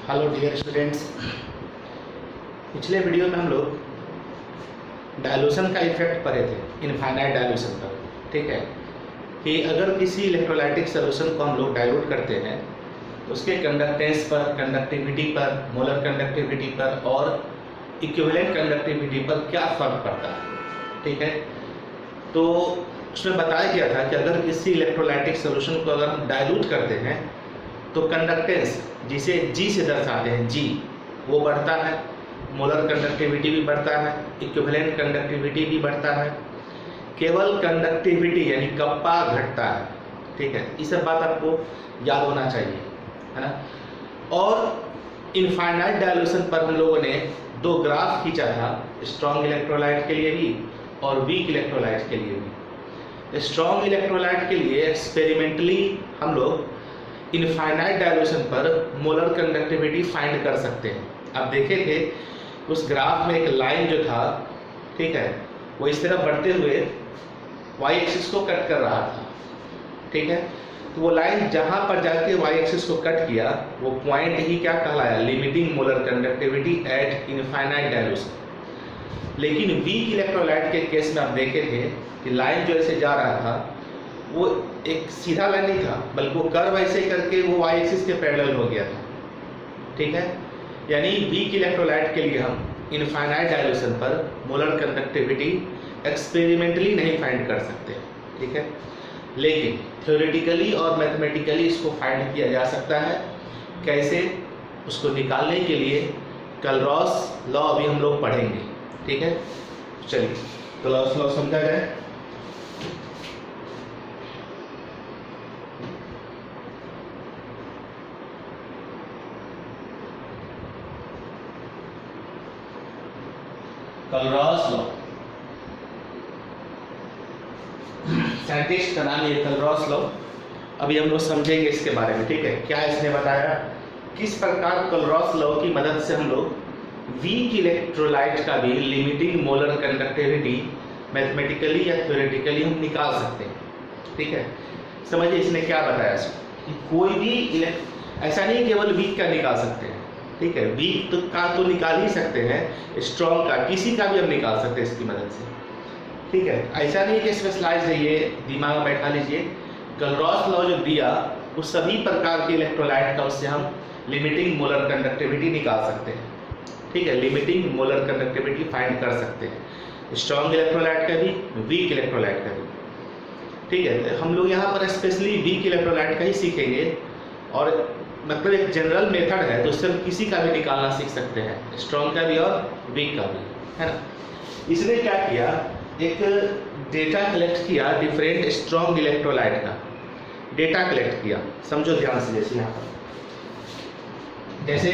Hello dear students. पिछले video में हम लोग डायलूशन का इफेक्ट पढ़े थे, इनफाइनाइट डायलूशन पर। ठीक है कि अगर किसी इलेक्ट्रोलाइटिक सोल्यूशन को हम लोग डाइल्यूट करते हैं तो उसके कंडक्टेंस पर, कंडक्टिविटी पर, मोलर कंडक्टिविटी पर और इक्विवेलेंट कंडक्टिविटी पर क्या फ़र्क पड़ता है। ठीक है, तो उसमें बताया गया था कि अगर किसी इलेक्ट्रोलाइटिक सोल्यूशन को अगर हम डाइल्यूट करते हैं तो कंडक्टेंस, जिसे जी से दर्शाते हैं, जी वो बढ़ता है, मोलर कंडक्टिविटी भी बढ़ता है, इक्विवेलेंट कंडक्टिविटी भी बढ़ता है, केवल कंडक्टिविटी यानी कप्पा घटता है। ठीक है, ये सब बात आपको याद होना चाहिए, है ना। और इनफाइनाइट डायलूशन पर हम लोगों ने दो ग्राफ खींचा था, स्ट्रॉन्ग इलेक्ट्रोलाइट के लिए भी और वीक इलेक्ट्रोलाइट के लिए भी। स्ट्रॉन्ग इलेक्ट्रोलाइट के लिए एक्सपेरिमेंटली हम लोग इनफाइनाइट डायलूशन पर मोलर कंडक्टिविटी फाइंड कर सकते हैं। आप देखे थे उस ग्राफ में एक लाइन जो था, ठीक है, वो इस तरह बढ़ते हुए वाई एक्सिस को कट कर रहा था। ठीक है, तो वो लाइन जहां पर जाके वाई एक्सिस को कट किया वो पॉइंट ही क्या कहलाया, limiting molar conductivity at infinite dilution. लेकिन वीक इलेक्ट्रोलाइट के केस में आप देखे थे कि लाइन जो ऐसे जा रहा था वो एक सीधा लाइन नहीं था, बल्कि वो कर्व ऐसे करके वो वाई एक्सिस के पैरेलल हो गया था। ठीक है, यानी वीक इलेक्ट्रोलाइट के लिए हम इनफाइनाइट डायलूशन पर मोलर कंडक्टिविटी एक्सपेरिमेंटली नहीं फाइंड कर सकते। ठीक है, लेकिन थ्योरेटिकली और मैथमेटिकली इसको फाइंड किया जा सकता है। कैसे, उसको निकालने के लिए कलरॉस लॉ अभी हम लोग पढ़ेंगे। ठीक है, चलिए कलरॉस लॉ समझा जाए। कलरॉस लॉ, साइंटिस्ट का नाम है कलरॉस लॉ। अभी हम लोग समझेंगे इसके बारे में। ठीक है, क्या इसने बताया, किस प्रकार कलरॉस लॉ की मदद से हम लोग वीक इलेक्ट्रोलाइट का भी लिमिटिंग मोलर कंडक्टिविटी मैथमेटिकली या थ्योरेटिकली हम निकाल सकते हैं। ठीक है, समझिए इसने क्या बताया कि कोई भी ऐसा नहीं केवल वीक का निकाल सकते हैं। ठीक है, वीक का तो निकाल ही सकते हैं, स्ट्रॉन्ग का, किसी का भी हम निकाल सकते हैं इसकी मदद से। ठीक है, ऐसा नहीं कि स्पेशलाइज है, ये दिमाग में बैठा लीजिए। कलरॉस लॉ जो दिया वो सभी प्रकार के इलेक्ट्रोलाइट का उससे हम लिमिटिंग मोलर कंडक्टिविटी निकाल सकते हैं। ठीक है, लिमिटिंग मोलर कंडक्टिविटी फाइंड कर सकते हैं, स्ट्रॉन्ग इलेक्ट्रोलाइट का भी, वीक इलेक्ट्रोलाइट का भी। ठीक है, हम लोग यहाँ पर स्पेशली वीक इलेक्ट्रोलाइट का ही सीखेंगे और मतलब एक जनरल मेथड है तो उससे हम किसी का भी निकालना सीख सकते हैं, स्ट्रॉन्ग का भी और वीक का भी, है ना। इसने क्या किया, एक डेटा कलेक्ट किया डिफरेंट स्ट्रॉन्ग इलेक्ट्रोलाइट का डेटा कलेक्ट किया। समझो ध्यान से, जैसे यहाँ पर जैसे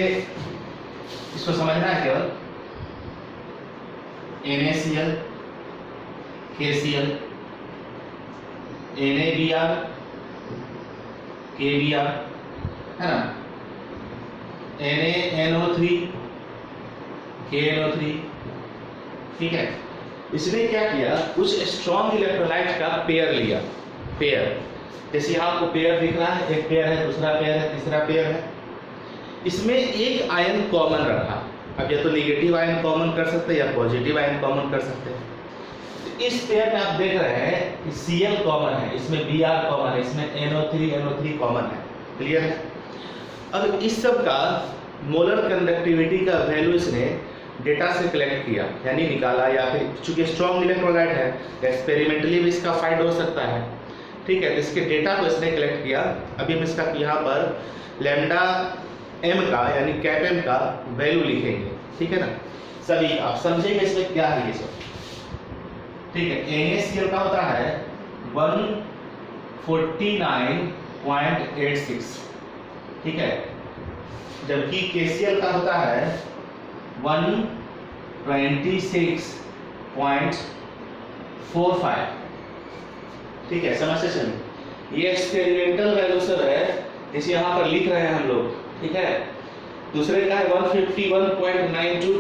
इसको समझना है केवल NaCl, KCl, NaBr, KBr, है ना, NaNO3, KNO3। ठीक है, इसने क्या किया, कुछ स्ट्रॉन्ग इलेक्ट्रोलाइट का पेयर लिया। पेयर जैसे यहाँ आपको पेयर दिख रहा है, एक पेयर है, दूसरा पेयर है, तीसरा पेयर है। इसमें एक आयन कॉमन रखा। अब या तो नेगेटिव आयन कॉमन कर सकते हैं या पॉजिटिव आयन कॉमन कर सकते हैं। तो इस पेयर में आप देख रहे हैं कि Cl कॉमन है, इसमें Br कॉमन है, इसमें NO3 कॉमन है। क्लियर है। अब इस सब का मोलर कंडक्टिविटी का वैल्यू इसने डेटा से कलेक्ट किया, यानी निकाला, या फिर चूंकि स्ट्रॉन्ग इलेक्ट्रोलाइट है एक्सपेरिमेंटली भी इसका फाइंड हो सकता है। ठीक है, तो इसके डेटा को इसने कलेक्ट किया। अभी हम इसका यहाँ पर लैम्डा m का यानी कैप m का वैल्यू लिखेंगे। ठीक है ना, सभी आप समझेंगे इसमें क्या है ये सब। ठीक है, NaCl का होता है 149.86। ठीक है, जबकि KCl का होता है 126.45। ठीक है, समझ से चलिए, ये एक्सपेरिमेंटल वैल्यू सब है, जैसे यहाँ पर लिख रहे हैं हम लोग। ठीक है, दूसरे का है 151.92,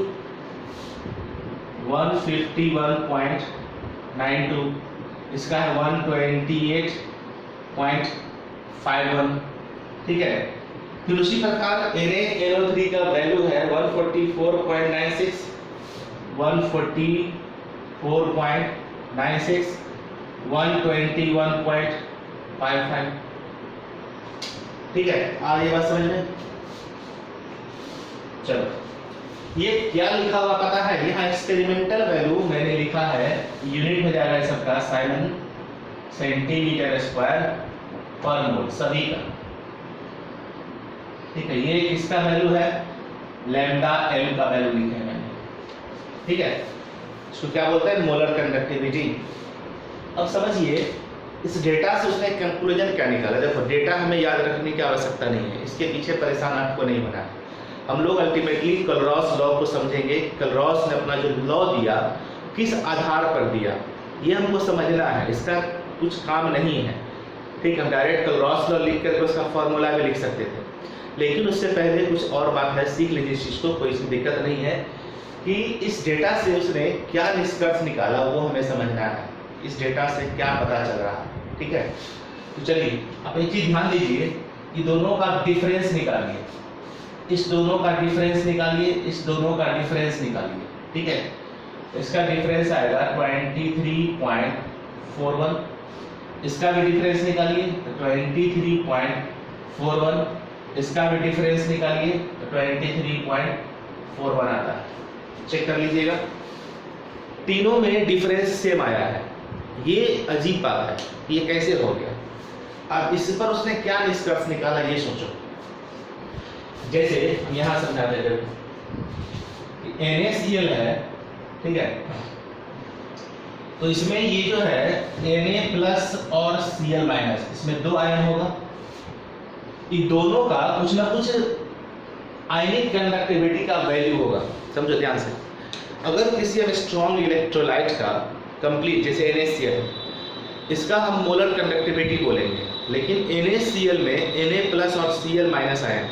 151.92, इसका है 128.51। ठीक है, फिर उसी प्रकार NaNO3 का वैल्यू है 144.96, 144.96, 121.55। ठीक है, आ ये बात समझ में? चलो, ये क्या लिखा हुआ पता है? यहाँ एक्सपेरिमेंटल वैल्यू मैंने लिखा है, यूनिट में जाएगा सबका साइमन सेंटीमीटर स्क्वायर पर मोल सभी का। ठीक है, ये किसका वैल्यू है? लैम्डा एम का वैल्यू लिखा है मैंने। ठीक है, इसको क्या बोलते हैं? Molar conductivity. अब समझिए इस डेटा से उसने कंक्लूजन क्या निकाला। देखो, डेटा हमें याद रखने की आवश्यकता नहीं है, इसके पीछे परेशान आपको नहीं होना है। हम लोग अल्टीमेटली कलरॉस लॉ को समझेंगे। कलरॉस ने अपना जो लॉ दिया किस आधार पर दिया, ये हमको समझना है, इसका कुछ काम नहीं है। ठीक, हम डायरेक्ट कलरॉस लॉ लिख कर उसका फॉर्मूला भी लिख सकते थे, लेकिन उससे पहले कुछ और बात है, सीख लीजिए इस चीज़ को, कोई सी दिक्कत नहीं है कि इस डेटा से उसने क्या निष्कर्ष निकाला वो हमें समझना है, इस डेटा से क्या पता चल रहा है। ठीक है, तो चलिए आप एक चीज ध्यान दीजिए, ये दोनों का डिफरेंस निकालिए, इस दोनों का डिफरेंस निकालिए, इस दोनों का डिफरेंस निकालिए। ठीक है, इसका डिफरेंस आएगा 23.41, इसका भी डिफरेंस निकालिए तो 23.41, इसका भी डिफरेंस निकालिए तो 23.41 आता है। चेक कर लीजिएगा, तीनों में डिफरेंस सेम आया है। ये अजीब बात है, ये कैसे हो गया? अब इस पर उसने क्या निष्कर्ष निकाला ये सोचो। जैसे हम यहां समझा देते हैं कि NaCl है, ठीक है, तो इसमें ये जो है Na प्लस और Cl माइनस, इसमें दो आयन होगा, इन दोनों का कुछ ना कुछ आयनिक कंडक्टिविटी का वैल्यू होगा। समझो ध्यान से, अगर किसी हम स्ट्रॉन्ग इलेक्ट्रोलाइट का कंप्लीट जैसे NaCl, इसका हम मोलर कंडक्टिविटी बोलेंगे, लेकिन NaCl में Na प्लस और Cl माइनस आयन,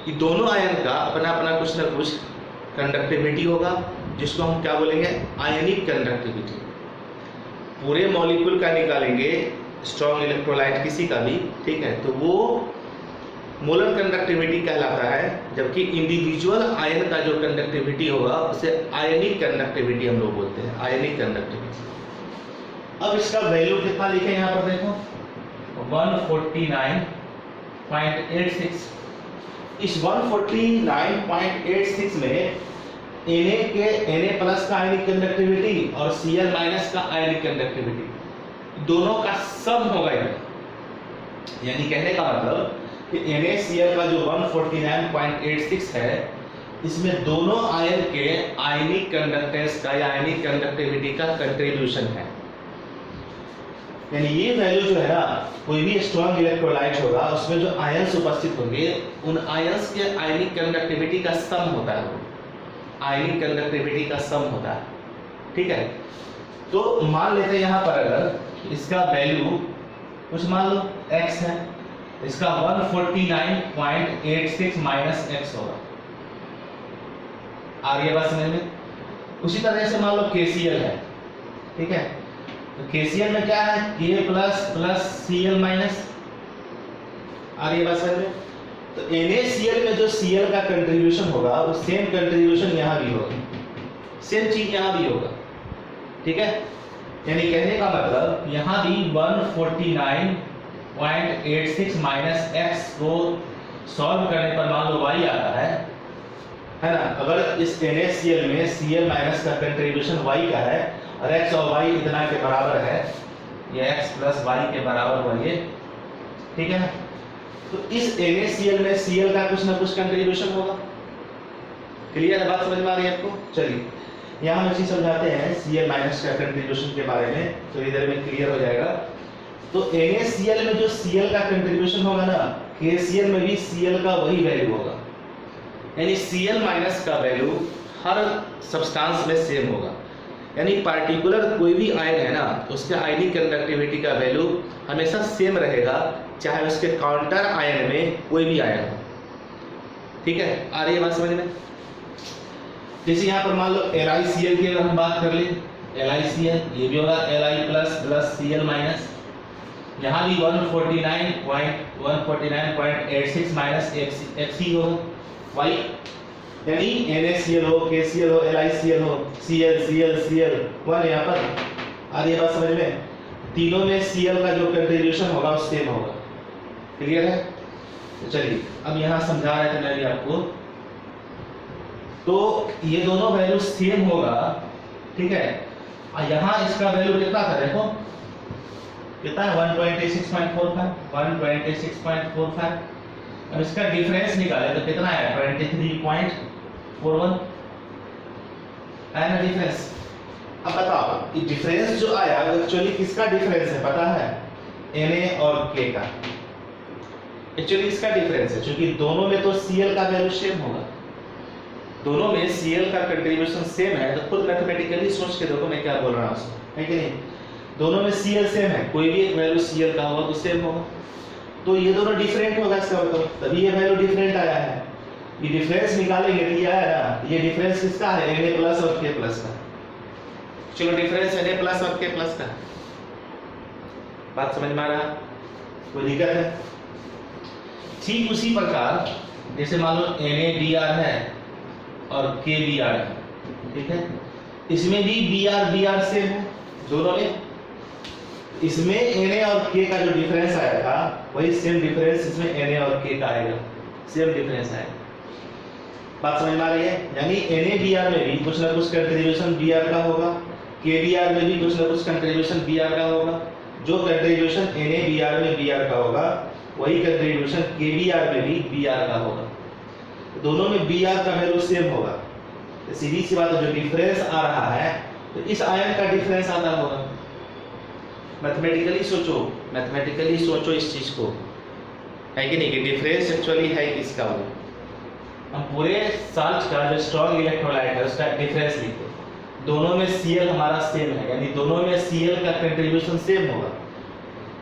ये दोनों आयन का अपना अपना कुछ ना कुछ कंडक्टिविटी होगा, जिसको हम क्या बोलेंगे? आयनिक कंडक्टिविटी। पूरे मॉलिक्यूल का निकालेंगे स्ट्रॉन्ग इलेक्ट्रोलाइट किसी का भी, ठीक है, तो वो मोलर कंडक्टिविटी कहलाता है, जबकि इंडिविजुअल आयन का जो कंडक्टिविटी होगा उसे आयनिक कंडक्टिविटी हम लोग बोलते हैं, आयनिक कंडक्टिविटी। अब इसका वैल्यू कितना लिखे यहाँ पर देखो, 149.86। इस 149.86 में Na प्लस का आयनिक कंडक्टिविटी और Cl माइनस का आयनिक कंडक्टिविटी दोनों का सम होगा ये। यानी कहने का मतलब कि NaCl का जो 149.86 है, इसमें दोनों आयन के आयनिक कंडक्टेंस का या आयनिक कंडक्टिविटी का कंट्रीब्यूशन है। यानी ये वैल्यू जो है ना, कोई भी स्ट्रॉन्ग इलेक्ट्रोलाइट होगा उसमें जो आयंस उपस्थित होंगे उन आयंस के आयनिक कंडक्टिविटी का सम होता है, आयनिक कंडक्टिविटी का सम होता है। ठीक है, तो मान लेते हैं यहाँ पर अगर इसका वैल्यू कुछ मान लो x है, इसका 149.86 माइनस x होगा। आ रही है बात समझ में? उसी तरह से मान लो KCl है, ठीक है, तो KCl में क्या है? K plus plus Cl minus. आ रही है बात समझ में? तो NaCl में जो Cl का कंट्रीब्यूशन होगा वो सेम कंट्रीब्यूशन यहाँ भी होगा, सेम चीज यहाँ भी होगा। ठीक है, यानी कहने का मतलब यहाँ भी 149.86 माइनस x को सॉल्व करने पर मान लो y आता है ना। अगर इस NaCl में Cl माइनस का कंट्रीब्यूशन y का है और x और y इतना के बराबर है, ये x प्लस y के बराबर हुआ ये, ठीक है ना। तो इस NaCl में Cl का कुछ ना कुछ कंट्रीब्यूशन होगा। क्लियर है बात, समझ में आ रही है आपको? चलिए यहाँ हम चीज समझाते हैं Cl माइनस का कंट्रीब्यूशन के बारे में, तो इधर में क्लियर हो जाएगा। तो NaCl में जो Cl का कंट्रीब्यूशन होगा ना, KCl में भी Cl का वही वैल्यू होगा। यानी Cl माइनस का वैल्यू हर सब्सटेंस में सेम होगा। यानी पार्टिकुलर कोई भी आयन है ना, उसके आयनिक कंडक्टिविटी का वैल्यू हमेशा सेम रहेगा, चाहे उसके काउंटर आयन में कोई भी आयन हो। ठीक है, आ रही है बात समझ में? जैसे यहाँ पर मान लो LiCl की अगर हम बात कर ले, LiCl ये भी होगा Li plus plus Cl minus, यहाँ भी 149.86 माइनस एक्स ही होगा वाई, यानी NaCl हो, KCl हो, LiCl हो, Cl 1 यहाँ पर आ रही है बात समझ में। तीनों में Cl का जो कंट्रीब्यूशन होगा वो सेम होगा। क्लियर है? तो चलिए अब यहाँ समझा रहे थे मैं भी आपको, तो ये दोनों वैल्यू सेम होगा, ठीक है। यहाँ इसका वैल्यू कितना था देखो, कितना है 126.45। अब इसका डिफरेंस निकाले तो कितना है 23.41 है ना डिफरेंस। अब बताओ ये डिफरेंस जो आया एक्चुअली किसका डिफरेंस है पता है? Na और K का एक्चुअली इसका डिफरेंस है, क्योंकि दोनों में तो Cl का वैल्यू सेम होगा, दोनों में Cl का कंट्रीब्यूशन सेम है, तो खुद मैथमेटिकली सोच के देखो मैं क्या बोल रहा हूँ, है कि नहीं? दोनों में Cl सेम है, कोई भी एक वैल्यू Cl का होगा तो सेम होगा, तो ये दोनों डिफरेंट होगा इसका मतलब, तभी ये वैल्यू डिफरेंट आया है। ये डिफरेंस निकालेंगे तो ये आया ना, ये डिफरेंस किसका है? Na प्लस और K प्लस का। चलो डिफरेंस Na प्लस और K प्लस का, बात समझ में आ रहा? कोई दिक्कत है? ठीक उसी प्रकार जैसे मान लो NaBr है और KBr है, ठीक है, इसमें भी Br सेम है दोनों में, इसमें Na और K का जो डिफरेंस आया था वही सेम डिफरेंस इसमें Na और K का आएगा, सेम डिफरेंस आएगा। बात समझ में आ रही है? यानी NaBr में भी कुछ ना कुछ कंट्रीब्यूशन Br का होगा, KBr में भी कुछ ना कुछ कंट्रीब्यूशन Br का होगा, जो कंट्रीब्यूशन NaBr में Br का होगा वही कंट्रीब्यूशन KBr में भी Br का होगा, दोनों में Br का वैल्यू सेम होगा। तो सीधी सी बात है, जो डिफरेंस आ रहा है तो इस आयन का डिफरेंस आता होगा। मैथमेटिकली सोचो इस चीज को, है कि नहीं, कि डिफरेंस एक्चुअली है किसका वो। हम पूरे साल्ट का जो स्ट्रॉन्ग इलेक्ट्रोलाइट है उसका डिफरेंस लिखते हैं, दोनों में Cl हमारा सेम है, यानी दोनों में Cl का कंट्रीब्यूशन सेम होगा,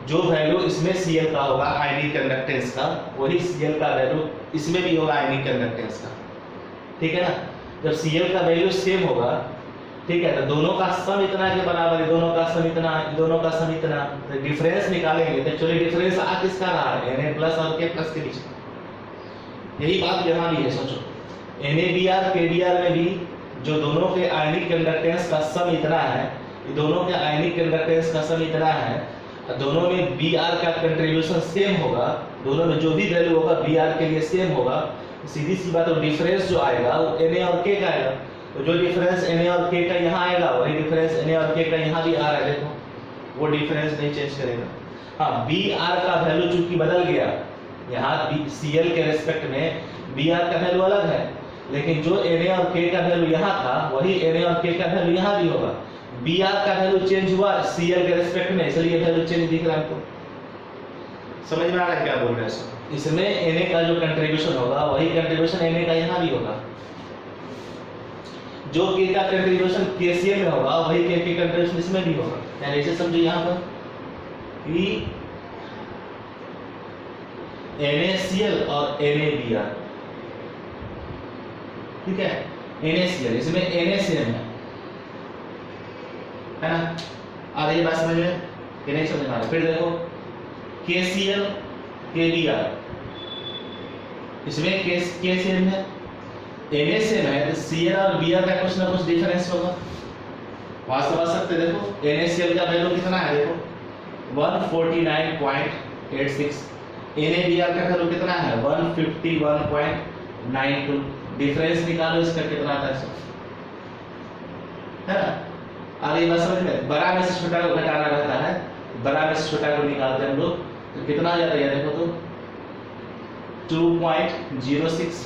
जो वैल्यू इसमें Cl का होगा आयनिक कंडक्टेंस का वही Cl का वैल्यू इसमें भी होगा आयनिक कंडक्टेंस का, ठीक है ना। जब Cl का वैल्यू सेम होगा, ठीक है, तो दोनों का सम इतना के बराबर है, दोनों का सम इतना, तो डिफरेंस निकालेंगे तो एक्चुअली डिफरेंस आ किसका रहा है? Na प्लस और K प्लस के बीच। यही बात यहाँ भी है, सोचो NaBr KBr में भी जो दोनों के आयनिक कंडक्टेंस का सम इतना है, दोनों के आयनिक कंडक्टेंस का सम इतना है, दोनों में Br का कंट्रीब्यूशन सेम होगा, दोनों में जो भी वैल्यू होगा Br के लिए सेम होगा, सीधी सी बात है डिफरेंस जो आएगा वो Na और K का आएगा, तो जो डिफरेंस Na और K का यहाँ आएगा वही डिफरेंस Na और K का यहाँ भी आ रहा है, देखो वो डिफरेंस नहीं चेंज करेगा। हाँ, Br का वैल्यू चूंकि बदल गया, यहाँ Cl के रेस्पेक्ट में Br का वैल्यू अलग है, लेकिन जो Na और K का वैल्यू यहाँ था वही Na और K का वैल्यू यहाँ भी होगा। Br का वैल्यू चेंज हुआ Cl के रेस्पेक्ट में, इसलिए वैल्यू चेंज दिख रहा है आपको। समझ में आ रहा है क्या बोल रहे हैं? इसमें Na का जो कंट्रीब्यूशन होगा वही कंट्रीब्यूशन Na का यहाँ भी होगा, जो K का कंट्रीब्यूशन KCl में होगा वही K की कंट्रीब्यूशन इसमें भी होगा। यानी ऐसे समझो यहाँ पर कि NaCl और NaBr, ठीक है, NaCl इसमें Na सेम है ना। आ रही बात समझ में कि नहीं समझ में आ रही? फिर देखो KCl KBr, इसमें K सेम है, Na सेम है, तो Cl और Br का कुछ ना कुछ डिफरेंस होगा। वहां समझ सकते, देखो NaCl का वैल्यू कितना है, देखो 149.86, NaBr का वैल्यू कितना है 151.92, डिफरेंस निकालो इसका कितना आता है ना। आगे बात समझ में, बड़ा में से छोटा को घटाना रहता है, बड़ा में से छोटा को निकालते हैं हम लोग, तो कितना आ जाता है देखो तो 2.06।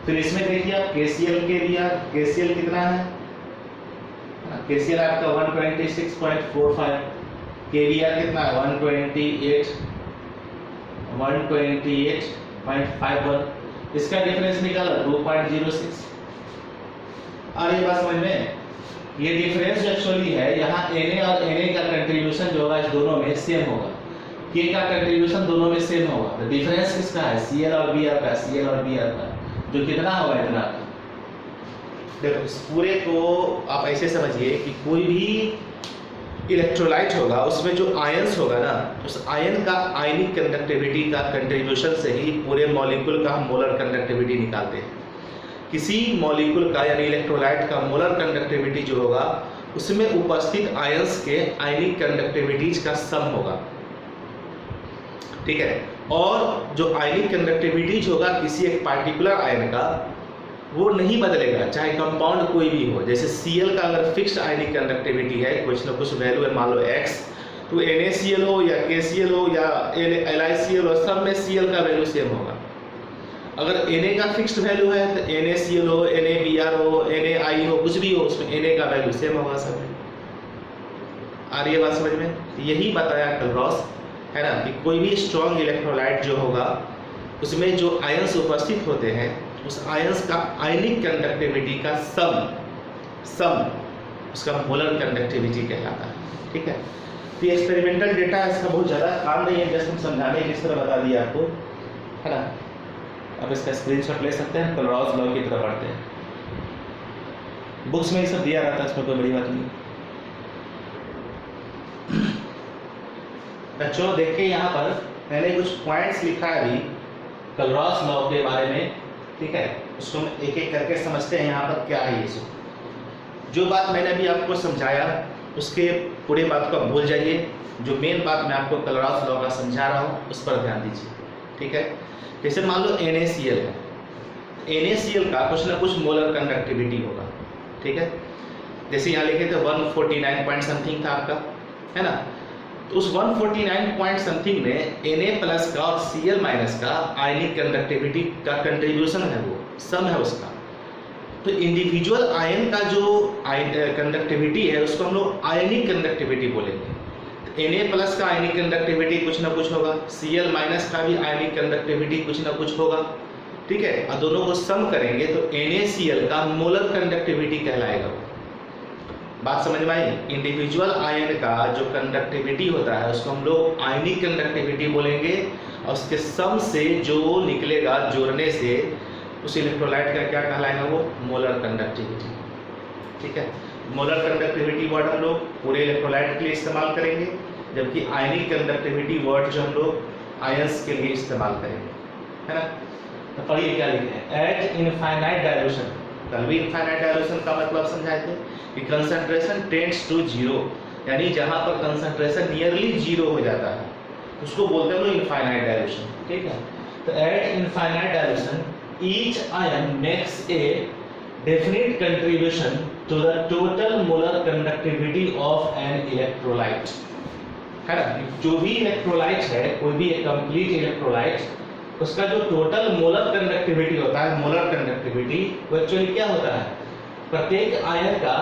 फिर इसमें देखिए आप KCl KBr, KCl कितना है, KCl आपका 126.45, KBr कितना है 128.51, इसका डिफरेंस निकाला 2.06। और ये बात समझ में, ये डिफरेंस जो एक्चुअली है यहाँ Na और Na का कंट्रीब्यूशन जो होगा इस दोनों में सेम होगा, K का कंट्रीब्यूशन दोनों में सेम होगा, तो डिफरेंस किसका है? Cl और Br का, जो कितना होगा इतना। देखो इस पूरे को आप ऐसे समझिए कि कोई भी इलेक्ट्रोलाइट होगा उसमें जो आयंस होगा ना, उस आयन का आयनिक कंडक्टिविटी का कंट्रीब्यूशन से ही पूरे मॉलिक्यूल का हम मोलर कंडक्टिविटी निकालते हैं। किसी मॉलिक्यूल का यानी इलेक्ट्रोलाइट का मोलर कंडक्टिविटी जो होगा उसमें उपस्थित आयंस के आयनिक कंडक्टिविटीज का सम होगा, ठीक है। और जो आयनिक कंडक्टिविटीज होगा किसी एक पार्टिकुलर आयन का वो नहीं बदलेगा, चाहे कंपाउंड कोई भी हो। जैसे Cl का अगर फिक्स्ड आयनिक कंडक्टिविटी है, कुछ ना कुछ वैल्यू है, मान लो x, तो NaCl हो या KCl हो या LiCl हो, सब में Cl का वैल्यू सेम होगा। अगर Na का फिक्स्ड वैल्यू है तो NaCl हो, NaBr हो, NaI हो, कुछ भी हो, उसमें Na का वैल्यू सेम होगा सब में। आ रही है बात समझ में? यही बताया क्लरॉस, है ना, कि कोई भी स्ट्रॉन्ग इलेक्ट्रोलाइट जो होगा उसमें जो आयंस उपस्थित होते हैं उस आयंस का आयनिक कंडक्टिविटी का सम उसका मोलर कंडक्टिविटी कहलाता है, ठीक है। तो ये एक्सपेरिमेंटल डेटा है, इसका बहुत ज़्यादा काम नहीं है, जस्ट हम समझाने की इस तरह बता दिया आपको, है ना। अब इसका स्क्रीनशॉट ले सकते हैं, क्लरॉस लॉ की तरफ बढ़ते हैं। बुक्स में ये सब दिया रहता है, इसमें कोई बड़ी बात नहीं। बच्चों देखिए यहाँ पर मैंने कुछ पॉइंट्स लिखा है अभी क्लरॉस लॉ के बारे में, ठीक है। उसको हम एक एक करके समझते हैं यहाँ पर क्या है ये। जो बात मैंने अभी आपको समझाया उसके पूरे बात को भूल जाइए, जो मेन बात मैं आपको क्लरॉस लॉ का समझा रहा हूँ उस पर ध्यान दीजिए, ठीक है। जैसे मान लो NaCl है, NaCl का कुछ ना कुछ मोलर कंडक्टिविटी होगा, ठीक है। जैसे यहाँ लिखे थे 149 पॉइंट समथिंग था आपका, है ना। तो उस 149 पॉइंट समथिंग में Na प्लस का और Cl माइनस का आयनिक कंडक्टिविटी का कंट्रीब्यूशन है, वो सम है उसका। तो इंडिविजुअल आयन का जो कंडक्टिविटी है उसको हम लोग आयनिक कंडक्टिविटी बोलेंगे। तो Na प्लस का आयनिक कंडक्टिविटी कुछ ना कुछ होगा, Cl माइनस का भी आयनिक कंडक्टिविटी कुछ ना कुछ होगा, ठीक है। और दोनों को सम करेंगे तो NaCl का मोलर कंडक्टिविटी कहलाएगा। बात समझ में आई? इंडिविजुअल आयन का जो कंडक्टिविटी होता है उसको हम लोग आयनिक कंडक्टिविटी बोलेंगे, और उसके सम से जो निकलेगा जोड़ने से उस इलेक्ट्रोलाइट का क्या कहलाएगा, वो मोलर कंडक्टिविटी, ठीक है। मोलर कंडक्टिविटी वर्ड हम लोग पूरे इलेक्ट्रोलाइट के लिए इस्तेमाल करेंगे, जबकि आयनिक कंडक्टिविटी वर्ड जो हम लोग आयंस के लिए इस्तेमाल करेंगे, है ना। तो पढ़िए क्या लिखे हैं, एट इनफाइनाइट डायल्यूशन। कल भी इनफाइनाइट डायल्यूशन का मतलब समझाए थे कि कंसंट्रेशन टेंड्स टू जीरो, यानी जहां पर कंसंट्रेशन नियरली जीरो हो जाता है उसको बोलते हैं इनफाइनाइट डायल्यूशन, ठीक है। तो eight infinite dilution each ion makes a definite contribution to the total molar conductivity of an electrolyte, है ना। जो भी इलेक्ट्रोलाइट है, कोई भी एक कंप्लीट इलेक्ट्रोलाइट, उसका जो टोटल मोलर कंडक्टिविटी होता है, मोलर कंडक्टिविटी वो एक्चुअली क्या होता है, प्रत्येक आयन का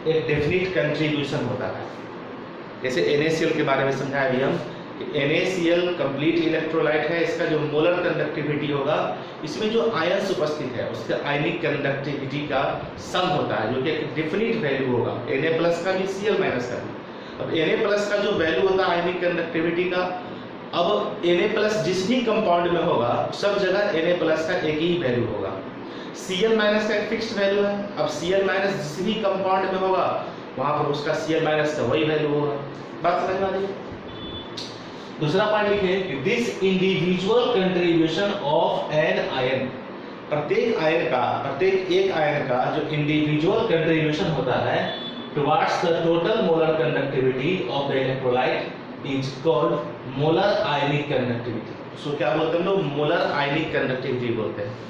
एक डेफिनिट कंट्रीब्यूशन होता है। जैसे NaCl के बारे में समझाया अभी हम, NaCl कंप्लीट इलेक्ट्रोलाइट है, इसका जो मोलर कंडक्टिविटी होगा इसमें जो आयंस उपस्थित है उसका आयनिक कंडक्टिविटी का सम होता है, जो कि एक डेफिनिट वैल्यू होगा, Na प्लस का भी Cl माइनस का भी। अब Na प्लस का जो वैल्यू होता है आयनिक कंडक्टिविटी का, अब Na प्लस जिस भी कंपाउंड में होगा सब जगह Na प्लस का एक ही वैल्यू होगा। Cl माइनस का एक फिक्स्ड वैल्यू है, अब Cl माइनस जिस भी कंपाउंड में होगा वहां पर उसका Cl माइनस का वही वैल्यू होगा। बात समझ में आ रही है? दूसरा पॉइंट लिखे कि this individual contribution of an ion, प्रत्येक आयन का, प्रत्येक एक आयन का जो इंडिविजुअल कंट्रीब्यूशन होता है towards the total molar conductivity of the electrolyte is called molar ionic conductivity. So क्या बोलते हैं हम लोग, मोलर आयनिक कंडक्टिविटी बोलते हैं।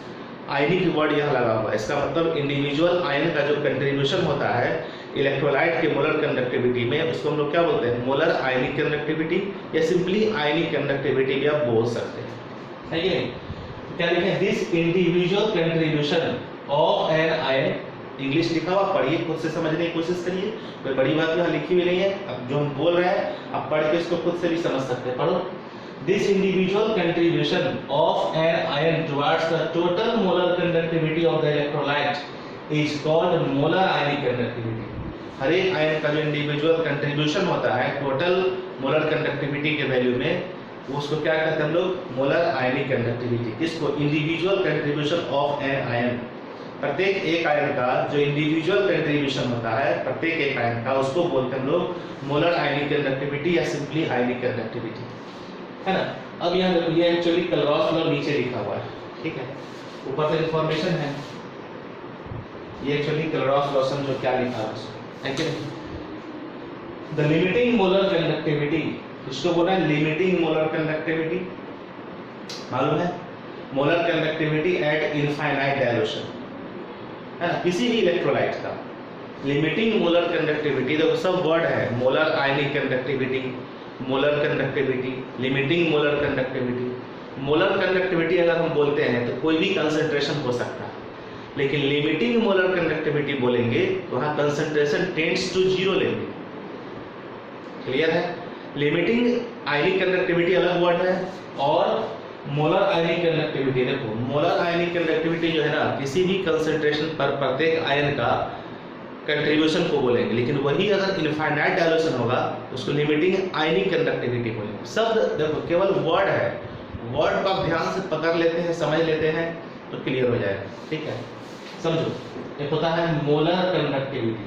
आयनिक वर्ड यह लगा हुआ है, इसका मतलब इंडिविजुअल आयन का जो कंट्रीब्यूशन होता है इलेक्ट्रोलाइट के मोलर कंडक्टिविटी में, उसको हम लोग क्या बोलते हैं, मोलर आयनिक कंडक्टिविटी, या सिंपली आयनिक कंडक्टिविटी भी आप बोल सकते हैं, है कि नहीं। क्या लिखे, this individual contribution of an ion, English लिखा हुआ, पढ़िए, खुद से समझने की कोशिश करिए, कोई बड़ी बात यहाँ लिखी हुई नहीं है। अब जो हम बोल रहे हैं आप पढ़ के इसको खुद से भी समझ सकते हैं, पढ़ो। This individual contribution of an ion towards the total molar conductivity of the electrolyte is called molar ionic conductivity. हर एक आयन का जो इंडिविजुअल कंट्रीब्यूशन होता है टोटल मोलर कंडक्टिविटी के वैल्यू में, वो उसको क्या कहते हैं हम लोग, मोलर आयनिक कंडक्टिविटी। किसको, individual contribution of an ion, प्रत्येक एक आयन का जो इंडिविजुअल कंट्रीब्यूशन होता है प्रत्येक एक आयन का, उसको बोलते हैं हम लोग मोलर आयनिक कंडक्टिविटी या सिंपली आयनिक कंडक्टिविटी, है ना। अब यहाँ देखो ये एक्चुअली क्लॉज लॉ नीचे लिखा हुआ है, ठीक है, ऊपर तो इंफॉर्मेशन है, ये एक्चुअली क्लॉज लॉ समझो क्या लिखा है कि द लिमिटिंग मोलर कंडक्टिविटी, इसको बोला है लिमिटिंग मोलर कंडक्टिविटी, मालूम है, molar conductivity at infinite dilution, है ना, किसी भी इलेक्ट्रोलाइट का लिमिटिंग मोलर कंडक्टिविटी, देखो सब वर्ड है, molar ionic conductivity, molar conductivity, limiting molar conductivity. Molar conductivity अगर हम बोलते हैं तो कोई भी कंसंट्रेशन हो सकता है, लेकिन लिमिटिंग मोलर कंडक्टिविटी बोलेंगे तो वहां कंसंट्रेशन टेंड्स टू जीरो लेंगे, क्लियर है। लिमिटिंग आयनिक कंडक्टिविटी अलग वर्ड है और मोलर आयनिक कंडक्टिविटी, देखो मोलर आयनिक कंडक्टिविटी जो है ना किसी भी कंसंट्रेशन पर प्रत्येक आयन का कंट्रीब्यूशन को बोलेंगे, लेकिन वही अगर इनफाइनाइट डायल्यूशन होगा तो उसको लिमिटिंग आयनिक कंडक्टिविटी बोलेंगे। शब्द देखो केवल वर्ड है, वर्ड को आप ध्यान से पकड़ लेते हैं, समझ लेते हैं तो क्लियर हो जाएगा, ठीक है। समझो, एक होता है मोलर कंडक्टिविटी,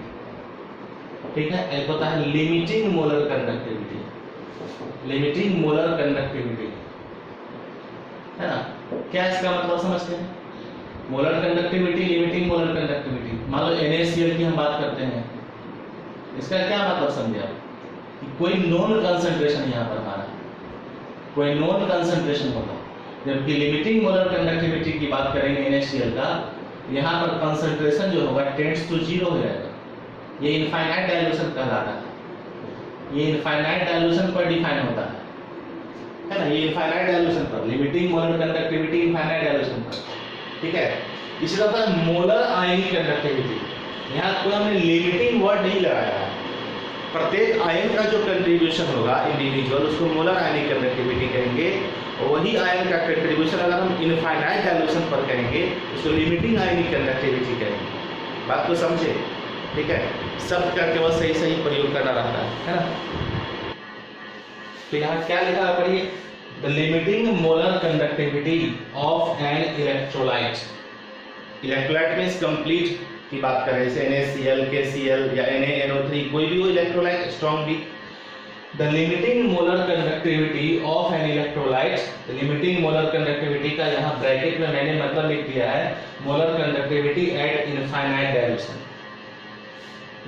ठीक है, एक होता है limiting molar conductivity, limiting molar conductivity, है ना। क्या इसका मतलब समझते हैं, molar conductivity, limiting molar conductivity. मान लो NaCl की हम बात करते हैं, इसका क्या मतलब समझे आप, कि कोई नॉन कंसंट्रेशन यहाँ पर हमारा, कोई नॉन कंसंट्रेशन होगा, जबकि लिमिटिंग मोलर कंडक्टिविटी की बात करेंगे NaCl का, यहाँ पर कंसंट्रेशन जो होगा टेंड्स टू जीरो हो जाएगा। ये इनफाइनाइट डायल्यूशन कहलाता है, ये इनफाइनाइट डायल्यूशन पर डिफाइन होता है ना, ये इनफाइनाइट डायल्यूशन पर, limiting molar conductivity infinite dilution पर, ठीक है। इसी तरह मोलर आयनिक कंडक्टिविटी, यहाँ कोई हमने लिमिटिंग वर्ड नहीं लगाया है, प्रत्येक आयन का जो कंट्रीब्यूशन होगा इंडिविजुअल उसको मोलर आयनिक कंडक्टिविटी कहेंगे, और वही आयन का कंट्रीब्यूशन अगर हम इनफाइनाइट डायल्यूशन पर कहेंगे उसको लिमिटिंग आयनिक कंडक्टिविटी कहेंगे। बात को समझे, ठीक है, शब्द का केवल सही सही प्रयोग करना रहता है ना। तो यहाँ क्या लिखा है पढ़िए, the limiting molar conductivity of an electrolyte, electrolyte means complete की बात करें, जैसे NaCl, KCl या NaNO3, कोई भी वो electrolyte strong week, the limiting molar conductivity of an electrolyte, limiting molar conductivity का यहाँ ब्रैकेट में मैंने मतलब लिख दिया है molar conductivity at infinite dilution.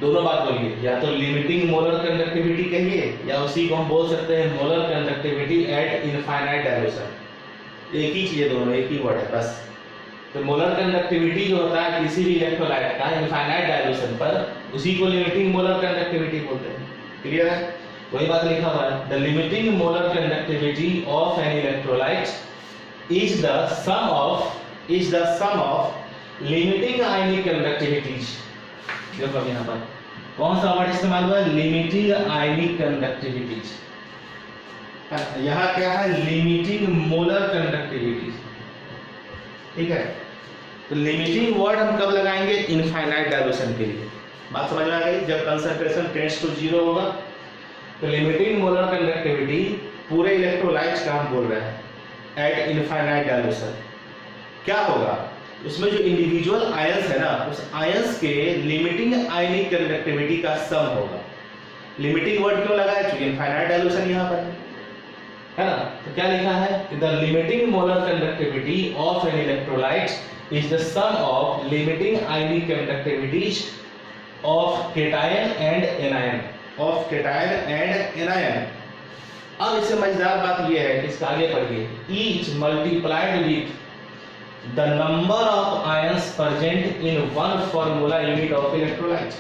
दोनों बात बोलिए, या तो लिमिटिंग मोलर कंडक्टिविटी कहिए या उसी को हम बोल सकते हैं molar conductivity at infinite dilution, एक ही चीज है, दोनों एक ही वर्ड है बस। तो मोलर कंडक्टिविटी जो होता है किसी भी इलेक्ट्रोलाइट का इनफाइनाइट डायल्यूशन पर, उसी को लिमिटिंग मोलर कंडक्टिविटी बोलते हैं, क्लियर है। वही बात लिखा हुआ है, the limiting molar conductivity of an electrolyte is the sum of limiting ionic conductivities. देखो अब यहाँ पर कौन सा वर्ड इस्तेमाल हुआ है, लिमिटिंग आयनिक कंडक्टिविटीज, यहाँ क्या है लिमिटिंग मोलर कंडक्टिविटीज, ठीक है। तो लिमिटिंग वर्ड हम कब लगाएंगे, इनफाइनाइट डायल्यूशन के लिए, बात समझ में आ गई, जब कंसंट्रेशन टेंड्स टू जीरो होगा। तो लिमिटिंग मोलर कंडक्टिविटी पूरे इलेक्ट्रोलाइट्स का हम बोल रहे हैं एट इनफाइनाइट डायल्यूशन, क्या होगा उसमें जो इंडिविजुअल आयंस है ना, उस आयंस के लिमिटिंग आयनिक कंडक्टिविटी का सम होगा। लिमिटिंग वर्ड क्यों लगाया, क्योंकि इनफाइनाइट डायल्यूशन यहाँ पर है ना। तो क्या लिखा है, the limiting molar conductivity of an electrolyte is the sum of limiting ionic conductivities of cation and anion, of cation and anion. अब इससे मजेदार बात यह है, इसका आगे पढ़िए, each multiplied with the number of ions present in one formula unit of electrolyte,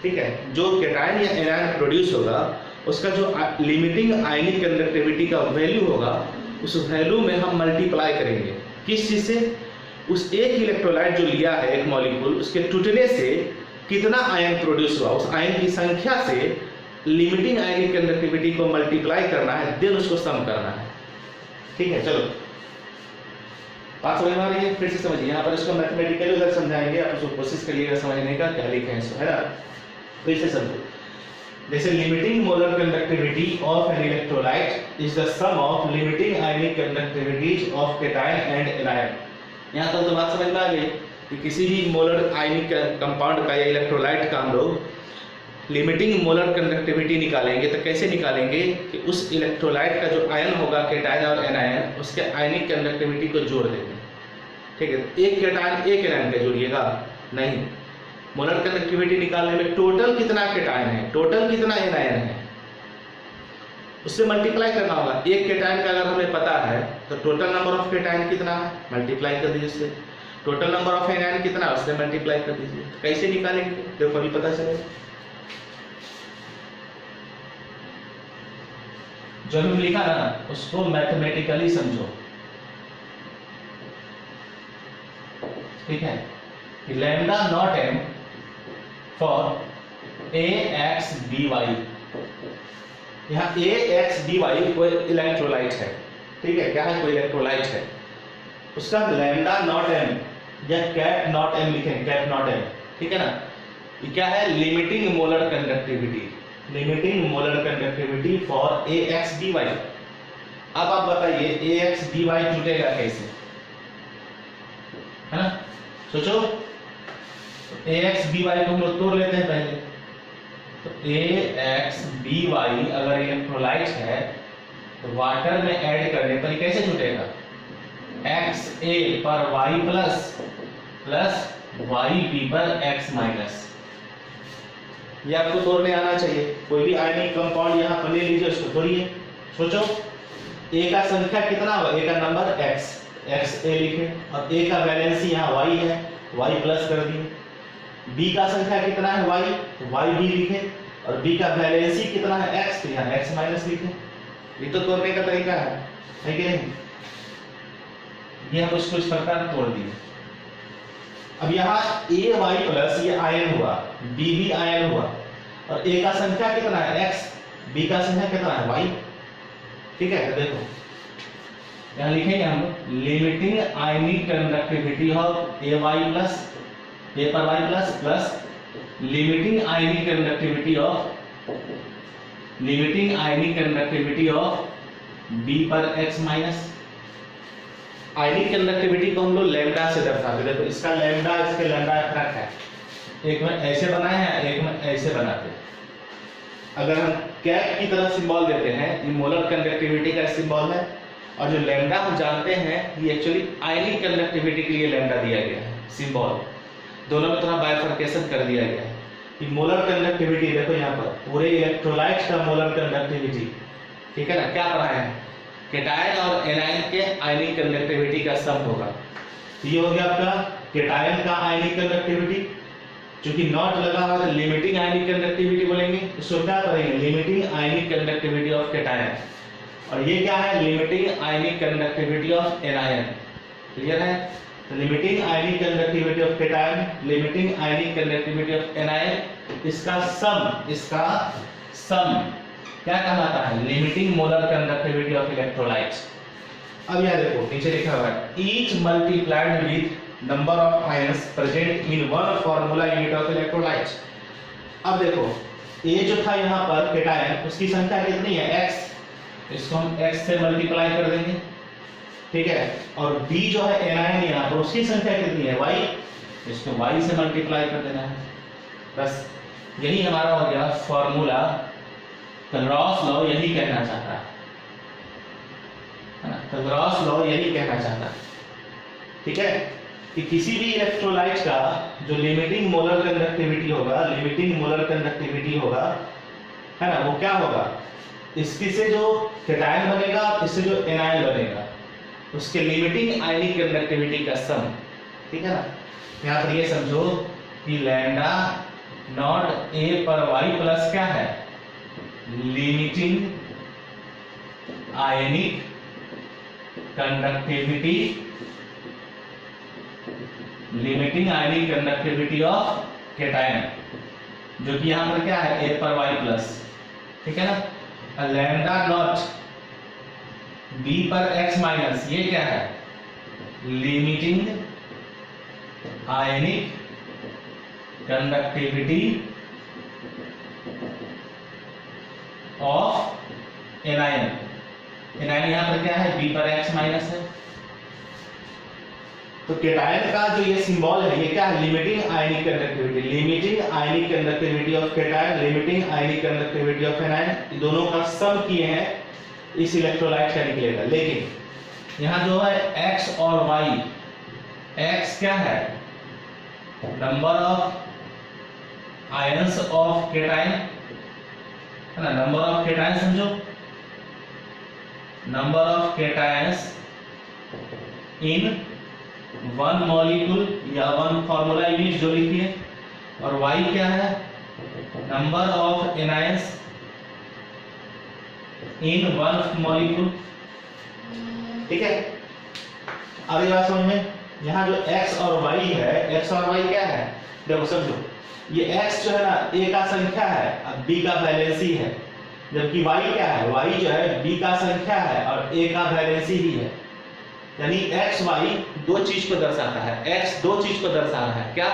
ठीक है। जो केटायन या एनायन प्रोड्यूस होगा उसका जो लिमिटिंग आयनिक कंडक्टिविटी का वैल्यू होगा, उस वैल्यू में हम मल्टीप्लाई करेंगे किस चीज से, उस एक इलेक्ट्रोलाइट जो लिया है एक मॉलिक्यूल, उसके टूटने से कितना आयन प्रोड्यूस हुआ, उस आयन की संख्या से लिमिटिंग आयनिक कंडक्टिविटी को मल्टीप्लाई करना है, देन उसको सम करना है, ठीक है। चलो बात समझ में आ रही है, फिर से समझिए, यहाँ पर इसको मैथमेटिकली उधर समझाएंगे, आप उसको कोशिश करिएगा समझने का क्या लिखे हैं इसको, है ना। फिर से समझो, जैसे limiting molar conductivity of an electrolyte is the sum of limiting ionic conductivities of cation and anion. यहाँ तक तो बात समझ में आ गई। कि किसी भी मोलर आयनिक कंपाउंड का या इलेक्ट्रोलाइट का हम लोग लिमिटिंग मोलर कंडक्टिविटी निकालेंगे तो कैसे निकालेंगे कि उस इलेक्ट्रोलाइट का जो आयन होगा केटायन और एनायन उसके आयनिक कंडक्टिविटी को जोड़ देंगे। ठीक है, एक केटायन एक एनायन का जोड़िएगा नहीं, मोलर कंडक्टिविटी निकालने में टोटल कितना केटायन है, टोटल कितना एनायन है, उससे मल्टीप्लाई करना होगा। एक केटायन का अगर हमें पता है तो टोटल नंबर ऑफ केटायन कितना है, मल्टीप्लाई कर दीजिए उससे। टोटल नंबर ऑफ एनायन कितना है, उससे मल्टीप्लाई कर दीजिए। कैसे निकालेंगे देखो अभी पता चलेगा। जो भी लिखा ना उसको मैथमेटिकली समझो। ठीक है, lambda nought M for A X D Y, यहाँ ए एक्स डी वाई कोई इलेक्ट्रोलाइट है। ठीक है, क्या है, कोई इलेक्ट्रोलाइट है, उसका लैम्डा नॉट एम या कैप नॉट एम लिखें, कैप नॉट एम। ठीक है ना, ये क्या है, limiting molar conductivity, limiting molar conductivity for A X D Y. अब आप बताइए ए एक्स डी वाई जुटेगा कैसे, है ना, सोचो। ए एक्स डी वाई को हम लोग तोड़ लेते हैं पहले। तो ए एक्स डी वाई अगर इलेक्ट्रोलाइट है तो वाटर में ऐड करने पर कैसे छूटेगा, एक्स ए पर Y plus plus Y B पर एक्स माइनस। ये आपको तोड़ने आना चाहिए। कोई भी आयनिक कंपाउंड यहाँ पर ले लीजिए, उसको तोड़िए। सोचो ए का संख्या कितना होगा, ए का नंबर एक्स, एक्स ए लिखे, और ए का वैलेंसी यहाँ वाई है, वाई प्लस कर दिए। बी का संख्या कितना है वाई, तो वाई बी लिखे, और बी का वैलेंसी कितना है एक्स, तो यहाँ एक्स माइनस लिखे। ये तो तोड़ने का तरीका है कि नहीं। ये हम उसको इस प्रकार तोड़ दिए। अब यहाँ ए वाई प्लस ये आयन हुआ, बी भी आयन हुआ, और ए का संख्या कितना है एक्स, बी का संख्या कितना है वाई। ठीक है, तो देखो यहाँ लिखेंगे हम limiting ionic conductivity of A Y plus A पर Y plus plus limiting ionic conductivity of B पर एक्स माइनस। आयनिक कंडक्टिविटी को हम लोग लैम्डा से दर्शाते। देखो इसका लैम्डा इसके लैम्डा फर्क है, एक में ऐसे बनाए हैं एक में ऐसे बनाते हैं। अगर हम कैप की तरह सिंबल देते हैं, ये मोलर कंडक्टिविटी का सिंबल है, और जो लैम्डा हम जानते हैं ये एक्चुअली आयनिक कंडक्टिविटी के लिए लैम्डा दिया गया है सिंबल। दोनों में थोड़ा बाइफर्केशन कर दिया गया है। ये मोलर कंडक्टिविटी देखो यहाँ पर पूरे इलेक्ट्रोलाइट का मोलर कंडक्टिविटी। ठीक है ना, क्या पढ़ा है, केटायन और एनायन के आयनिक कंडक्टिविटी का सम होगा। ये हो गया आपका केटायन का आयनिक कंडक्टिविटी, क्योंकि नॉट लगा हुआ है लिमिटिंग आयनिक कंडक्टिविटी बोलेंगे, इसको क्या करेंगे, limiting ionic conductivity of cation. और ये क्या है, limiting ionic conductivity of anion. Clear है, तो limiting ionic conductivity of cation, limiting ionic conductivity of anion, इसका सम क्या कहलाता है, limiting molar conductivity of electrolytes. अब यह देखो नीचे लिखा हुआ है each multiplied with number of ions present in one formula unit of electrolytes. अब देखो ए जो था यहाँ पर केटायन, उसकी संख्या कितनी है x, इसको हम x से मल्टीप्लाई कर देंगे। ठीक है, और b जो है एनायन यहाँ पर, उसकी संख्या कितनी है y, इसको y से मल्टीप्लाई कर देना है। बस यही हमारा हो गया फॉर्मूला। तो रॉस लॉ यही कहना चाहता है ना, तो रॉस लॉ यही कहना चाहता है। ठीक है, कि किसी भी इलेक्ट्रोलाइट का जो लिमिटिंग मोलर कंडक्टिविटी होगा, है ना, वो क्या होगा, इसकी से जो केटायन बनेगा इससे जो एनायन बनेगा उसके लिमिटिंग आयनिक कंडक्टिविटी का सम। ठीक है ना, यहाँ पर ये समझो कि लैम्डा नॉट ए पर वाई प्लस क्या है, limiting ionic conductivity of cation, जो कि यहां पर क्या है, ए पर वाई प्लस। ठीक है ना, लैम्डा नॉट बी पर एक्स माइनस, ये क्या है, limiting ionic conductivity of anion. Anion यहां पर क्या है, बी पर एक्स माइनस है। तो केटायन का जो ये सिंबल है ये क्या है, limiting ionic conductivity, limiting ionic conductivity of cation, limiting ionic conductivity of anion, दोनों का सम किए हैं इस इलेक्ट्रोलाइट का निकलेगा। लेकिन यहाँ जो है x और y, x क्या है, number of ions of cation है ना, नंबर ऑफ केटायन समझो, number of cations in one molecule या वन फॉर्मूला यूनिट जो लिखिए, और y क्या है, number of anions in one molecule. ठीक है, अब ये बात समझ में, यहाँ जो x और y है, x और y क्या है, देखो समझो, ये x जो है ना a का संख्या है, अब b का वैलेंसी है, जबकि y क्या है, y जो है b का संख्या है और a का वैलेंसी ही है। यानी x y दो चीज को दर्शाता है, x दो चीज को दर्शा रहा है, क्या,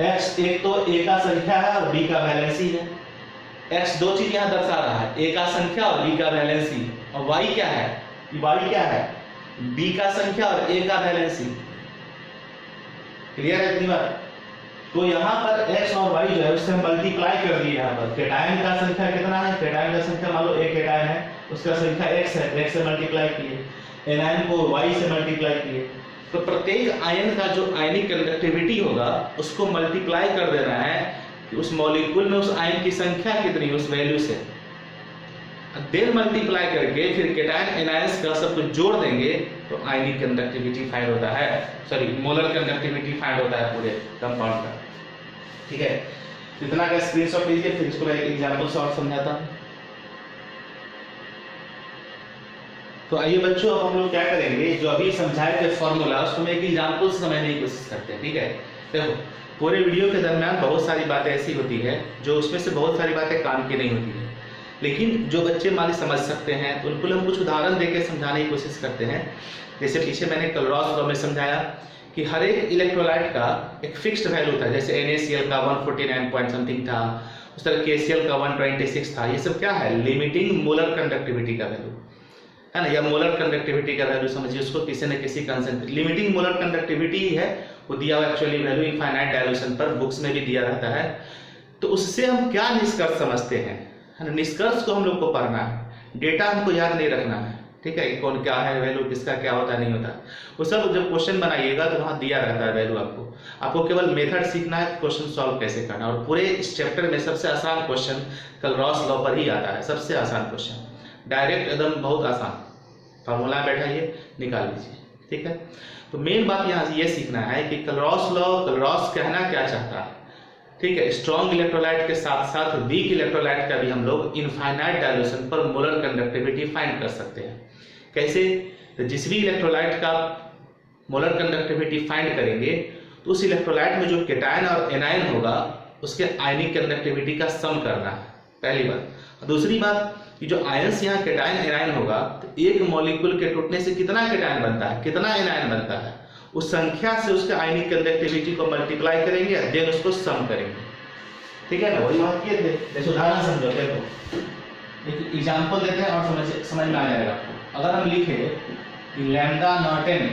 x एक तो a का संख्या है और b का वैलेंसी है, x दो चीज यहाँ दर्शा रहा है, a का संख्या और b का वैलेंसी, और y क्या है, y क्या है, b का संख्या और a का वैलेंसी। क्लियर है इतनी बात। तो यहाँ पर x और y जो है उससे मल्टीप्लाई कर दिए, यहाँ पर केटायन का संख्या कितना है, केटायन का संख्या मान लो एक केटायन है, उसका संख्या x है, x से मल्टीप्लाई किए, एनायन को y से मल्टीप्लाई किए, तो प्रत्येक आयन का जो आयनिक कंडक्टिविटी होगा उसको मल्टीप्लाई कर देना है कि उस मॉलिक्यूल में उस आयन की संख्या कितनी है उस वैल्यू से, देन मल्टीप्लाई करके फिर केटायन एनायंस का सब कुछ जोड़ देंगे तो आयनिक कंडक्टिविटी फाइंड होता है, सॉरी मोलर कंडक्टिविटी फाइंड होता है पूरे कंपाउंड का। ठीक है, इतना का स्क्रीनशॉट लीजिए, फिर इसको मैं एक एग्जांपल से और समझाता हूं। तो आइए बच्चों, अब हम लोग क्या करेंगे, जो अभी समझाए थे फॉर्मूला उसको मैं एक एग्जांपल से समझने की कोशिश करते हैं। ठीक है, देखो पूरे वीडियो के दरमियान बहुत सारी बातें ऐसी होती है जो उसमें से बहुत सारी बातें काम की नहीं होती है, लेकिन जो बच्चे मान समझ सकते हैं तो उनको हम कुछ उदाहरण देकर समझाने की कोशिश करते हैं। जैसे पीछे मैंने क्लोरॉस लॉ में समझाया कि हर एक इलेक्ट्रोलाइट का एक फिक्स्ड वैल्यू था, जैसे NaCl का 149 पॉइंट समथिंग था, उस तरह KCl का 126 था। ये सब क्या है, लिमिटिंग मोलर कंडक्टिविटी का वैल्यू है ना, या मोलर कंडक्टिविटी का वैल्यू समझिए उसको, किसी न किसी कंसेंट्रेशन लिमिटिंग मोलर कंडक्टिविटी ही है वो दिया हुआ एक्चुअली वैल्यू इनफाइनाइट डायल्यूशन पर बुक्स में भी दिया रहता है। तो उससे हम क्या निष्कर्ष समझते हैं, है ना, निष्कर्ष को हम लोग को पढ़ना है, डेटा हमको याद नहीं रखना है। ठीक है, कौन क्या है वैल्यू, किसका क्या होता है नहीं होता, वो सब जब क्वेश्चन बनाइएगा तो वहाँ दिया रहता है वैल्यू, आपको केवल मेथड सीखना है, क्वेश्चन सॉल्व कैसे करना। और पूरे इस चैप्टर में सबसे आसान क्वेश्चन क्लोरॉस लॉ पर ही आता है, सबसे आसान क्वेश्चन, डायरेक्ट एकदम बहुत आसान, फार्मूला बैठाइए निकाल लीजिए। ठीक है, तो मेन बात यहाँ से ये सीखना है कि क्लोरॉस लॉ, क्लोरॉस कहना क्या चाहता है। ठीक है, स्ट्रॉन्ग इलेक्ट्रोलाइट के साथ साथ वीक इलेक्ट्रोलाइट का भी हम लोग इनफाइनाइट डायल्यूशन पर मोलर कंडक्टिविटी फाइंड कर सकते हैं। कैसे, तो जिस भी इलेक्ट्रोलाइट का मोलर कंडक्टिविटी फाइंड करेंगे तो उस इलेक्ट्रोलाइट में जो केटायन और एनायन होगा उसके आयनिक कंडक्टिविटी का सम करना है, पहली बात। दूसरी बात कि जो आयंस यहाँ केटायन एनायन होगा तो एक मॉलिक्यूल के टूटने से कितना केटायन बनता है, कितना एनायन बनता है, उस संख्या से उसके आयनिक कंडक्टिविटी को मल्टीप्लाई करेंगे, देन उसको सम करेंगे। ठीक है ना, वही बात किए थे। जैसे उदाहरण समझो, देखो एक एग्जांपल देते हैं और समझ में आ जाएगा आपको। अगर हम लिखे कि lambda not n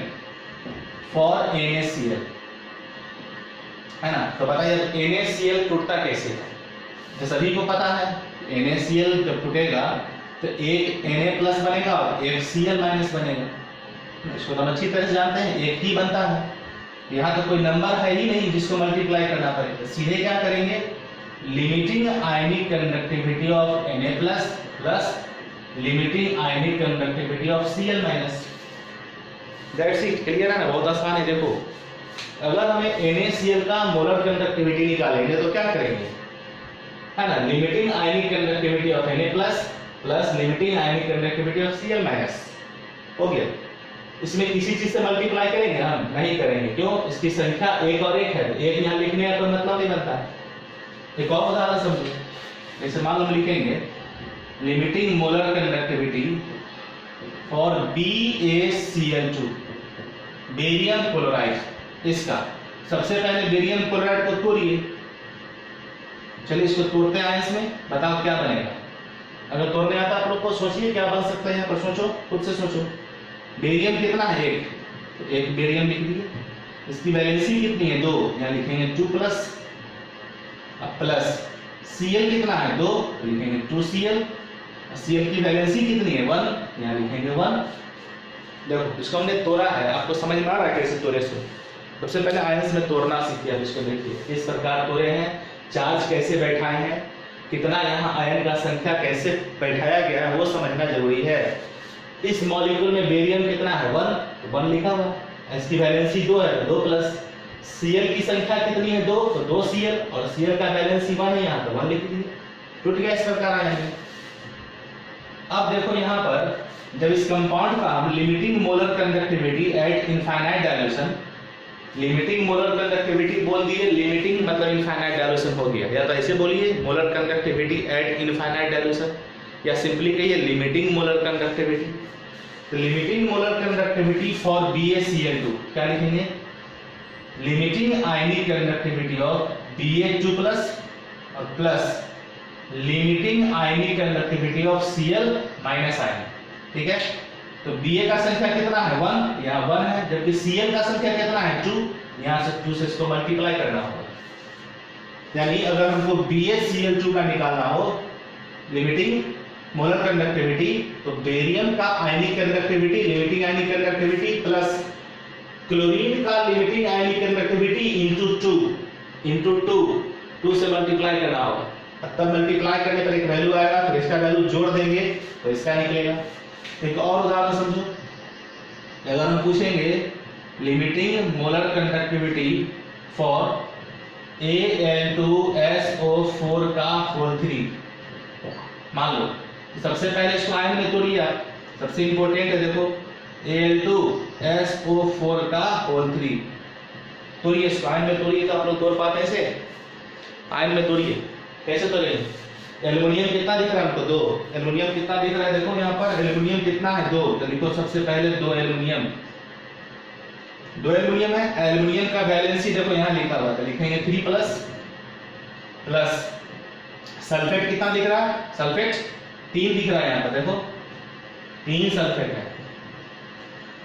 for NaCl, है ना, तो बताइए NaCl टूटता कैसे है। तो सभी को पता है NaCl जब टूटेगा तो एक Na+ बनेगा और एक Cl- बनेगा, इसको तो हम अच्छी तरह से जानते हैं, एक ही बनता है। यहाँ तो कोई नंबर है ही नहीं जिसको मल्टीप्लाई करना पड़ेगा, सीधे क्या करेंगे, limiting ionic conductivity of Na+ plus limiting ionic conductivity of Cl-। That's it, clear है ना, बहुत आसान है। देखो अगर हमें NaCl का मोलर कंडक्टिविटी निकालेंगे तो क्या करेंगे, है ना, limiting ionic conductivity of Na+ plus limiting ionic conductivity of Cl-। हो गया, इसमें किसी चीज से मल्टीप्लाई करेंगे हम, नहीं करेंगे, क्यों, इसकी संख्या एक और एक है, एक यहाँ लिखने का कोई मतलब नहीं बनता है। एक और उदाहरण समझो, जैसे मान लो हम लिखेंगे limiting molar conductivity for BaCl2 barium chloride, इसका सबसे पहले बेरियम क्लोराइड को तोड़िए। चलिए इसको तोड़ते हैं इसमें, बताओ क्या बनेगा। अगर तोड़ने आता आप लोग को, सोचिए क्या बन सकता है, यहाँ पर सोचो, खुद से सोचो। बेरियम कितना है, एक, तो एक बेरियम लिख दिए, इसकी वैलेंसी कितनी है 2, यहाँ लिखेंगे 2 प्लस, अब प्लस Cl कितना है 2, तो लिखेंगे 2Cl। Cl की वैलेंसी कितनी है 1, यहाँ लिखेंगे 1। देखो इसको हमने तोड़ा है, आपको समझ में आ रहा है कैसे तोड़े से? सबसे पहले आयंस में तोड़ना सीखिए। अब इसको देखिए इस प्रकार तोड़े हैं, चार्ज कैसे बैठाए हैं, कितना यहाँ आयन का संख्या कैसे बैठाया गया है वो समझना जरूरी है। इस मॉलिक्यूल में बेरियम कितना है 1, तो 1 लिखा हुआ, इसकी वैलेंसी 2 है तो 2 प्लस, Cl की संख्या कितनी है 2, तो 2Cl, और Cl का वैलेंसी 1 है यहाँ तो 1 लिख दीजिए। टूट गया इस प्रकार आयन में। अब देखो यहाँ पर जब इस कंपाउंड का हम limiting molar conductivity at infinite dilution, limiting molar conductivity बोल दिए, लिमिटिंग मतलब इनफाइनाइट डाइल्यूशन हो गया, या तो ऐसे बोलिए molar conductivity at infinite dilution, या सिंपली कहिए लिमिटिंग मोलर कंडक्टिविटी। तो limiting molar conductivity for BaCl2 क्या लिखेंगे, limiting ionic conductivity of Ba2 plus और plus limiting ionic conductivity of Cl minus ion. ठीक है, तो Ba का संख्या कितना है 1, यहाँ 1 है, जबकि Cl का संख्या कितना है 2, यहाँ से 2 से इसको मल्टीप्लाई करना होगा। यानी अगर हमको BaCl2 का निकालना हो लिमिटिंग मोलर कंडक्टिविटी, तो बेरियम का आयनिक conductivity, limiting ionic conductivity plus chlorine का लिमिटिंग आयनिक कंडक्टिविटी इंटू 2 से मल्टीप्लाई करना होगा। तब मल्टीप्लाई करने पर एक वैल्यू आएगा, फिर इसका वैल्यू जोड़ देंगे तो इसका निकलेगा। एक और उदाहरण समझो, अगर हम पूछेंगे limiting molar conductivity for Al2SO4 का होल 3, मान लो सबसे पहले इसको आयन में तोड़िए, सबसे इंपॉर्टेंट है देखो Al2SO4 का होल 3, तोड़िए इसको आयन में तोड़िए। तो आप लोग तोड़ पाते हैं इसे? आयन में तोड़िए, कैसे तोड़ेंगे? एल्युमिनियम कितना दिख रहा है हमको 2, एल्युमिनियम कितना दिख रहा है देखो यहाँ पर, एल्युमिनियम कितना है 2, तो लिखो सबसे पहले 2 एल्युमिनियम, 2 एल्युमिनियम है। एल्युमिनियम का वैलेंसी देखो यहाँ लिखा हुआ है, लिखेंगे 3 प्लस, प्लस सल्फेट कितना दिख रहा है, सल्फेट 3 दिख रहा है यहाँ पर देखो, 3 सल्फेट है,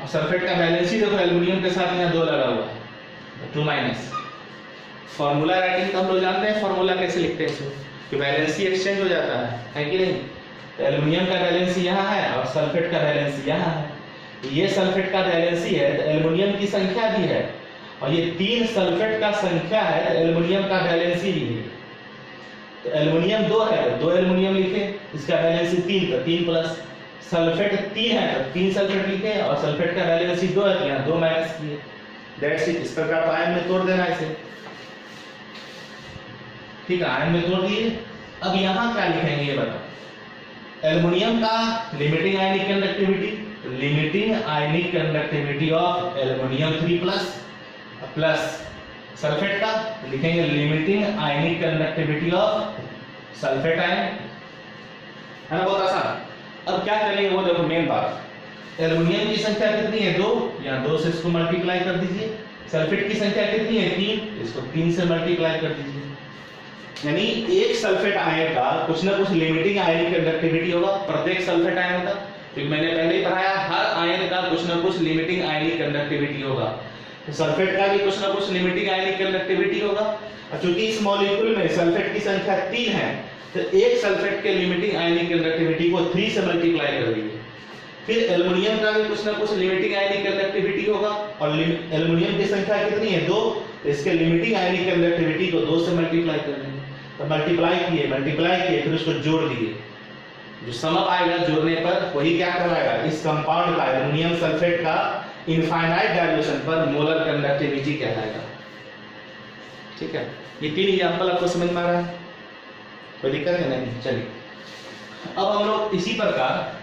और सल्फेट का वैलेंसी देखो एल्युमिनियम के साथ यहाँ 2 लगा हुआ है, 2 माइनस। फॉर्मूला राइटिंग तो हम लोग जानते हैं, फॉर्मूला कैसे लिखते हैं इसको, कि वैलेंसी एक्सचेंज हो जाता है कि नहीं? तो एल्युमिनियम का वैलेंसी यहाँ है और सल्फेट का वैलेंसी यहाँ है, ये सल्फेट का वैलेंसी है तो एल्युमिनियम की संख्या भी है, और ये 3 सल्फेट का संख्या है तो एल्युमिनियम का वैलेंसी भी है। तो एल्युमिनियम 2 है तो 2 एल्युमिनियम लिखे, इसका वैलेंसी 3 तो 3 प्लस, सल्फेट 3 है तो 3 सल्फेट लिखे, और सल्फेट का वैलेंसी 2 है तो यहाँ 2 माइनस किए। That's it. इस प्रकार आयन में तोड़ देना इसे। ठीक है, आयन में तोड़ दिए। अब यहाँ क्या लिखेंगे ये बताओ। एल्युमिनियम का limiting ionic conductivity, limiting ionic conductivity of aluminium 3 plus, plus sulphate का लिखेंगे limiting ionic conductivity of sulphate ion, है ना? बहुत आसान। अब क्या करेंगे वो देखो, मेन बात, एल्युमिनियम की संख्या कितनी है 2, यहाँ 2 से इसको मल्टीप्लाई कर दीजिए। सल्फेट की संख्या कितनी है 3, इसको 3 से मल्टीप्लाई कर दीजिए। यानी एक सल्फेट आयन का कुछ ना कुछ लिमिटिंग आयनिक कंडक्टिविटी होगा, प्रत्येक सल्फेट आयन का, क्योंकि मैंने पहले ही पढ़ाया हर आयन का कुछ ना कुछ लिमिटिंग आयनिक कंडक्टिविटी होगा, तो सल्फेट का भी कुछ ना कुछ लिमिटिंग आयनिक कंडक्टिविटी होगा। और चूंकि इस मॉलिक्यूल में सल्फेट की संख्या 3 है तो एक सल्फेट के लिमिटिंग आयनिक कंडक्टिविटी को 3 से मल्टीप्लाई कर दीजिए। फिर एल्युमिनियम का भी कुछ ना कुछ लिमिटिंग आयनिक कंडक्टिविटी होगा, और एल्युमिनियम की संख्या कितनी है 2, तो इसके लिमिटिंग आयनिक कंडक्टिविटी को 2 से मल्टीप्लाई कर देंगे। तो मल्टीप्लाई किए फिर उसको जोड़ दिए, जो समअप आएगा जोड़ने पर वही क्या कहलाएगा, इस कंपाउंड का एल्युमिनियम सल्फेट का इनफाइनाइट डाइल्यूशन पर मोलर कंडक्टिविटी कहलाएगा। ठीक है, ये 3 एग्जांपल आपको समझ में आ रहा है, कोई दिक्कत है नहीं? चलिए अब हम लोग इसी प्रकार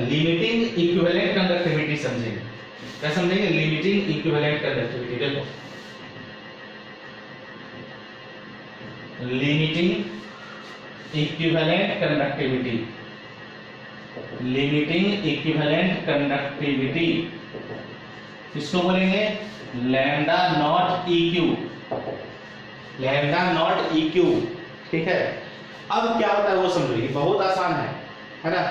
लिमिटिंग इक्विवेलेंट कंडक्टिविटी समझेंगे। क्या समझेंगे? Limiting equivalent conductivity. देखो limiting equivalent conductivity, limiting equivalent conductivity इसको बोलेंगे lambda not EQ, lambda not EQ। ठीक है, अब क्या होता है वो समझिए, बहुत आसान है ना?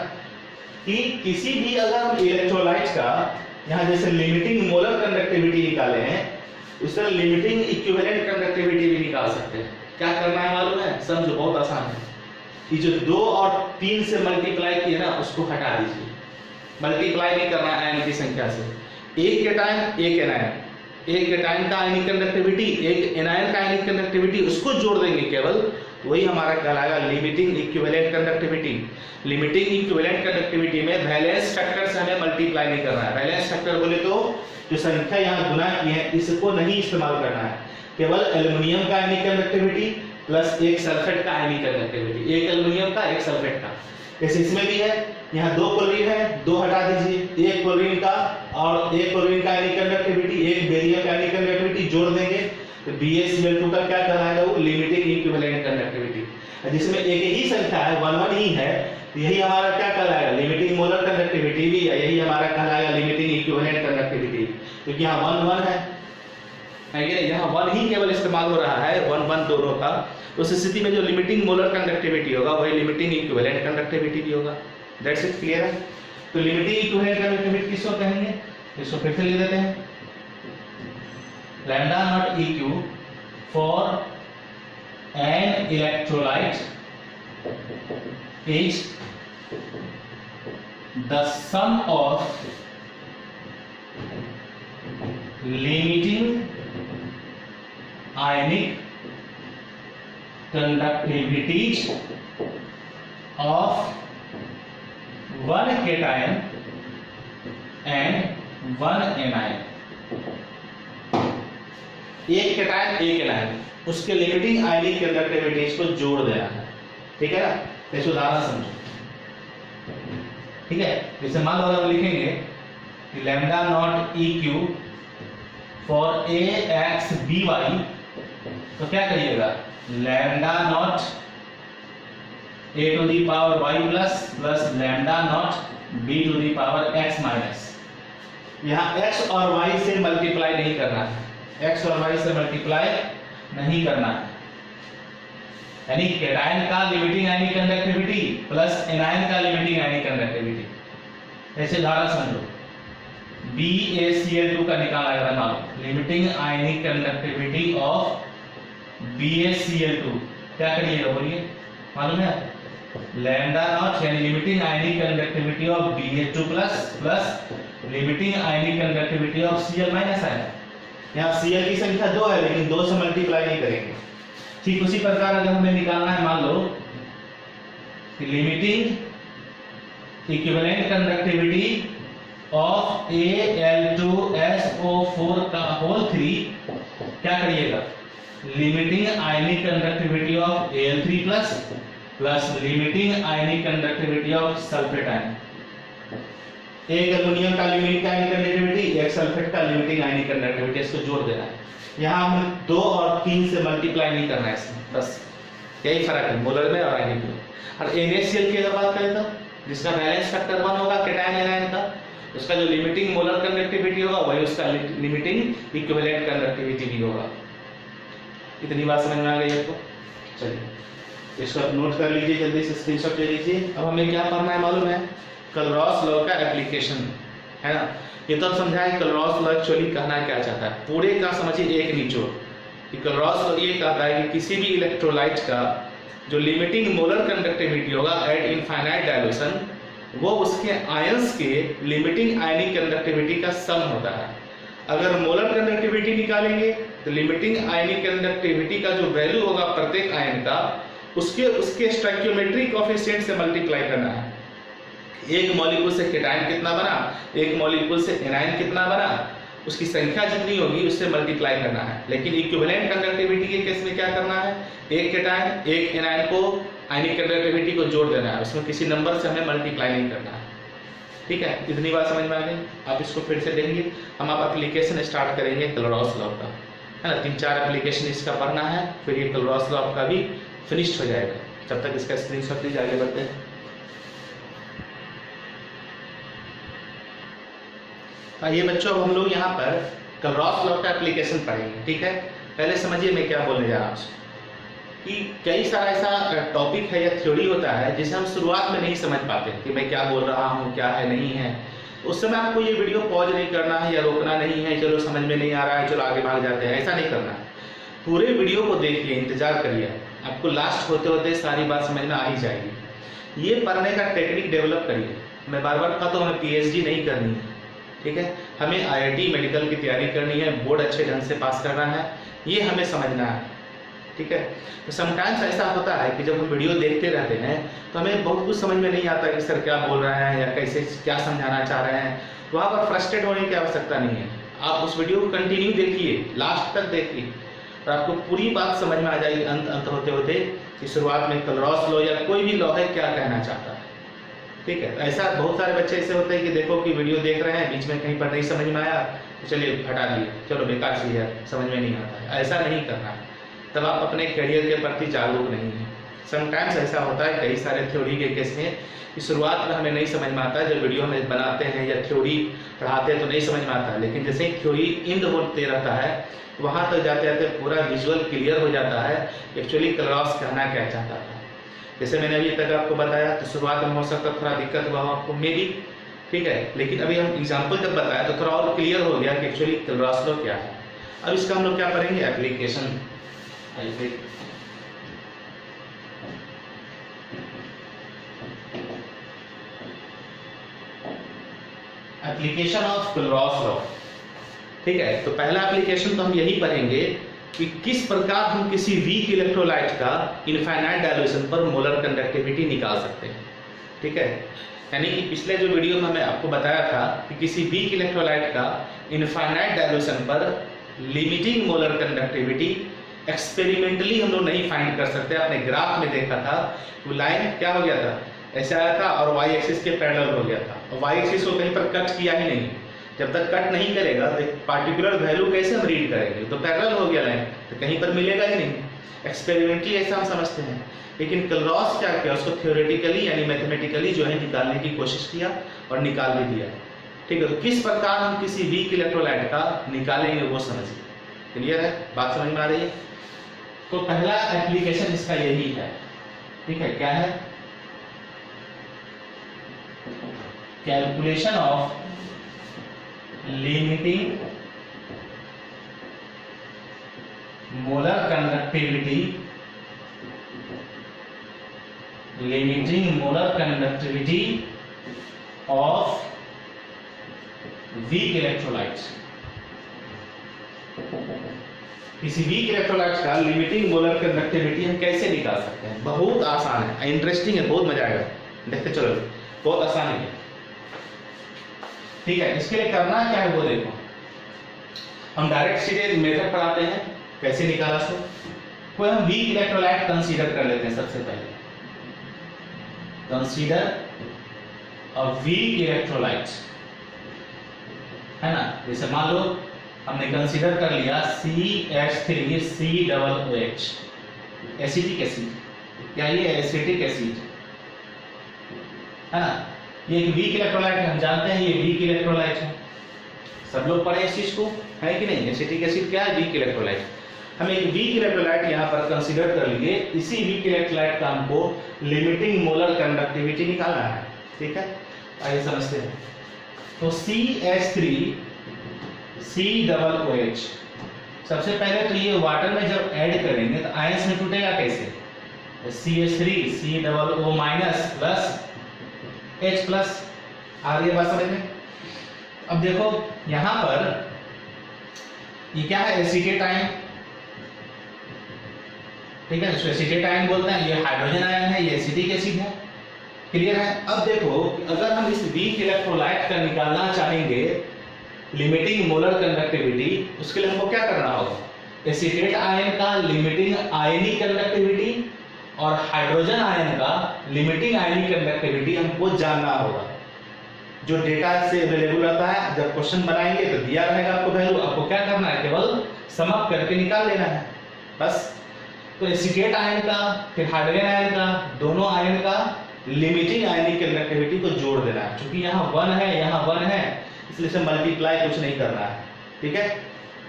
कि किसी भी अगर इलेक्ट्रोलाइट का यहाँ जैसे लिमिटिंग मोलर कंडक्टिविटी निकाले हैं, उस तरह लिमिटिंग इक्विवेलेंट कंडक्टिविटी भी निकाल सकते हैं। क्या करना है मालूम है? समझो, बहुत आसान है। कि जो 2 और 3 से मल्टीप्लाई किए ना, उसको हटा दीजिए। मल्टीप्लाई नहीं करना है आयन की संख्या से। एक केटायन एक एनायन, एक केटायन का आयनिक कंडक्टिविटी, एक एनायन का आयनिक कंडक्टिविटी, उसको जोड़ देंगे केवल, वही हमारा कहलाएगा limiting equivalent conductivity. Limiting equivalent conductivity में वैलेंस फैक्टर से हमें मल्टीप्लाई नहीं करना है। वैलेंस फैक्टर बोले तो जो संख्या यहाँ गुना की है इसको नहीं इस्तेमाल करना है, केवल एल्युमिनियम का आयनिक कंडक्टिविटी प्लस एक सल्फेट का आयनिक कंडक्टिविटी, एक एल्युमिनियम का एक सल्फेट का। जैसे इसमें भी है, यहाँ 2 क्लोरीन है, 2 हटा दीजिए, एक क्लोरीन का और एक क्लोरीन का आयनिक कंडक्टिविटी, एक बेरियम का आयनिक कंडक्टिविटी जोड़ देंगे तो BaCl2 का क्या कहलाएगा? वो लिमिटिंग इक्विवेलेंट कंडक्टिविटी। जिसमें एक ही संख्या है, 1 ही है, यही हमारा क्या कहलाएगा? लिमिटिंग मोलर कंडक्टिविटी भी, यही हमारा कहलाएगा लिमिटिंग इक्विवेलेंट कंडक्टिविटी। क्योंकि यहाँ 1 है कि यहाँ 1 ही केवल इस्तेमाल हो रहा है, 1 दोनों का। उस स्थिति में जो लिमिटिंग मोलर कंडक्टिविटी होगा वही लिमिटिंग इक्विवेलेंट कंडक्टिविटी भी होगा। दैट्स इट, क्लियर है? तो लिमिटिंग इक्विवेलेंट कंडक्टिविटी किसको कहेंगे? इसको फिर से लिख देते हैं, lambda not EQ for an electrolyte is the sum of limiting ionic conductivities of one cation and one anion। एक केटायन एक एनायन, उसके लिमिटिंग आयनिक कंडक्टिविटीज को जोड़ देना है। ठीक है ना? जैसे उदाहरण समझो। ठीक है, जैसे मान लो अगर हम लिखेंगे कि लैम्डा नॉट EQ फॉर AXBY, तो क्या करिएगा? Lambda nought A to the power y plus lambda nought B to the power x minus. यहाँ x और y से मल्टीप्लाई नहीं करना है, x और y से मल्टीप्लाई नहीं करना है। यानी केटायन का limiting ionic conductivity plus anion का लिमिटिंग आयनिक कंडक्टिविटी। ऐसे उदाहरण समझो, BaCl2 का निकाला गया था मालूम, limiting ionic conductivity of BaCl2, क्या करिएगा बोलिए? मालूम है? लैम्डा नॉट यानी limiting ionic conductivity of Ba2 plus limiting ionic conductivity of Cl minus आएगा। यहाँ Cl की संख्या 2 है, लेकिन 2 से मल्टीप्लाई नहीं करेंगे। ठीक उसी प्रकार अगर हमें निकालना है, मान लो कि limiting equivalent conductivity of Al2SO4 का होल 3, क्या करिएगा? Limiting ionic conductivity of Al3 plus limiting ionic conductivity of sulphate ion. एक एल्युमिनियम का लिमिटिंग आयनिक कंडक्टिविटी, एक सल्फेट का लिमिटिंग आयनिक कंडक्टिविटी, इसको जोड़ देना है। यहाँ हम 2 और 3 से मल्टीप्लाई नहीं करना है इसमें, बस यही फर्क है मोलर में और आयनिक में। और NaCl की अगर बात करें तो जिसका वैलेंस फैक्टर 1 होगा केटायन एनायन का, उसका जो लिमिटिंग मोलर कंडक्टिविटी होगा वही उसका लिमिटिंग इक्विवेलेंट कंडक्टिविटी भी होगा। इतनी बात समझ में आ गई आपको? चलिए इसको आप नोट कर लीजिए, जल्दी से स्क्रीनशॉट ले लीजिए। अब हमें क्या पढ़ना है मालूम है? क्लरॉस लॉ का एप्लीकेशन है ना। ये तो समझा है क्लरॉस लॉ एक्चुअली कहना क्या चाहता है, पूरे का समझिए एक निचोड़। कि क्लरॉस लॉ ये कहता है कि किसी भी इलेक्ट्रोलाइट का जो लिमिटिंग मोलर कंडक्टिविटी होगा एट इनफाइनाइट डायल्यूशन, वो उसके आयंस के लिमिटिंग आयनिक कंडक्टिविटी का सम होता है। अगर मोलर कंडक्टिविटी निकालेंगे तो लिमिटिंग आयनिक कंडक्टिविटी का जो वैल्यू होगा प्रत्येक आयन का, उसके स्टोइकियोमेट्रिक कोएफिशिएंट से मल्टीप्लाई करना है। एक मॉलिक्यूल से केटायन कितना बना, एक मॉलिक्यूल से एनायन कितना बना, उसकी संख्या जितनी होगी उससे मल्टीप्लाई करना है। लेकिन इक्विवेलेंट कंडक्टिविटी के केस में क्या करना है? एक केटायन एक एनायन को आयनिक कंडक्टिविटी को जोड़ देना है, उसमें किसी नंबर से हमें मल्टीप्लाई नहीं करना है। ठीक है, इतनी बात समझ में आ गई? आप इसको फिर से देखेंगे। हम आप एप्लीकेशन स्टार्ट करेंगे क्लरॉस लॉ का, है ना। 3-4 एप्लीकेशन इसका पढ़ना है, फिर ये क्लरॉस लॉ का भी फिनिश्ड हो जाएगा। जब तक इसका स्क्रीनशॉट लीजिए, आगे बढ़ते हैं। आइए बच्चों, अब हम लोग यहाँ पर क्लरॉस लॉ का एप्लीकेशन पढ़ेंगे। ठीक है, पहले समझिए मैं क्या बोलने जा रहा हूँ। कि कई सारा ऐसा टॉपिक है या थ्योरी होता है जिसे हम शुरुआत में नहीं समझ पाते कि मैं क्या बोल रहा हूँ, क्या है नहीं है। उस समय आपको ये वीडियो पॉज नहीं करना है या रोकना नहीं है, चलो समझ में नहीं आ रहा है चलो आगे भाग जाते हैं, ऐसा नहीं करना है। पूरे वीडियो को देखिए, इंतजार करिए, आपको लास्ट होते होते सारी बात समझ में आ ही जाएगी। ये पढ़ने का टेक्निक डेवलप करिए। मैं बार बार कहता हूँ, हमें पीएचडी नहीं करनी है, ठीक है, हमें आईआईटी मेडिकल की तैयारी करनी है, बोर्ड अच्छे ढंग से पास करना है, ये हमें समझना है, ठीक है। तो समटाइम्स ऐसा होता है कि जब हम वीडियो देखते रहते हैं तो हमें बहुत कुछ समझ में नहीं आता कि सर क्या बोल रहे हैं या कैसे क्या समझाना चाह रहे हैं। वहाँ पर फ्रस्ट्रेट होने की आवश्यकता नहीं है, आप उस वीडियो को कंटिन्यू देखिए, लास्ट तक देखिए और आपको पूरी बात समझ में आ जाएगी अंत होते होते कि शुरुआत में क्लरॉस लॉ या कोई भी लॉ है क्या कहना चाहता है, ठीक है। ऐसा बहुत सारे बच्चे ऐसे होते हैं कि देखो कि वीडियो देख रहे हैं, बीच में कहीं पर नहीं समझ में आया तो चलिए हटा दिए, चलो बेकार चीज़ है, समझ में नहीं आता है, ऐसा नहीं करना है, तब आप अपने करियर के प्रति जागरूक नहीं हैं। समटाइम्स ऐसा होता है कई सारे थ्योरी के केस में कि शुरुआत में हमें नहीं समझ में आता है, जब वीडियो हम बनाते हैं या थ्योरी पढ़ाते हैं तो नहीं समझ में आता है, लेकिन जैसे ही थ्योरी इंड होते रहता है वहाँ तक जाते जाते पूरा विजुअल क्लियर हो जाता है एक्चुअली क्लरॉस कहना क्या चाहता था। जैसे मैंने अभी तक आपको बताया तो शुरुआत में हो सकता है थोड़ा दिक्कत हुआ आपको मे बी, ठीक है, लेकिन अभी हम एग्जाम्पल जब बताया तो थोड़ा और क्लियर हो गया कि एक्चुअली क्लरॉस लॉ क्या है। अब इसका हम लोग क्या करेंगे, एप्लीकेशन। एप्लीकेशन ऑफ क्लरॉस लॉ, ठीक है। तो पहला एप्लीकेशन तो हम यही पढ़ेंगे कि किस प्रकार हम किसी वीक इलेक्ट्रोलाइट का इनफाइनाइट डाइल्यूशन पर मोलर कंडक्टिविटी निकाल सकते हैं, ठीक है। यानी कि पिछले जो वीडियो में मैं आपको बताया था कि किसी वीक इलेक्ट्रोलाइट का इनफाइनाइट डाइल्यूशन पर लिमिटिंग मोलर कंडक्टिविटी एक्सपेरिमेंटली हम लोग नहीं फाइंड कर सकते। आपने ग्राफ में देखा था वो लाइन क्या हो गया था, ऐसे आया था और वाई एक्सिस के पैरेलल हो गया था, और वाई एक्सिस को कहीं पर कट किया ही नहीं। जब तक कट नहीं करेगा तो एक पार्टिकुलर वैल्यू कैसे हम रीड करेंगे, तो पैरेलल हो गया लाइन, तो कहीं पर मिलेगा ही नहीं। एक्सपेरिमेंटली ऐसा हम समझते हैं, लेकिन क्लरॉस क्या किया, उसको थ्योरेटिकली यानी मैथमेटिकली जो है निकालने की कोशिश किया और निकाल भी दिया, ठीक है। तो किस प्रकार हम किसी वीक इलेक्ट्रोलाइट का निकालेंगे वो समझिए। क्लियर है, बात समझ में आ रही है। तो पहला एप्लीकेशन इसका यही है, ठीक है, क्या है, calculation of limiting molar conductivity, limiting molar conductivity of weak electrolytes. किसी वीक इलेक्ट्रोलाइट्स का लिमिटिंग मोलर कंडक्टिविटी हम कैसे निकाल सकते हैं। बहुत आसान है, इंटरेस्टिंग है, बहुत मजा आएगा, देखते चलो, बहुत आसान है, ठीक है। इसके लिए करना क्या है वो देखो, हम डायरेक्ट सीधे मेथड पढ़ाते हैं कैसे निकाला सो। कोई हम वीक इलेक्ट्रोलाइट कंसीडर कर लेते हैं। सबसे पहले कंसीडर अ वीक इलेक्ट्रोलाइट, है ना। जैसे मान लो हमने कंसीडर कर लिया CH3 COOH, एसिटिक एसिड, क्या ये एसिटिक एसिड है ना। ये एक वीक इलेक्ट्रोलाइट है, हम जानते हैं ये वीक इलेक्ट्रोलाइट है, सब लोग पढ़े इस चीज को, है कि नहीं। एसिटिक एसिड क्या है, वीक इलेक्ट्रोलाइट। हम एक वीक इलेक्ट्रोलाइट यहाँ पर कंसीडर कर लिए, इसी वीक इलेक्ट्रोलाइट का हमको लिमिटिंग मोलर कंडक्टिविटी निकालना है, ठीक है। आइए समझते हैं। तो CH3 COOH, सबसे पहले तो ये वाटर में जब ऐड करेंगे तो आयंस में टूटेगा कैसे, CH3 COO minus plus H plus. आ रही है बात समझ में। अब देखो यहां पर ये क्या है, एसीटेट आयन, ठीक है, इसको एसीटेट आयन बोलते हैं। ये हाइड्रोजन आयन है, ये एसिटिक एसिड है, क्लियर है। अब देखो अगर हम इस वीक इलेक्ट्रोलाइट का निकालना चाहेंगे लिमिटिंग मोलर कंडक्टिविटी, उसके लिए हमको क्या करना होगा, एसीटेट आयन का लिमिटिंग आयनिक कंडक्टिविटी और हाइड्रोजन आयन का लिमिटिंग आयनिक कंडक्टिविटी हमको जानना होगा। जो डेटा से अवेलेबल रहता है, जब क्वेश्चन बनाएंगे तो दिया रहेगा आपको वैल्यू, आपको क्या करना है, केवल सम अप करके निकाल लेना है बस। तो एसीटेट आयन का फिर हाइड्रोजन आयन का, दोनों आयन का लिमिटिंग आयनिक कंडक्टिविटी को जोड़ देना है। क्योंकि यहाँ 1 है, यहाँ 1 है, इसलिए से मल्टीप्लाई कुछ नहीं करना है, ठीक है।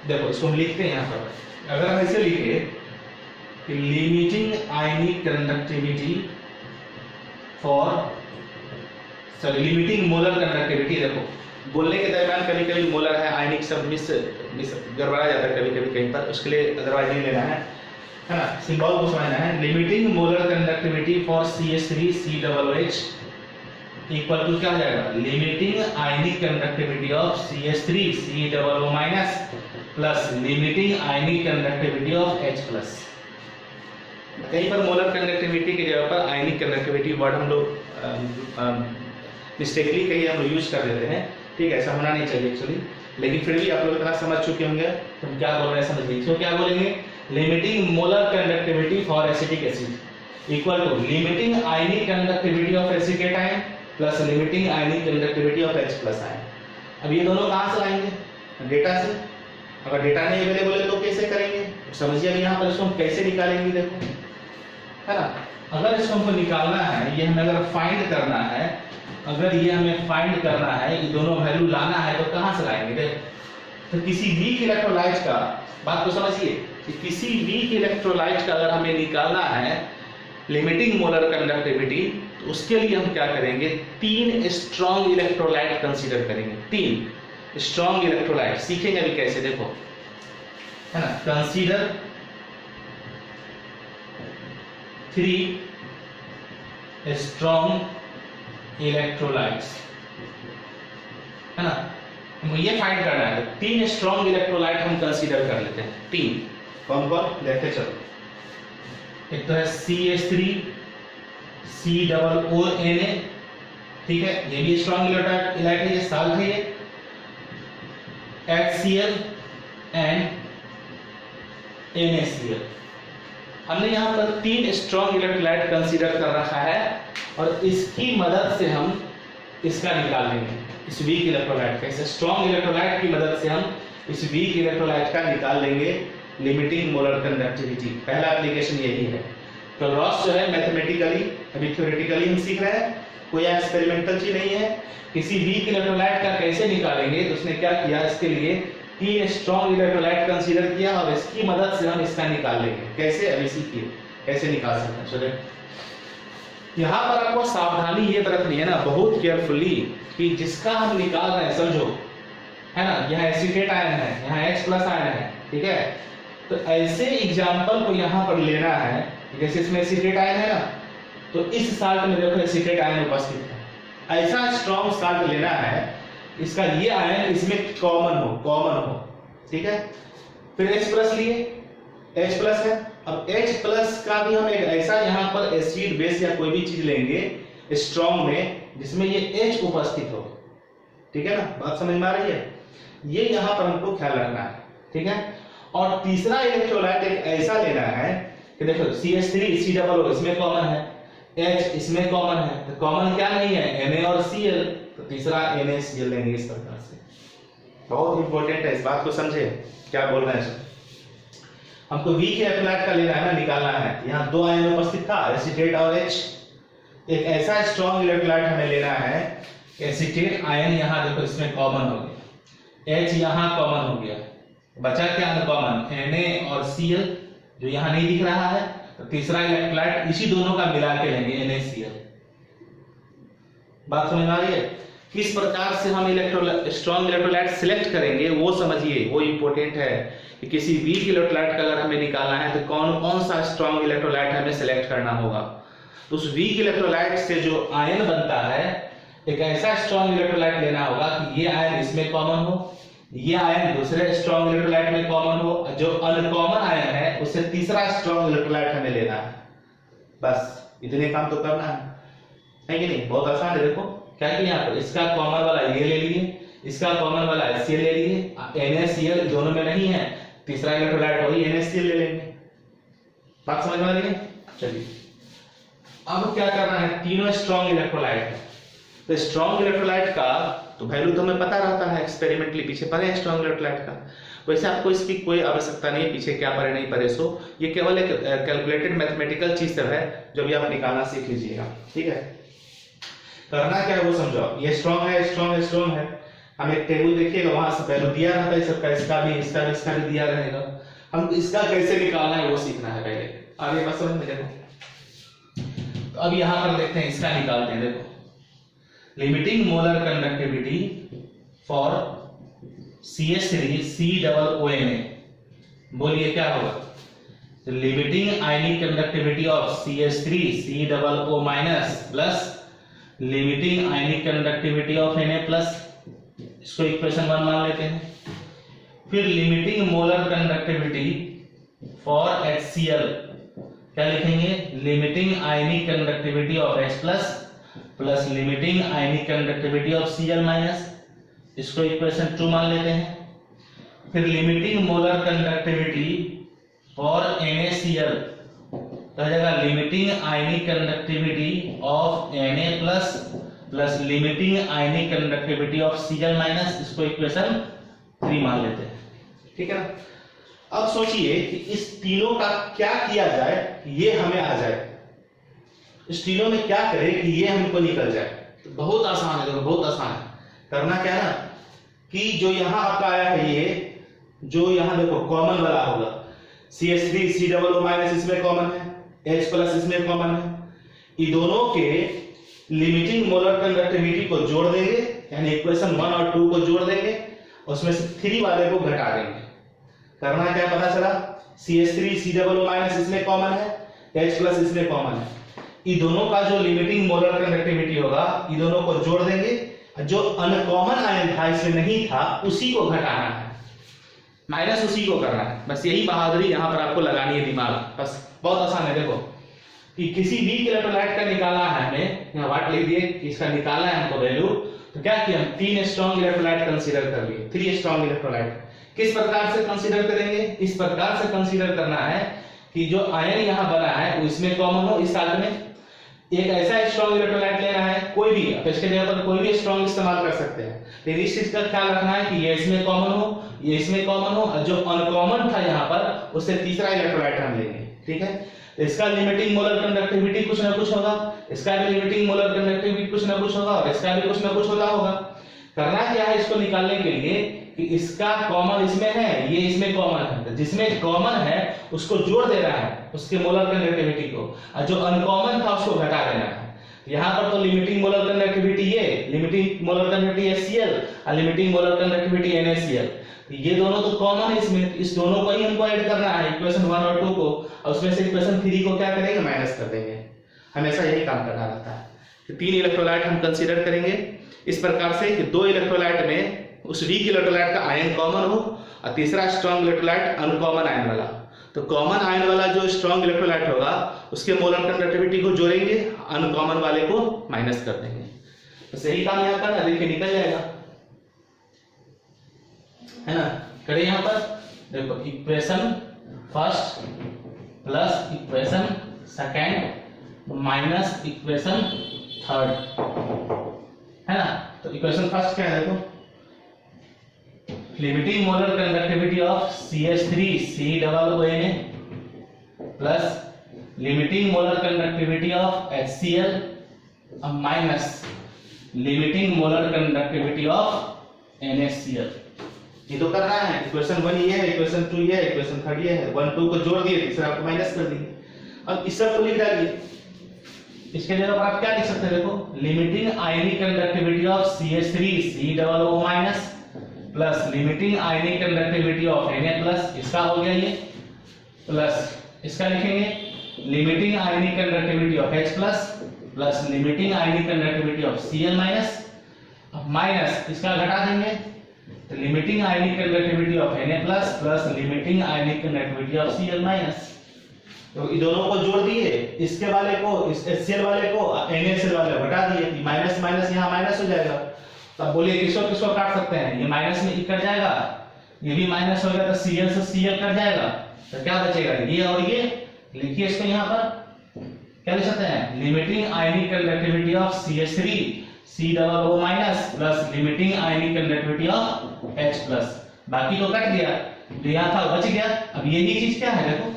देखो इसको हम लिखते हैं यहाँ पर, अगर हम ऐसे लिखे कि limiting ionic conductivity for limiting molar conductivity, देखो बोलने के दरमियान कभी कभी मोलर है आयनिक शब्द मिस गड़बड़ा जाता है कभी कभी कहीं पर, उसके लिए अदरवाइज नहीं लेना है ना, सिंबल को समझना है। Limiting molar conductivity for CH3COOH equal to क्या हो जाएगा, limiting ionic conductivity of CH3COO minus plus limiting ionic conductivity of H+। कहीं पर मोलर कंडक्टिविटी की जगह पर आयनिक कंडक्टिविटी वर्ड हम लोग मिस्टेकली कहीं हम लोग यूज कर देते हैं, ठीक है, ऐसा होना नहीं चाहिए एक्चुअली, लेकिन फिर भी आप लोग इतना समझ चुके होंगे तो हम क्या बोल रहे हैं समझ लीजिए। तो क्या बोलेंगे, limiting molar conductivity for acetic acid equal to limiting ionic conductivity of acetate ion plus limiting ionic conductivity of H+ ion. अब ये दोनों कहां से लाएंगे, डेटा से। अगर डेटा नहीं अवेलेबल है तो कैसे करेंगे, समझिए। अब यहाँ पर इसको हम कैसे निकालेंगे, देखो, है ना। अगर इसको हमको निकालना है, ये हमें अगर फाइंड करना है, अगर ये हमें फाइंड करना है, ये दोनों वैल्यू लाना है तो कहां से लाएंगे, देखो। तो किसी वीक इलेक्ट्रोलाइट का, बात को समझिए, कि किसी वीक इलेक्ट्रोलाइट का अगर हमें निकालना है लिमिटिंग मोलर कंडक्टिविटी, तो उसके लिए हम क्या करेंगे, 3 स्ट्रॉन्ग इलेक्ट्रोलाइट कंसीडर करेंगे। 3 स्ट्रॉन्ग इलेक्ट्रोलाइट सीखेंगे अभी कैसे, देखो, है ना। कंसीडर 3 स्ट्रॉन्ग इलेक्ट्रोलाइट्स, है ना। हमको ये फाइंड करना है, 3 स्ट्रॉन्ग इलेक्ट्रोलाइट हम कंसीडर कर लेते हैं। 3 कौन कौन लेते चलो। एक तो है CH3 COONA, ठीक है, ये भी स्ट्रॉन्ग इलेक्ट्रोलाइट है, ये साल्ट है, ये HCl एंड NaCl। हमने यहाँ पर 3 स्ट्रॉन्ग इलेक्ट्रोलाइट कंसीडर कर रखा है और इसकी मदद से हम इसका निकाल लेंगे, इस वीक इलेक्ट्रोलाइट का। इस स्ट्रॉन्ग इलेक्ट्रोलाइट की मदद से हम इस वीक इलेक्ट्रोलाइट का निकाल लेंगे लिमिटिंग मोलर कंडक्टिविटी। पहला एप्लीकेशन यही है। तो लॉस जो है मैथमेटिकली, अभी थ्योरेटिकली हम सीख रहे हैं, कोई एक्सपेरिमेंटल चीज नहीं है। किसी वीक इलेक्ट्रोलाइट का कैसे निकालेंगे, तो उसने क्या किया, इसके लिए 3 स्ट्रॉन्ग इलेक्ट्रोलाइट कंसीडर किया और इसकी मदद से हम इसका निकाल लेंगे। कैसे, अभी सीखिए कैसे निकाल सकते हैं। चलिए, यहाँ पर आपको सावधानी ये बरतनी है ना, बहुत केयरफुली, कि जिसका हम निकाल रहे हैं, समझो, है ना, यहाँ एसिटेट आयन है, यहाँ H+ आयन है, ठीक है। तो ऐसे एग्जाम्पल को यहाँ पर लेना है, जैसे इसमें एसिटेट आयन है ना, तो इस साल्ट में देखो एसिटेट आयन उपस्थित है। ऐसा स्ट्रॉन्ग साल्ट लेना है, इसका ये आयन इसमें कॉमन हो, ठीक है। फिर H+ लिए, H+ है। अब H+ का भी हम एक ऐसा यहाँ पर एसिड बेस या कोई भी चीज लेंगे स्ट्रॉन्ग में जिसमें ये H उपस्थित हो, ठीक है ना, बात समझ में आ रही है। ये यहाँ पर हमको ख्याल रखना है, ठीक है। और तीसरा इलेक्ट्रोलाइट एक ऐसा लेना है कि देखो CH3COO इसमें कॉमन है, H इसमें कॉमन है, तो कॉमन क्या नहीं है, Na और Cl, तो तीसरा NaCl लेंगे इस प्रकार से। बहुत इंपॉर्टेंट है, इस बात को समझे क्या बोल रहे हैं। हमको वीक इलेक्ट्रोलाइट का लेना है ना, निकालना है। यहाँ 2 आयन उपस्थित था, एसिटेट और H। एक ऐसा स्ट्रॉन्ग इलेक्ट्रोलाइट हमें लेना है, एसिटेट आयन यहाँ देखो इसमें कॉमन हो गया, H यहाँ कॉमन हो गया, बचा क्या अनकॉमन, Na और Cl जो यहाँ नहीं दिख रहा है। तो तीसरा इलेक्ट्रोलाइट इसी दोनों का मिला के लेंगे, NaCl। बात समझ में आ रही है। किस प्रकार से हम स्ट्रॉन्ग इलेक्ट्रोलाइट सिलेक्ट करेंगे वो समझिए, वो इंपॉर्टेंट है कि किसी वीक इलेक्ट्रोलाइट का अगर हमें निकालना है तो कौन कौन सा स्ट्रॉन्ग इलेक्ट्रोलाइट हमें सिलेक्ट करना होगा। तो उस वीक इलेक्ट्रोलाइट से जो आयन बनता है, एक ऐसा स्ट्रॉन्ग इलेक्ट्रोलाइट लेना होगा कि ये आयन इसमें कॉमन हो, ये आयन दूसरे स्ट्रॉन्ग इलेक्ट्रोलाइट में कॉमन हो, जो अनकॉमन आयन है उससे तीसरा स्ट्रॉन्ग इलेक्ट्रोलाइट हमें लेना है। बस इतने काम तो करना है कि नहीं, बहुत आसान है। देखो क्या किया यहाँ पर, इसका कॉमन वाला ये ले लिए, इसका कॉमन वाला Cl ले लिए, NaCl दोनों में नहीं है, तीसरा इलेक्ट्रोलाइट वही NaCl ले लेंगे। बात समझ में आ रही है। चलिए, अब क्या करना है, तीनों स्ट्रॉन्ग इलेक्ट्रोलाइट है, तो स्ट्रॉन्ग इलेक्ट्रोलाइट का तो वैल्यू तो हमें पता रहता है, एक्सपेरिमेंटली पीछे पढ़े हैं स्ट्रॉन्ग इलेक्ट्रोलाइट का। वैसे आपको इसकी कोई आवश्यकता नहीं है, पीछे क्या पढ़े नहीं पढ़े सो, ये केवल एक कैलकुलेटेड मैथमेटिकल चीज सब है जो भी आप निकालना सीख लीजिएगा, ठीक है। करना क्या है वो समझो। ये स्ट्रॉन्ग है, हम एक टेबल देखिएगा, वहां से वैल्यू दिया रहता है सबका, इसका भी दिया रहेगा। हम इसका कैसे निकालना है वो सीखना है पहले, आगे बात समझ में देखो। तो अब यहाँ पर देखते हैं, इसका निकालते हैं। देखो, limiting molar conductivity for CH3COONA, बोलिए क्या होगा? Limiting ionic conductivity of CH3COO minus plus limiting ionic conductivity of Na plus, इसको इक्वेशन 1 मान लेते हैं। फिर limiting molar conductivity for HCl, क्या लिखेंगे? Limiting ionic conductivity of H plus plus limiting ionic conductivity of Cl minus, इसको equation 2 मान लेते हैं। फिर limiting molar conductivity for NaCl, तो हो जाएगा limiting ionic conductivity of Na plus plus limiting ionic conductivity of Cl minus, इसको equation 3 मान लेते हैं। ठीक है ना? अब सोचिए कि इस तीनों का क्या किया जाए ये हमें आ जाए, इस तीनों में क्या करें कि ये हमको निकल जाए। तो बहुत आसान है, देखो बहुत आसान है। करना क्या है ना कि जो यहां आपका आया है, ये जो यहां देखो कॉमन वाला होगा, CH3COO माइनस इसमें कॉमन है, H प्लस इसमें कॉमन है, ये दोनों के लिमिटिंग मोलर कंडक्टिविटी को जोड़ देंगे, यानी इक्वेशन 1 और 2 को जोड़ देंगे, उसमें से 3 वाले को घटा देंगे। करना क्या पता चला? CH3COO माइनस इसमें कॉमन है, H प्लस इसमें कॉमन है, ये दोनों का जो लिमिटिंग मोलर कंडक्टिविटी होगा ये दोनों को जोड़ देंगे, जो अनकॉमन आयन था इसमें नहीं था उसी को घटाना है, माइनस उसी को करना है। बस यही बहादुरी यहाँ पर आपको लगानी है दिमाग, बस बहुत आसान है। देखो कि किसी वीक इलेक्ट्रोलाइट का निकाला है हमें, यहाँ वाट लिख दिए कि इसका निकालना है हमको वैल्यू, तो क्या किया? हम 3 स्ट्रॉन्ग इलेक्ट्रोलाइट कंसीडर कर लिए, 3 स्ट्रॉन्ग इलेक्ट्रोलाइट। किस प्रकार से कंसीडर करेंगे? इस प्रकार से कंसीडर करना है कि जो आयन यहाँ बना है वो इसमें कॉमन हो, इस साथ में एक ऐसा स्ट्रॉन्ग इलेक्ट्रोलाइट लेना है, कोई भी, अब इसके जगह पर कोई भी स्ट्रॉन्ग इस्तेमाल कर सकते हैं, लेकिन इस चीज का ख्याल रखना है कि ये इसमें कॉमन हो, ये इसमें कॉमन हो, और जो अनकॉमन था यहाँ पर उससे तीसरा इलेक्ट्रोलाइट हम लेंगे। ठीक है? तो इसका लिमिटिंग मोलर कंडक्टिविटी कुछ ना कुछ होगा, इसका भी लिमिटिंग मोलर कंडक्टिविटी कुछ ना कुछ होगा, और इसका भी कुछ ना कुछ होता होगा। करना क्या है इसको निकालने के लिए कि इसका कॉमन इसमें है, ये इसमें कॉमन है, तो जिसमें कॉमन है उसको जोड़ देना है, उसके मोलर कंडक्टिविटी को, और जो अनकॉमन था उसको घटा देना है। यहाँ पर तो लिमिटिंग मोलर कंडक्टिविटी ये, लिमिटिंग मोलर कंडक्टिविटी HCl और लिमिटिंग मोलर कंडक्टिविटी NaCl, ये दोनों तो कॉमन है इसमें, इस दोनों को ही हमको ऐड करना है इक्वेशन 1 और 2 को, और उसमें से इक्वेशन 3 को क्या करेंगे? माइनस कर देंगे। हमेशा यही काम करना रहता है। तो 3 इलेक्ट्रोलाइट हम कंसीडर करेंगे इस प्रकार से कि 2 इलेक्ट्रोलाइट में उस वीक इलेक्ट्रोलाइट का आयन कॉमन हो और तीसरा स्ट्रॉन्ग इलेक्ट्रोलाइट अनकॉमन आयन वाला। तो कॉमन आयन वाला जो स्ट्रॉन्ग इलेक्ट्रोलाइट होगा उसके मोलर कंडक्टिविटी को जोड़ेंगे, अनकॉमन वाले को माइनस कर देंगे। तो सही काम यहाँ करना, देखिए निकल जाएगा, है ना? करें यहाँ पर, देखो equation first plus equation second minus equation third, है ना? तो इक्वेशन फर्स्ट क्या है? देखो limiting molar conductivity of CH3COONA plus limiting molar conductivity of HCl minus limiting molar conductivity of NaCl। ये तो करना है। इक्वेशन 1 ये है, इक्वेशन 2 ये है, इक्वेशन 3 ये है, 1 2 को जोड़ दिए, तीसरा आपको माइनस कर दिए। अब इस सब को लिख डालिए। इसके जगह पर आप क्या लिख सकते हैं? देखो limiting ionic conductivity of CH3COO minus plus limiting ionic conductivity of Na plus, इसका हो गया ये, प्लस इसका लिखेंगे limiting ionic conductivity of H plus plus limiting ionic conductivity of Cl minus, minus इसका घटा देंगे तो limiting ionic conductivity of Na plus plus limiting ionic conductivity of Cl minus. तो ये दोनों को जोड़ दिए, इसके वाले को, इस HCl वाले को NaCl वाले को घटा दिए, माइनस माइनस यहाँ माइनस हो जाएगा। तब बोलिए किसको किसको काट सकते हैं? ये माइनस में कट जाएगा, ये भी माइनस हो गया, तो Cl से Cl कट जाएगा, तो क्या बचेगा? ये और ये। लिखिए इसको यहाँ पर, क्या लिख सकते हैं? Limiting ionic conductivity of CH3COO minus plus limiting ionic conductivity of H plus, बाकी तो कट गया, जो यहाँ था बच गया। अब यही चीज क्या है? देखो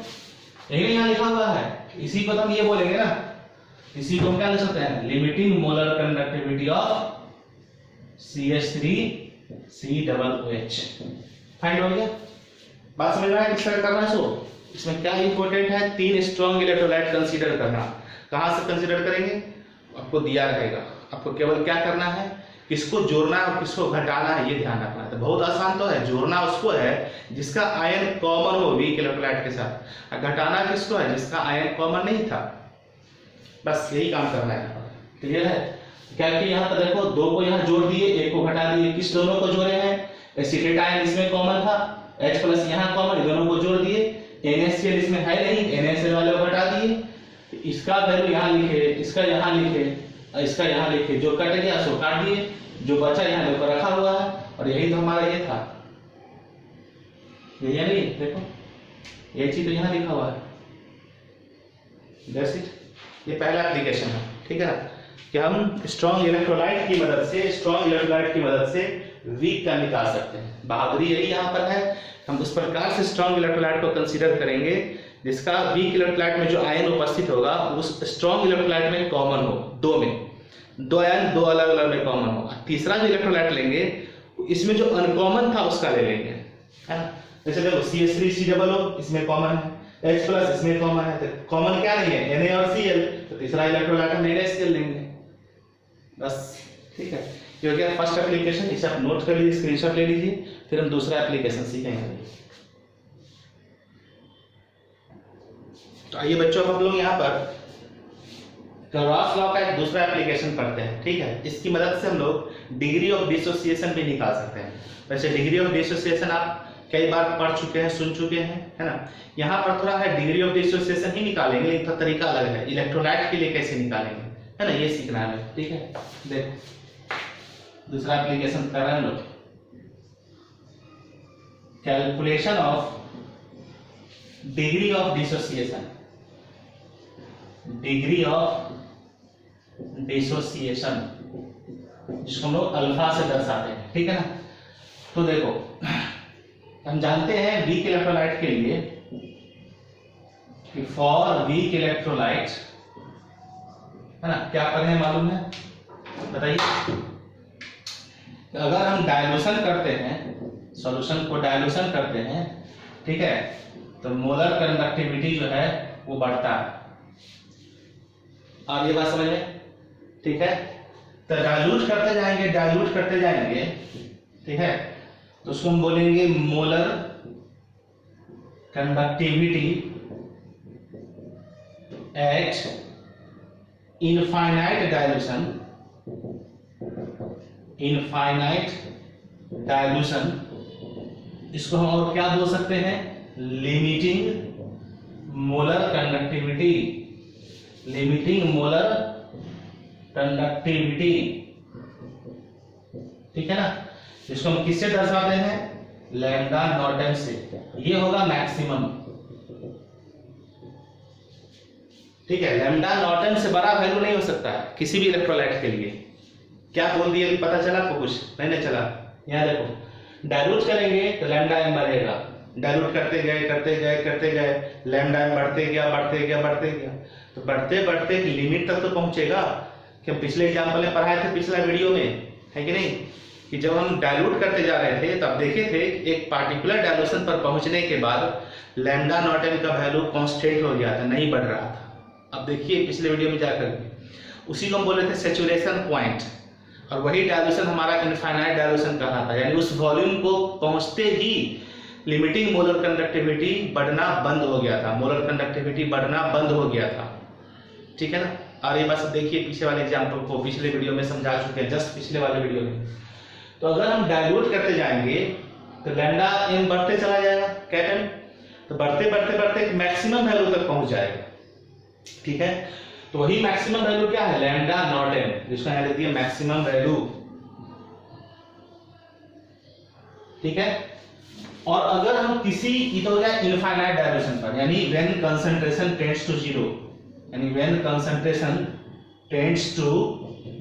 यही यहाँ लिखा हुआ है, इसी को तो हम ये बोलेंगे ना, इसी को हम क्या लिख सकते हैं? Limiting molar conductivity of CH3COOH। Find हो गया? बात समझ में आया किस तरह करना है? सो इसमें क्या इंपॉर्टेंट है? 3 स्ट्रॉन्ग इलेक्ट्रोलाइट कंसीडर करना। कहां से कंसीडर करेंगे? आपको दिया रहेगा, आपको केवल क्या करना है किसको जोड़ना है और किसको घटाना है ये ध्यान रखना है। तो बहुत आसान तो है, जोड़ना उसको है जिसका आयन कॉमन हो वीक इलेक्ट्रोलाइट के साथ, और घटाना किसको है जिसका आयन कॉमन नहीं था। बस यही काम करना है। क्लियर है? क्या कि यहाँ पर देखो दो को यहाँ जोड़ दिए, एक को घटा दिए। किस दोनों को जोड़े हैं? एसीटेट आयन इसमें कॉमन था, H प्लस यहाँ कॉमन, दोनों को जोड़ दिए। NaCl इसमें है नहीं, NaCl वाले को घटा दिए। इसका वैल्यू यहाँ लिखे, इसका यहाँ लिखे, इसका यहाँ लिखे, जो कट गया सो काट दिए, जो बचा यहाँ देखो रखा हुआ है। और यही तो हमारा ये था, यही नहीं देखो ये चीज तो यहाँ लिखा हुआ है। दैट्स इट, ये पहला एप्लीकेशन है। ठीक है ना, कि हम स्ट्रॉन्ग इलेक्ट्रोलाइट की मदद से वीक का निकाल सकते हैं। बहादुरी यही यहाँ पर है, हम उस प्रकार से स्ट्रॉन्ग इलेक्ट्रोलाइट को कंसीडर करेंगे जिसका वीक इलेक्ट्रोलाइट में जो आयन उपस्थित होगा उस स्ट्रॉन्ग इलेक्ट्रोलाइट में कॉमन हो, दो आयन दो अलग अलग में कॉमन हो। तीसरा जो इलेक्ट्रोलाइट लेंगे इसमें जो अनकॉमन था उसका ले लेंगे, है ना। जैसे देखो CH3COO इसमें कॉमन है, H प्लस इसमें कॉमन है, तो कॉमन क्या नहीं है Na और Cl, तो तीसरा इलेक्ट्रोलाइट हम NaCl लेंगे बस। ठीक है, ये हो गया फर्स्ट एप्लीकेशन। इसे आप नोट कर लीजिए, स्क्रीनशॉट ले लीजिए, फिर हम दूसरा एप्लीकेशन सीखेंगे। तो आइए बच्चों, हम लोग यहाँ पर क्रॉस लॉ का एक दूसरा एप्लीकेशन पढ़ते हैं। ठीक है, इसकी मदद से हम लोग डिग्री ऑफ डिसोसिएशन भी निकाल सकते हैं। वैसे डिग्री ऑफ डिसोसिएशन आप कई बार पढ़ चुके हैं, सुन चुके हैं, है ना। यहाँ पर थोड़ा है डिग्री ऑफ डिसोसिएशन ही निकालेंगे, लेकिन तरीका अलग है। इलेक्ट्रोलाइट के लिए कैसे निकालेंगे, है ना, ये सीखना है। ठीक है, देखो दूसरा एप्लीकेशन कर रहे हैं लोग, calculation of degree of dissociation, degree of dissociation जिसको हम लोग अल्फा से दर्शाते हैं। ठीक है ना, तो देखो हम जानते हैं वीक इलेक्ट्रोलाइट के लिए कि फॉर वीक इलेक्ट्रोलाइट, है ना, क्या करना है मालूम है, बताइए। अगर हम डायल्यूशन करते हैं, सॉल्यूशन को डायल्यूशन करते हैं, ठीक है, तो मोलर कंडक्टिविटी जो है वो बढ़ता है। आप ये बात समझ में? ठीक है, तो डायल्यूट करते जाएंगे, ठीक है, तो उसको हम बोलेंगे molar conductivity at infinite dilution. इसको हम और क्या बोल सकते हैं? लिमिटिंग मोलर कंडक्टिविटी, ठीक है ना। इसको हम किससे दर्शाते हैं? लैम्डा नॉर्टन से। ये होगा मैक्सिमम, ठीक है। लैम्डा नॉर्टन से बड़ा वैल्यू नहीं हो सकता है किसी भी इलेक्ट्रोलाइट के लिए। क्या बोल दिए, पता चला आपको? कुछ नहीं चला। यहाँ देखो, डायल्यूट करेंगे तो लैम्डा एम बढ़ेगा, डायल्यूट करते गए लैम्डा एम बढ़ते गया, तो बढ़ते एक लिमिट तक तो पहुंचेगा। कि हम पिछले एग्जाम्पल में पढ़ाए थे, पिछला वीडियो में, है कि नहीं, कि जब हम डायल्यूट करते जा रहे थे तब देखे थे एक पार्टिकुलर डायल्यूशन पर पहुंचने के बाद लैम्डा नॉर्टन का वैल्यू कांस्टेंट हो गया था, नहीं बढ़ रहा था। अब देखिए पिछले वीडियो में जाकर के उसी को हम बोले थे सैचुरेशन पॉइंट, और वही डायल्यूशन हमारा इनफाइनाइट डायल्यूशन कहा था। यानी उस वॉल्यूम को पहुंचते ही लिमिटिंग मोलर कंडक्टिविटी बढ़ना बंद हो गया था, ठीक है ना। और ये बात देखिए पिछले वाले एग्जाम्पल को पिछले वीडियो में समझा चुके हैं, जस्ट पिछले वाले वीडियो में। तो अगर हम डायल्यूट करते जाएंगे तो लैम्डा एम बढ़ते चला जाएगा, कैटन, तो बढ़ते एक मैक्सिमम वैल्यू तक पहुंच जाएगा, ठीक है। तो वही मैक्सिमम वैल्यू क्या है? लैम्डा नॉट एम, जिसको यहाँ लिख दिया मैक्सिमम वैल्यू, ठीक है। और अगर हम किसी हो गया इनफाइनाइट डायल्यूशन पर, यानी when concentration tends to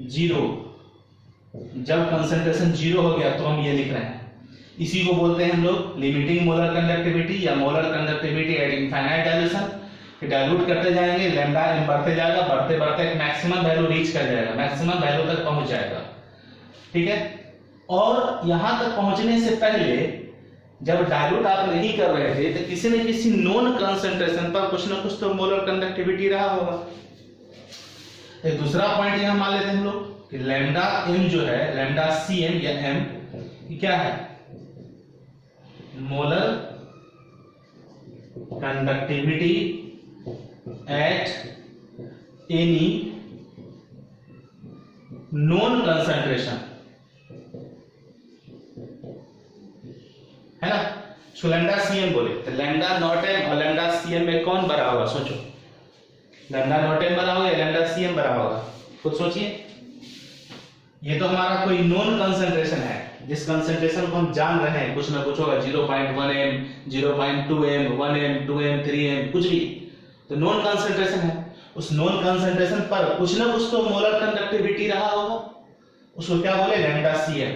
zero, जब कंसंट्रेशन जीरो हो गया तो हम ये लिख रहे हैं। इसी को बोलते हैं हम लोग लिमिटिंग मोलर कंडक्टिविटी या molar conductivity at infinite dilution. Dilute करते जाएंगे, लैम्डा एम बढ़ते जाएगा, बढ़ते एक मैक्सिमम वैल्यू रीच कर जाएगा, मैक्सिमम वैल्यू तक पहुंच जाएगा, ठीक है। और यहां तक पहुंचने से पहले जब डायल्यूट आप नहीं कर रहे थे तो किसी न किसी नोन कंसंट्रेशन पर कुछ ना कुछ तो मोलर कंडक्टिविटी रहा होगा। एक दूसरा पॉइंट यहां मान लेते हैं हम लोग कि लैम्डा m जो है, लैम्डा Cm या m, ये क्या है? Molar conductivity at any known concentration, है ना। सो लैम्डा Cm बोले तो लैम्डा नॉट m और लैम्डा Cm में कौन बड़ा होगा? सोचो, लैम्डा नॉट m बड़ा होगा या लैम्डा Cm बड़ा होगा? खुद सोचिए। ये तो हमारा कोई नोन कंसंट्रेशन है, जिस कंसंट्रेशन को हम जान रहे हैं, कुछ ना कुछ होगा, 0.1 m, 0.2 m, 1 m, 2 m, 3 m, कुछ भी, तो नोन कंसंट्रेशन है। उस नोन कंसंट्रेशन पर कुछ ना कुछ तो मोलर कंडक्टिविटी रहा होगा, उसको क्या बोले? Lambda Cm।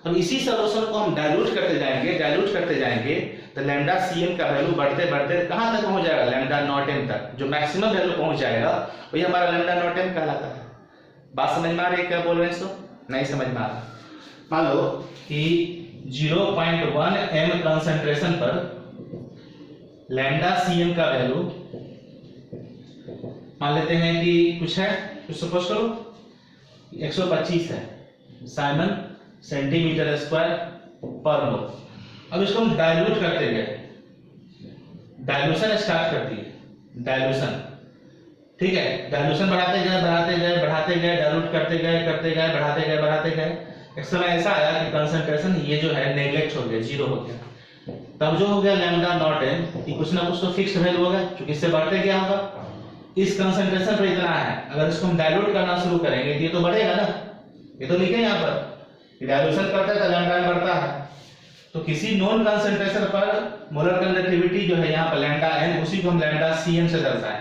अब इसी सॉल्यूशन को हम डाइल्यूट करते जाएंगे तो लैम्डा Cm का वैल्यू बढ़ते बढ़ते कहां तक पहुंच जाएगा? लैम्डा नॉट m तक। जो मैक्सिमम वैल्यू पहुंच जाएगा वही हमारा लैम्डा नॉट m कहलाता है। बात समझ में आ रही है क्या बोल रहे हैं? इसको नहीं समझ में आ रहा? मान लो कि 0.1 m कंसंट्रेशन पर लैम्डा Cm का वैल्यू मान लेते हैं कि कुछ है, कुछ सपोज करो 125 है साइमन सेंटीमीटर स्क्वायर पर मोल। अब इसको हम डाइल्यूट करते गए, डाइल्यूशन स्टार्ट कर दिए, डाइल्यूशन, ठीक है। डाइल्यूशन बढ़ाते गए, डाइल्यूट करते गए, बढ़ाते गए। एक समय ऐसा आया कि कंसंट्रेशन ये जो है नेग्लेक्ट हो गया, जीरो हो गया। तब जो हो गया लैम्डा नॉट m कि कुछ ना कुछ तो फिक्स्ड वैल्यू होगा, क्योंकि इससे बढ़ते गया होगा। इस कंसंट्रेशन पर इतना है, अगर इसको हम डाइल्यूट करना शुरू करेंगे तो ये तो बढ़ेगा ना, ये तो लिखे यहाँ पर डाइल्यूशन करते हैं तो लैम्डा बढ़ता है। तो किसी नॉन कंसंट्रेशन पर मोलर कंडक्टिविटी जो है यहाँ पर लैम्डा n, उसी को हम लैम्डा Cm से दर्शाएं।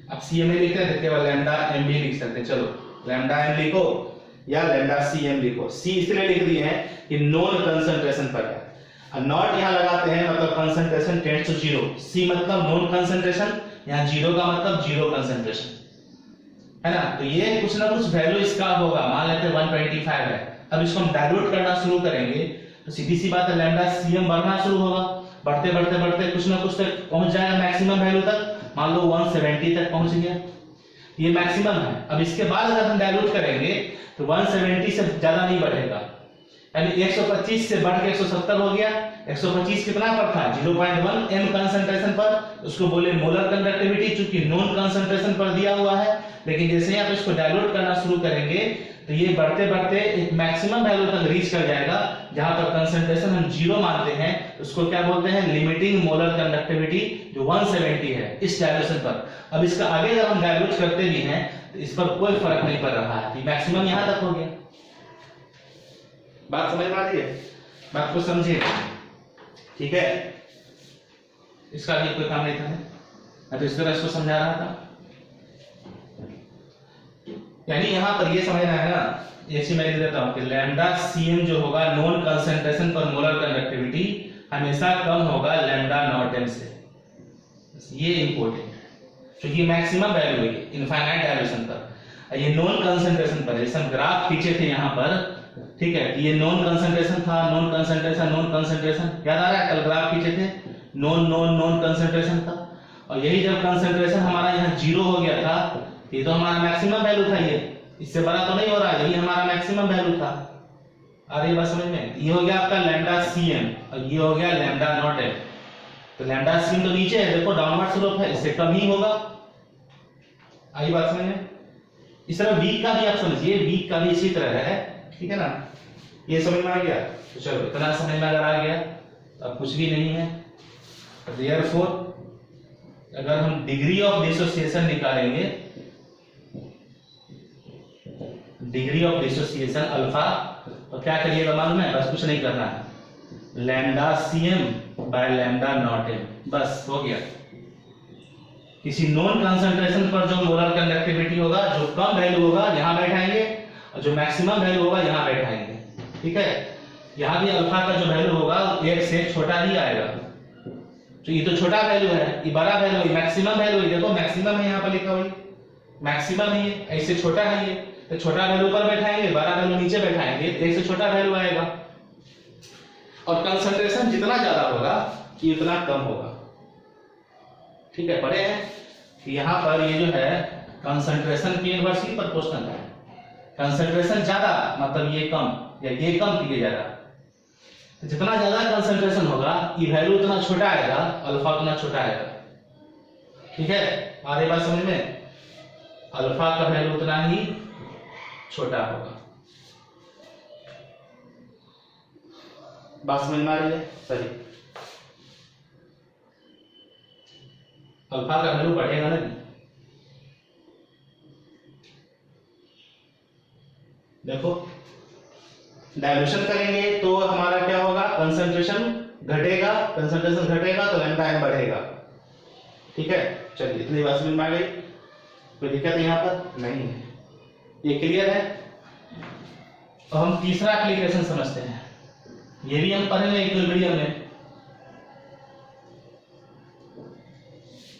अब Cm लिखते हैं तो केवल लैम्डा m भी लिख सकते हैं। चलो लैम्डा m लिखो या लैम्डा Cm लिखो। C इसलिए लिख दिए हैं कि नॉन कंसंट्रेशन पर है, और नॉट यहाँ लगाते हैं मतलब concentration tends to zero. C मतलब नॉन कंसंट्रेशन, यहाँ जीरो का मतलब जीरो कंसंट्रेशन, है ना। तो ये कुछ ना कुछ वैल्यू इसका होगा, मान लेते हैं 125 है। अब इसको हम डाइल्यूट करना शुरू करेंगे तो सीधी सी बात है लैम्डा Cm बढ़ना शुरू होगा, बढ़ते कुछ ना कुछ तक पहुंच जाएगा मैक्सिमम वैल्यू तक। मान लो 170 तक पहुंच गया, ये मैक्सिमम है। अब इसके बाद अगर हम डाइल्यूट करेंगे तो 170 से ज्यादा नहीं बढ़ेगा, यानी 125 से बढ़ के 170 हो गया। 125 कितना पर था? 0.1 m कंसंट्रेशन पर, उसको बोले मोलर कंडक्टिविटी, चूंकि नॉन कंसंट्रेशन पर दिया हुआ है। लेकिन जैसे आप इसको डाइल्यूट करना शुरू करेंगे तो ये बढ़ते एक मैक्सिमम वैल्यू तक रीच कर जाएगा, जहां पर कंसंट्रेशन हम जीरो मानते हैं, उसको क्या बोलते हैं? लिमिटिंग मोलर कंडक्टिविटी, जो 170 है इस डाइल्यूशन पर। अब इसका आगे अगर हम डाइल्यूट करते भी हैं तो इस पर कोई फर्क नहीं पड़ रहा है, मैक्सिमम यहां तक हो गया। बात समझ में आ रही है? बात को समझिए, ठीक है। इसका भी कोई काम नहीं था, मैं तो इस तरह इसको समझा रहा था। यानी यहां पर ये समझना है ना, ऐसे मैं लिख देता हूं कि लैम्डा Cm जो होगा नॉन कंसंट्रेशन पर मोलर कंडक्टिविटी हमेशा कम होगा लैम्डा नॉट m से। ये इंपॉर्टेंट है, क्योंकि मैक्सिमम वैल्यू है इनफाइनाइट डाइल्यूशन पर, ये नॉन कंसंट्रेशन पर। जैसे हम ग्राफ खींचे थे यहां पर, ठीक है, ये नॉन कंसंट्रेशन था, नॉन कंसंट्रेशन याद आ रहा है? कल ग्राफ खींचे थे, नॉन कंसंट्रेशन था, और यही जब कंसंट्रेशन हमारा यहाँ जीरो हो गया था, ये तो हमारा मैक्सिमम वैल्यू था, ये इससे बड़ा तो नहीं हो रहा, यही हमारा मैक्सिमम वैल्यू था। आ रही बात समझ में? ये हो गया आपका लैम्डा Cm और ये हो गया लैम्डा नॉट m। तो लैम्डा Cm तो नीचे है, देखो डाउनवर्ड स्लोप है, इससे कम ही होगा। आई बात समझ में? इस तरह वीक का भी आप समझिए, वीक का भी इसी तरह है, ठीक है ना। ये समझ में आ गया? तो चलो इतना समझ में अगर आ गया तो अब कुछ भी नहीं है। देयरफॉर अगर हम डिग्री ऑफ डिसोसिएशन निकालेंगे, डिग्री ऑफ डिसोसिएशन अल्फा, तो क्या करिएगा मालूम है? बस कुछ नहीं करना है, lambda Cm by lambda naught m, बस हो गया। किसी नॉन कंसंट्रेशन पर जो मोलर कंडक्टिविटी होगा, जो कम वैल्यू होगा यहां बैठाएंगे, और जो मैक्सिमम वैल्यू होगा यहां बैठाएंगे, ठीक है। यहां भी अल्फा का जो वैल्यू होगा एक से छोटा ही आएगा, तो ये तो छोटा वैल्यू है, ये बड़ा वैल्यू है, मैक्सिमम वैल्यू है। देखो मैक्सिमम है यहाँ पर लिखा हुआ, मैक्सिमम है ये, ऐसे छोटा है ये, तो छोटा वैल्यू ऊपर बैठाएंगे, बड़ा वैल्यू नीचे बैठाएंगे, एक से छोटा वैल्यू आएगा। और कंसंट्रेशन जितना ज्यादा होगा ये उतना कम होगा, ठीक है। पढ़े हैं कि यहाँ पर ये जो है कंसंट्रेशन की इनवर्सली प्रोपोर्शनल है, कंसंट्रेशन ज्यादा मतलब ये कम, या ये कम तो ये ज्यादा। तो जितना ज्यादा कंसंट्रेशन होगा ई वैल्यू उतना छोटा आएगा, अल्फा उतना छोटा आएगा। ठीक है, आ रही बात समझ में? अल्फा का वैल्यू उतना ही छोटा होगा। बात समझ में आ रही है? सही, अल्फा का वैल्यू बढ़ेगा ना। देखो डायल्यूशन करेंगे तो हमारा क्या होगा, कंसंट्रेशन घटेगा, कंसंट्रेशन घटेगा तो लैम्डा एन बढ़ेगा। ठीक है, चलिए इतनी बात समझ में आ गई, कोई दिक्कत यहाँ पर नहीं है, ये क्लियर है। तो हम तीसरा एप्लीकेशन समझते हैं, ये भी हम पढ़ेंगे इक्विलिब्रियम में।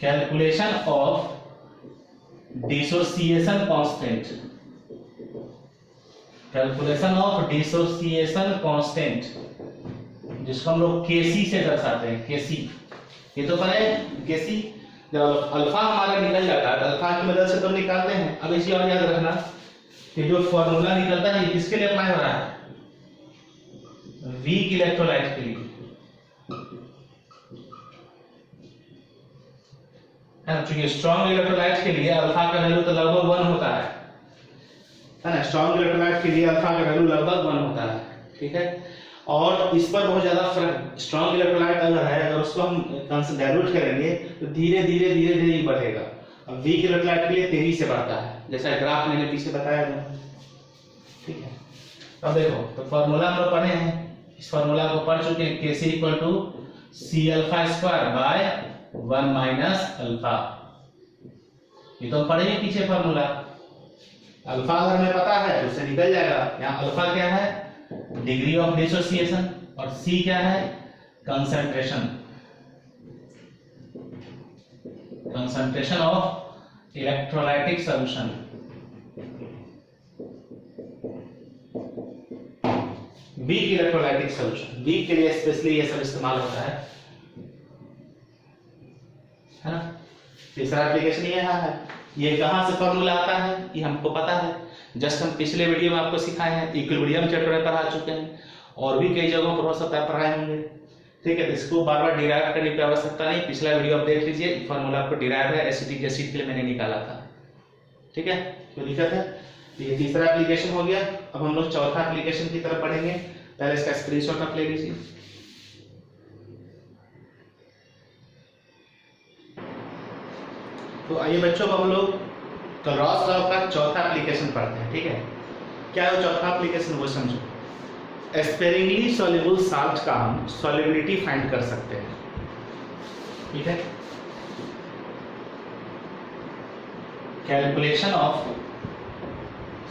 Calculation of dissociation constant, calculation of dissociation constant, जिसको हम लोग केसी से दर्शाते हैं। केसी, ये तो पता है केसी, जब अल्फा हमारा निकल जाता है अल्फा की मदद से तो निकालते हैं। अब इसी और याद रखना कि जो फॉर्मूला निकलता है ये किसके लिए अप्लाई हो रहा है, वीक इलेक्ट्रोलाइट के लिए, है ना। चूंकि स्ट्रॉन्ग इलेक्ट्रोलाइट के लिए अल्फा का वैल्यू तो लगभग 1 होता है ना। स्ट्रॉन्ग इलेक्ट्रोलाइट के लिए अल्फा का वैल्यू लगभग 1 होता है। ठीक है, और इस पर बहुत ज्यादा फर्क, स्ट्रॉन्ग इलेक्ट्रोलाइट अगर है, अगर उसको हम डाइल्यूट करेंगे तो धीरे धीरे धीरे धीरे ही बढ़ेगा। अब वीक इलेक्ट्रोलाइट के लिए तेजी से बढ़ता है, जैसा ग्राफ मैंने पीछे बताया था। ठीक है, अब देखो तो फॉर्मूला हम लोग पढ़े हैं, इस फॉर्मूला को पढ़ चुके हैं, Kc equal to C alpha square by 1 minus alpha. ये तो पढ़े हैं पीछे फॉर्मूला। अल्फा अगर हमें पता है तो उससे निकल जाएगा। यहाँ अल्फा क्या है, डिग्री ऑफ डिसोसिएशन, और सी क्या है, concentration, concentration of electrolytic solution. Weak electrolytic solution, weak के लिए स्पेशली ये सब इस्तेमाल होता है ना। तीसरा एप्लीकेशन ये है, ये कहां से फॉर्मूला आता है ये हमको पता है, जस्ट हम पिछले वीडियो में आपको सिखाए हैं, इक्विलिब्रियम चैप्टर में पढ़ा चुके हैं, और भी कई जगहों पर हो सकता है पढ़ाए होंगे। ठीक है, तो इसको बार बार डिराइव करने की आवश्यकता नहीं, पिछला वीडियो आप देख लीजिए, फॉर्मूला आपको डिराइव है, एसिटिक एसिड के लिए मैंने निकाला था। ठीक है, कोई दिक्कत है? ये तीसरा एप्लीकेशन हो गया। अब हम लोग चौथा एप्लीकेशन की तरफ बढ़ेंगे, पहले इसका स्क्रीनशॉट आप ले लीजिए। तो आइए बच्चों, अब हम लोग क्रॉस लॉ का चौथा एप्लीकेशन पढ़ते हैं। ठीक है, क्या है चौथा एप्लीकेशन वो समझो। स्पेरिंगली सॉल्युबल साल्ट का हम सॉल्युबिलिटी फाइंड कर सकते हैं। ठीक है, calculation of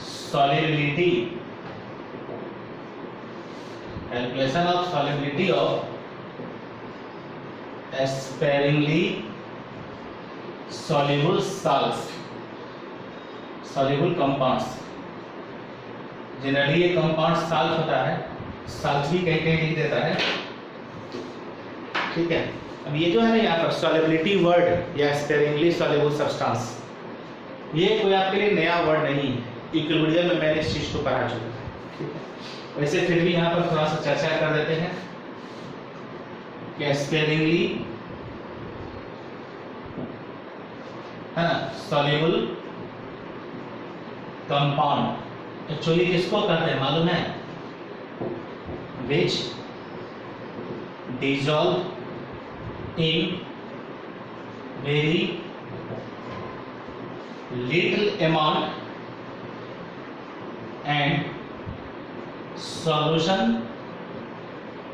solubility, calculation of solubility of sparingly soluble salts, soluble compounds। Generally ये कंपाउंड साल्ट होता है, साल्ट भी कहीं कहीं लिख देता है। ठीक है, अब ये जो है ना यहाँ पर solubility वर्ड या sparingly soluble substance, ये कोई आपके लिए नया वर्ड नहीं है, इक्विलिब्रियम में मैंने इस चीज को पढ़ा चुका है। ठीक है, वैसे फिर भी यहाँ पर थोड़ा सा चर्चा कर देते हैं कि sparingly, है ना, सॉल्युबल कंपाउंड एक्चुअली किसको कहते हैं मालूम है, which dissolve in very little amount and solution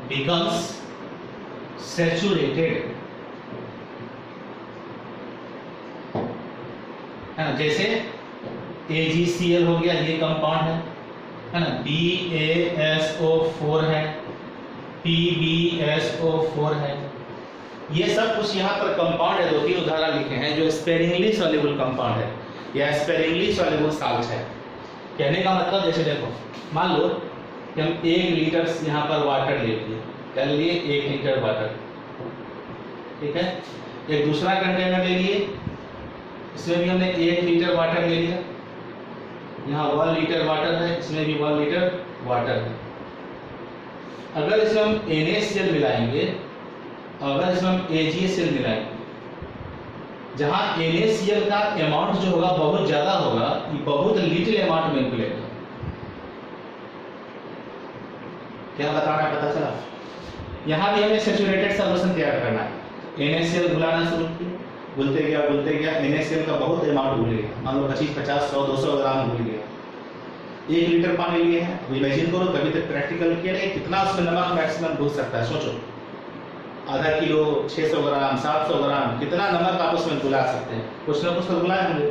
becomes saturated. है ना, जैसे AgCl हो गया, ये कंपाउंड है ना, BaSO4 है, PbSO4 है, ये सब कुछ यहाँ पर कंपाउंड है। 2-3 उदाहरण लिखे हैं जो स्पेरिंगली सॉल्युबल कंपाउंड है या स्पेरिंगली सॉल्युबल साल्ट है। कहने का मतलब जैसे देखो, मान लो कि हम 1 लीटर यहाँ पर वाटर ले लिए, कर लिए 1 लीटर वाटर। ठीक है, एक दूसरा कंटेनर ले लिए, इसमें भी हमने 1 लीटर वाटर ले लिया, यहाँ 1 लीटर वाटर है, इसमें भी 1 लीटर वाटर है। अगर इसमें हम NaCl मिलाएंगे, अगर इसमें हम AgCl मिलाएंगे, जहाँ NaCl का अमाउंट जो होगा बहुत ज्यादा होगा, ये बहुत लिटिल अमाउंट में घुलेगा। क्या बताना है, पता चला? यहाँ भी हमें सैचुरेटेड सॉल्यूशन तैयार करना है। NaCl घुलाना शुरू किया, घुलते गया, NaCl का बहुत अमाउंट घुल गया, मान लो 25, 50, 100, 200 ग्राम घुल गया। 1 लीटर पानी लिए हैं, अब इमेजिन करो, कभी तक प्रैक्टिकल किया नहीं, कितना उसमें नमक मैक्सिमम घुल सकता है, सोचो। आधा किलो, 600 ग्राम, 700 ग्राम, कितना नमक आप उसमें घुला सकते हैं? कुछ ना कुछ तो घुलाए होंगे,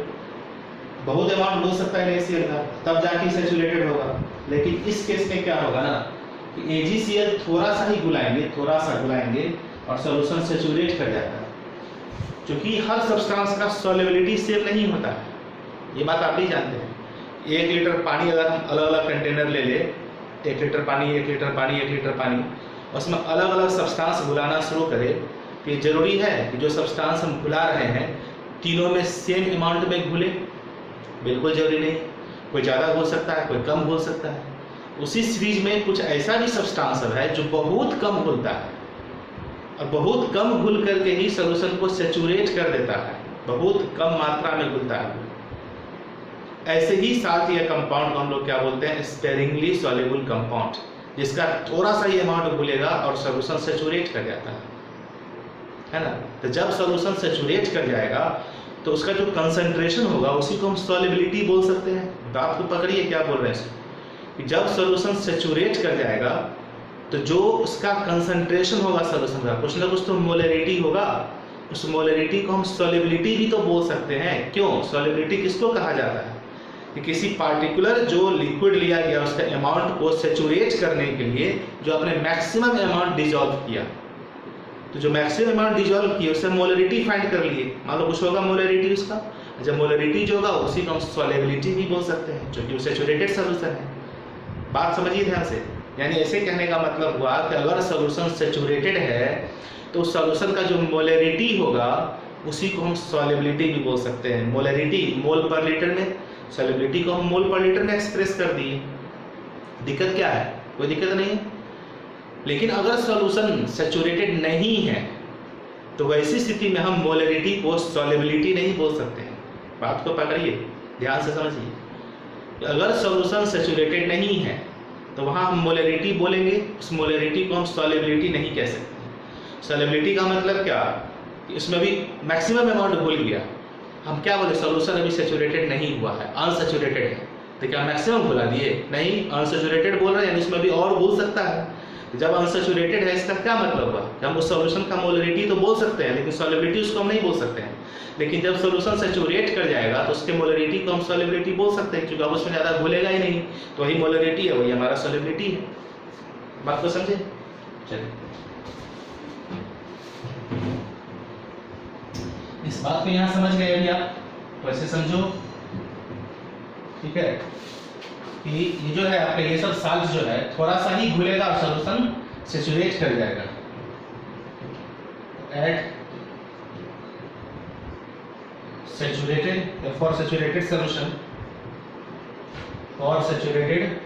बहुत अमाउंट घुल सकता है NaCl का, तब जाके सैचुरेटेड होगा। लेकिन इस केस में क्या होगा ना कि AgCl थोड़ा सा ही घुलाएंगे और सॉल्यूशन सैचुरेट कर जाता है। क्योंकि हर सब्सटेंस का सॉल्युबिलिटी सेम नहीं होता है, ये बात आप भी जानते हैं। 1 लीटर पानी अगर हम अलग अलग कंटेनर ले ले, 1 लीटर पानी, 1 लीटर पानी, 1 लीटर पानी, उसमें अलग अलग सब्सटेंस घुलाना शुरू करें, तो ये जरूरी है कि जो सब्सटेंस हम घुला रहे हैं तीनों में सेम अमाउंट में घुले? बिल्कुल जरूरी नहीं, कोई ज़्यादा घुल सकता है, कोई कम घुल सकता है। उसी सीरीज में कुछ ऐसा भी सब्सटेंस है जो बहुत कम घुलता है और बहुत कम घुल करके ही सॉल्यूशन को सैचुरेट कर देता है, बहुत कम मात्रा में घुलता है। ऐसे ही साथ या कंपाउंड को हम लोग क्या बोलते हैं? स्पेरिंगली सॉल्युबल कंपाउंड, जिसका थोड़ा सा ही अमाउंट घुलेगा और सॉल्यूशन सैचुरेट कर जाता है ना। तो जब सॉल्यूशन सैचुरेट कर जाएगा तो उसका जो कंसंट्रेशन होगा उसी को हम सॉल्युबिलिटी बोल सकते हैं। बात को पकड़िए, क्या बोल रहे हैं कि जब सॉल्यूशन सैचुरेट कर जाएगा तो जो उसका कंसंट्रेशन होगा सॉल्यूशन का, कुछ ना कुछ तो मोलरिटी होगा, उस मोलरिटी को हम सॉल्युबिलिटी भी तो बोल सकते हैं। क्यों? सॉल्युबिलिटी किसको कहा जाता है कि किसी पार्टिकुलर जो लिक्विड लिया गया उसका अमाउंट को सैचुरेट करने के लिए जो अपने मैक्सिमम अमाउंट डिजॉल्व किया, तो जो मैक्सिमम अमाउंट डिजॉल्व किया उससे मोलरिटी फाइंड कर लिए, मान लो कुछ होगा मोलरिटी उसका, जब मोलरिटी जो होगा उसी को हम सॉल्युबिलिटी भी बोल सकते हैं, जो कि वो सैचुरेटेड सॉल्यूशन है। बात समझिए ध्यान से, यानी ऐसे कहने का मतलब हुआ कि अगर सॉल्यूशन सैचुरेटेड है तो सॉल्यूशन का जो मोलरिटी होगा उसी को हम सॉल्युबिलिटी भी बोल सकते हैं। मोलरिटी मोल पर लीटर में, सॉल्युबिलिटी को हम मोल पर लीटर में एक्सप्रेस कर दिए। दिक्कत क्या है? कोई दिक्कत नहीं है। लेकिन अगर सॉल्यूशन सैचुरेटेड नहीं है तो वैसी स्थिति में हम मोलरिटी को सॉल्युबिलिटी नहीं बोल सकते हैं। बात को पकड़िए, ध्यान से समझिए। अगर सॉल्यूशन सैचुरेटेड नहीं है तो वहाँ हम मोलरिटी बोलेंगे, उस मोलरिटी को हम सॉल्युबिलिटी नहीं कह सकते। सॉल्युबिलिटी का मतलब क्या? इसमें भी मैक्सिमम अमाउंट घुल गया, हम क्या बोले? सॉल्यूशन अभी सैचुरेटेड नहीं हुआ है, अनसैचुरेटेड है, तो क्या मैक्सिमम घुला दिए? नहीं, अनसैचुरेटेड बोल रहे हैं, इसमें भी और घुल सकता है। जब अनसैचुरेटेड है इसका क्या मतलब हुआ कि हम उस सॉल्यूशन का मोलरिटी तो बोल सकते हैं लेकिन सॉल्युबिलिटी उसको हम नहीं बोल सकते हैं। लेकिन जब सॉल्यूशन सैचुरेट कर जाएगा तो उसके मोलरिटी को हम सॉल्युबिलिटी बोल सकते हैं, क्योंकि अब उसमें ज़्यादा घुलेगा ही नहीं, तो वही मोलरिटी है, वही हमारा सॉल्युबिलिटी है। बात को समझे? चलिए, इस बात को यहाँ समझ गए अभी आप, तो ऐसे समझो, ठीक है, कि ये जो है आपका ये सब साल्ट जो है थोड़ा सा ही घुलेगा और सॉल्यूशन सैचुरेट कर जाएगा। Add saturated for saturated solution, for saturated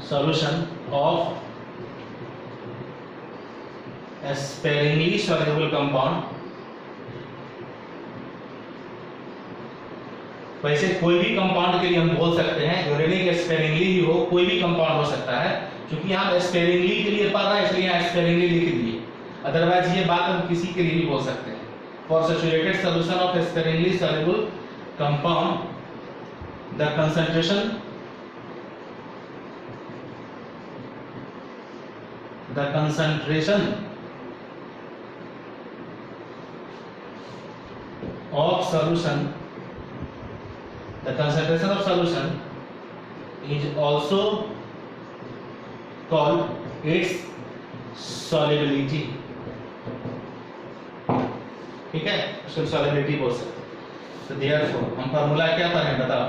solution of sparingly soluble compound। वैसे कोई भी कंपाउंड के लिए हम बोल सकते हैं, जरूरी नहीं कि स्पेरिंगली ही हो, कोई भी कंपाउंड हो सकता है, क्योंकि यहाँ स्पेरिंगली के लिए पढ़ रहा है इसलिए यहाँ स्पेरिंगली लिख दिए, अदरवाइज ये बात हम किसी के लिए भी बोल सकते हैं। For saturated solution of sparingly soluble compound the concentration of solution, the concentration of solution is also called its solubility। ठीक है, उसको solubility बोल सकते हैं। तो therefore हम फार्मूला क्या पढ़े बताओ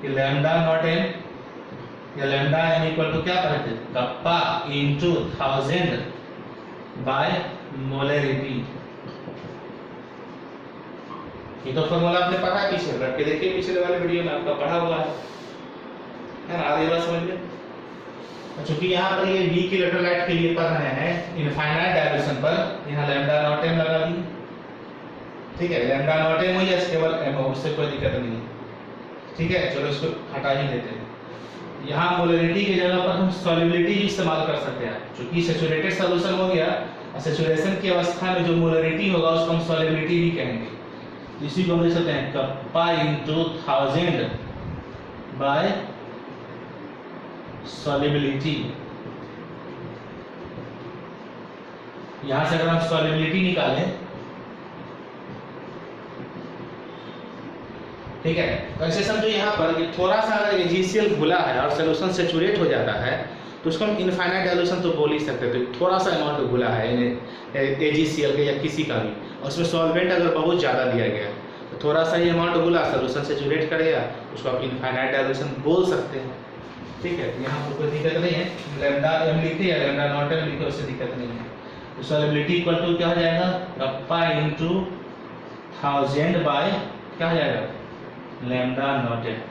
कि लैम्डा नॉट एम या लैम्डा एम इक्वल टू क्या पढ़े थे? Kappa into 1000 by molarity. ये तो फॉर्मूला आपने पढ़ा है पीछे, रख के देखिए पिछले वाले वीडियो में आपका पढ़ा हुआ है ना, आगे बात समझ में। चूंकि यहाँ पर ये V के इलेक्ट्रोलाइट के लिए पढ़ रहे हैं इनफाइनाइट डायल्यूशन पर, यहाँ लैम्डा नॉट m लगा दी, ठीक है, लैम्डा नॉट m हो या केवल m हो, उससे कोई दिक्कत नहीं है, ठीक है। चलो इसको हटा ही देते हैं। यहाँ मोलरिटी की जगह पर हम सॉल्युबिलिटी भी इस्तेमाल कर सकते हैं, क्योंकि सैचुरेटेड सॉल्यूशन हो गया, सैचुरेशन की अवस्था में जो मोलरिटी होगा उसको हम सॉल्युबिलिटी भी कहेंगे। इसी को हम लिख सकते हैं कप्पा इंटू 1000 बाय सॉल्युबिलिटी। यहां से अगर हम सॉल्युबिलिटी निकालें, ठीक है, तो ऐसे समझो यहाँ पर कि थोड़ा सा अगर एजीसीएल घुला है और सॉल्यूशन सैचुरेट हो जाता है तो उसको हम इनफाइनाइट डायल्यूशन तो बोल ही सकते थे। थोड़ा सा अमाउंट घुला है एजीसीएल के या किसी का भी, और उसमें सॉल्वेंट अगर बहुत ज़्यादा दिया गया तो थोड़ा सा ही अमाउंट घुला सॉल्यूशन सैचुरेट करेगा, उसको आप इनफाइनाइट डायल्यूशन बोल सकते हैं, ठीक है। यहाँ पर कोई दिक्कत नहीं है, लैम्डा m लिखे या लैम्डा नॉट m लिखे, उससे दिक्कत नहीं है। तो सॉल्युबिलिटी इक्वल टू क्या हो जाएगा, कप्पा इंटू 1000 बाय क्या हो जाएगा, lambda naught m।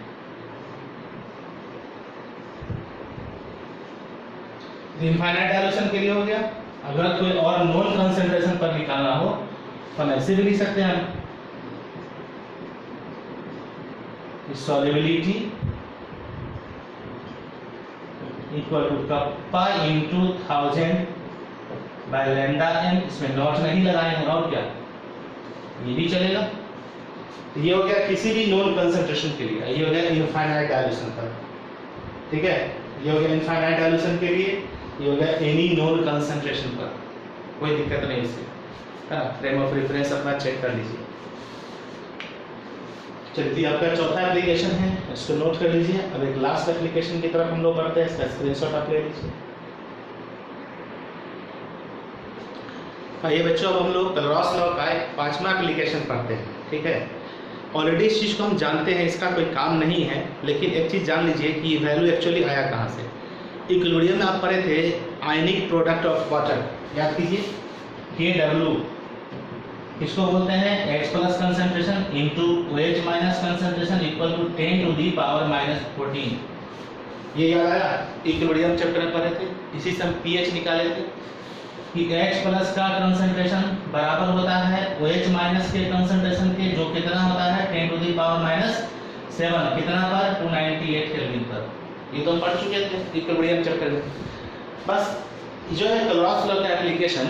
Infinite dilution के लिए हो गया। अगर कोई और नॉन कंसंट्रेशन पर निकालना हो तो हम ऐसे भी लिख सकते हैं, solubility equal to kappa into 1000 by lambda m, इसमें नॉट नहीं लगाएंगे और क्या, ये भी चलेगा। ये हो गया किसी भी नॉन कंसंट्रेशन के लिए, ये हो गया इनफाइनाइट डायल्यूशन पर, ठीक है। ये हो गया इनफाइनाइट डायल्यूशन के लिए, ये हो गया एनी नॉन कंसंट्रेशन पर, कोई दिक्कत नहीं इससे, है ना। फ्रेम ऑफ रेफरेंस अपना चेक कर लीजिए। चलिए आपका चौथा एप्लीकेशन है, इसको नोट कर लीजिए। अब एक लास्ट एप्लीकेशन की तरफ हम लोग बढ़ते हैं, इसका स्क्रीनशॉट आप ले लीजिए। ये बच्चों अब हम लोग क्लॉस लॉ का एक 5वां एप्लीकेशन पढ़ते हैं, ठीक है। ऑलरेडी इस चीज़ को हम जानते हैं, इसका कोई काम नहीं है, लेकिन एक चीज़ जान लीजिए कि वैल्यू एक्चुअली आया कहाँ से। इक्विलिब्रियम में आप पढ़े थे आयनिक प्रोडक्ट ऑफ वाटर, याद कीजिए, KW इसको बोलते हैं H plus concentration into OH minus concentration equal to 10 to the power minus 14। ये याद आया, इक्विलिब्रियम चैप्टर में पढ़े थे, इसी से हम pH निकाले थे कि H प्लस का कंसंट्रेशन बराबर होता है OH माइनस के कंसंट्रेशन के, जो कितना होता है 10 टू दी पावर माइनस 7, कितना पर 298 केल्विन पर। ये तो हम पढ़ चुके थे इक्विलिब्रियम चैप्टर में। बस जो है क्लॉस लॉ का एप्लीकेशन,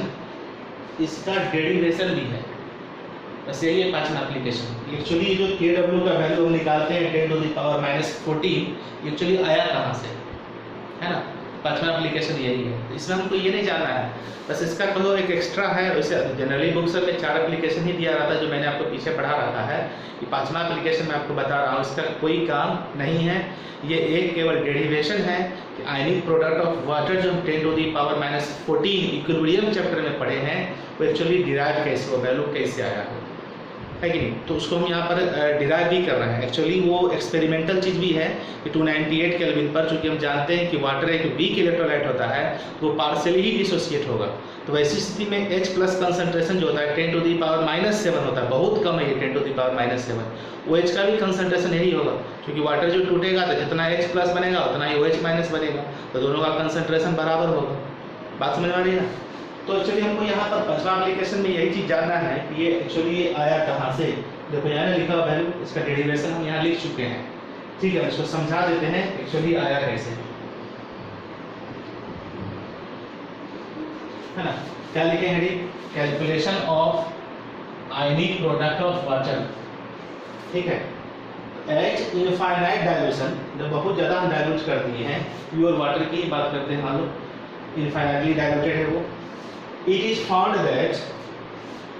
इसका डेरिवेशन भी है, बस यही है 5वां एप्लीकेशन। एक्चुअली जो KW का वैल्यू हम निकालते हैं 10 to the power minus 14, actually आया कहाँ से, है ना। 5वां एप्लीकेशन यही है, इसमें हमको ये नहीं जानना है, बस इसका कहो एक एक्स्ट्रा है। वैसे जनरली बुक्स में 4 एप्लीकेशन ही दिया रहता है, जो मैंने आपको पीछे पढ़ा रखा है। कि 5वां एप्लीकेशन मैं आपको बता रहा हूँ, इसका कोई काम नहीं है, ये एक केवल डेरिवेशन है कि आयनिक प्रोडक्ट ऑफ वाटर जो हम 10 to the power minus 14 equilibrium chapter में पढ़े हैं, वो एक्चुअली डिराइव कैसे, वो वैल्यू कैसे आया है कि नहीं, तो उसको हम यहाँ पर डिराइव भी कर रहे हैं। एक्चुअली वो एक्सपेरिमेंटल चीज़ भी है कि 298 केल्विन पर, चूँकि हम जानते हैं कि वाटर एक वीक इलेक्ट्रोलाइट होता है, तो वो पार्शियली ही डिसोसिएट होगा। तो वैसी स्थिति में H प्लस कंसंट्रेशन जो होता है 10 टू दी पावर माइनस 7 होता है, बहुत कम है ये 10 to the power minus 7। OH का भी कंसंट्रेशन यही होगा, क्योंकि वाटर जो टूटेगा तो जितना H प्लस बनेगा उतना ही OH माइनस बनेगा, तो दोनों का कंसंट्रेशन बराबर होगा। बात समझ में आ रही है ना। तो एक्चुअली हमको यहाँ पर 5वां एप्लीकेशन में यही चीज़ जानना है कि ये एक्चुअली आया कहाँ से। देखो यहाँ लिखा हुआ वैल्यू, इसका डेरिवेशन हम यहाँ लिख चुके हैं, ठीक है। इसको समझा देते हैं एक्चुअली आया कैसे, है ना। क्या लिखेंगे, calculation of ionic product of water, ठीक है। H इनफाइनाइट डाइल्यूशन, जब बहुत ज़्यादा हम डाइल्यूट कर दिए हैं, प्योर वाटर की बात करते हैं, मान लो इनफाइनाइटली डाइल्यूटेड है वो, it is found that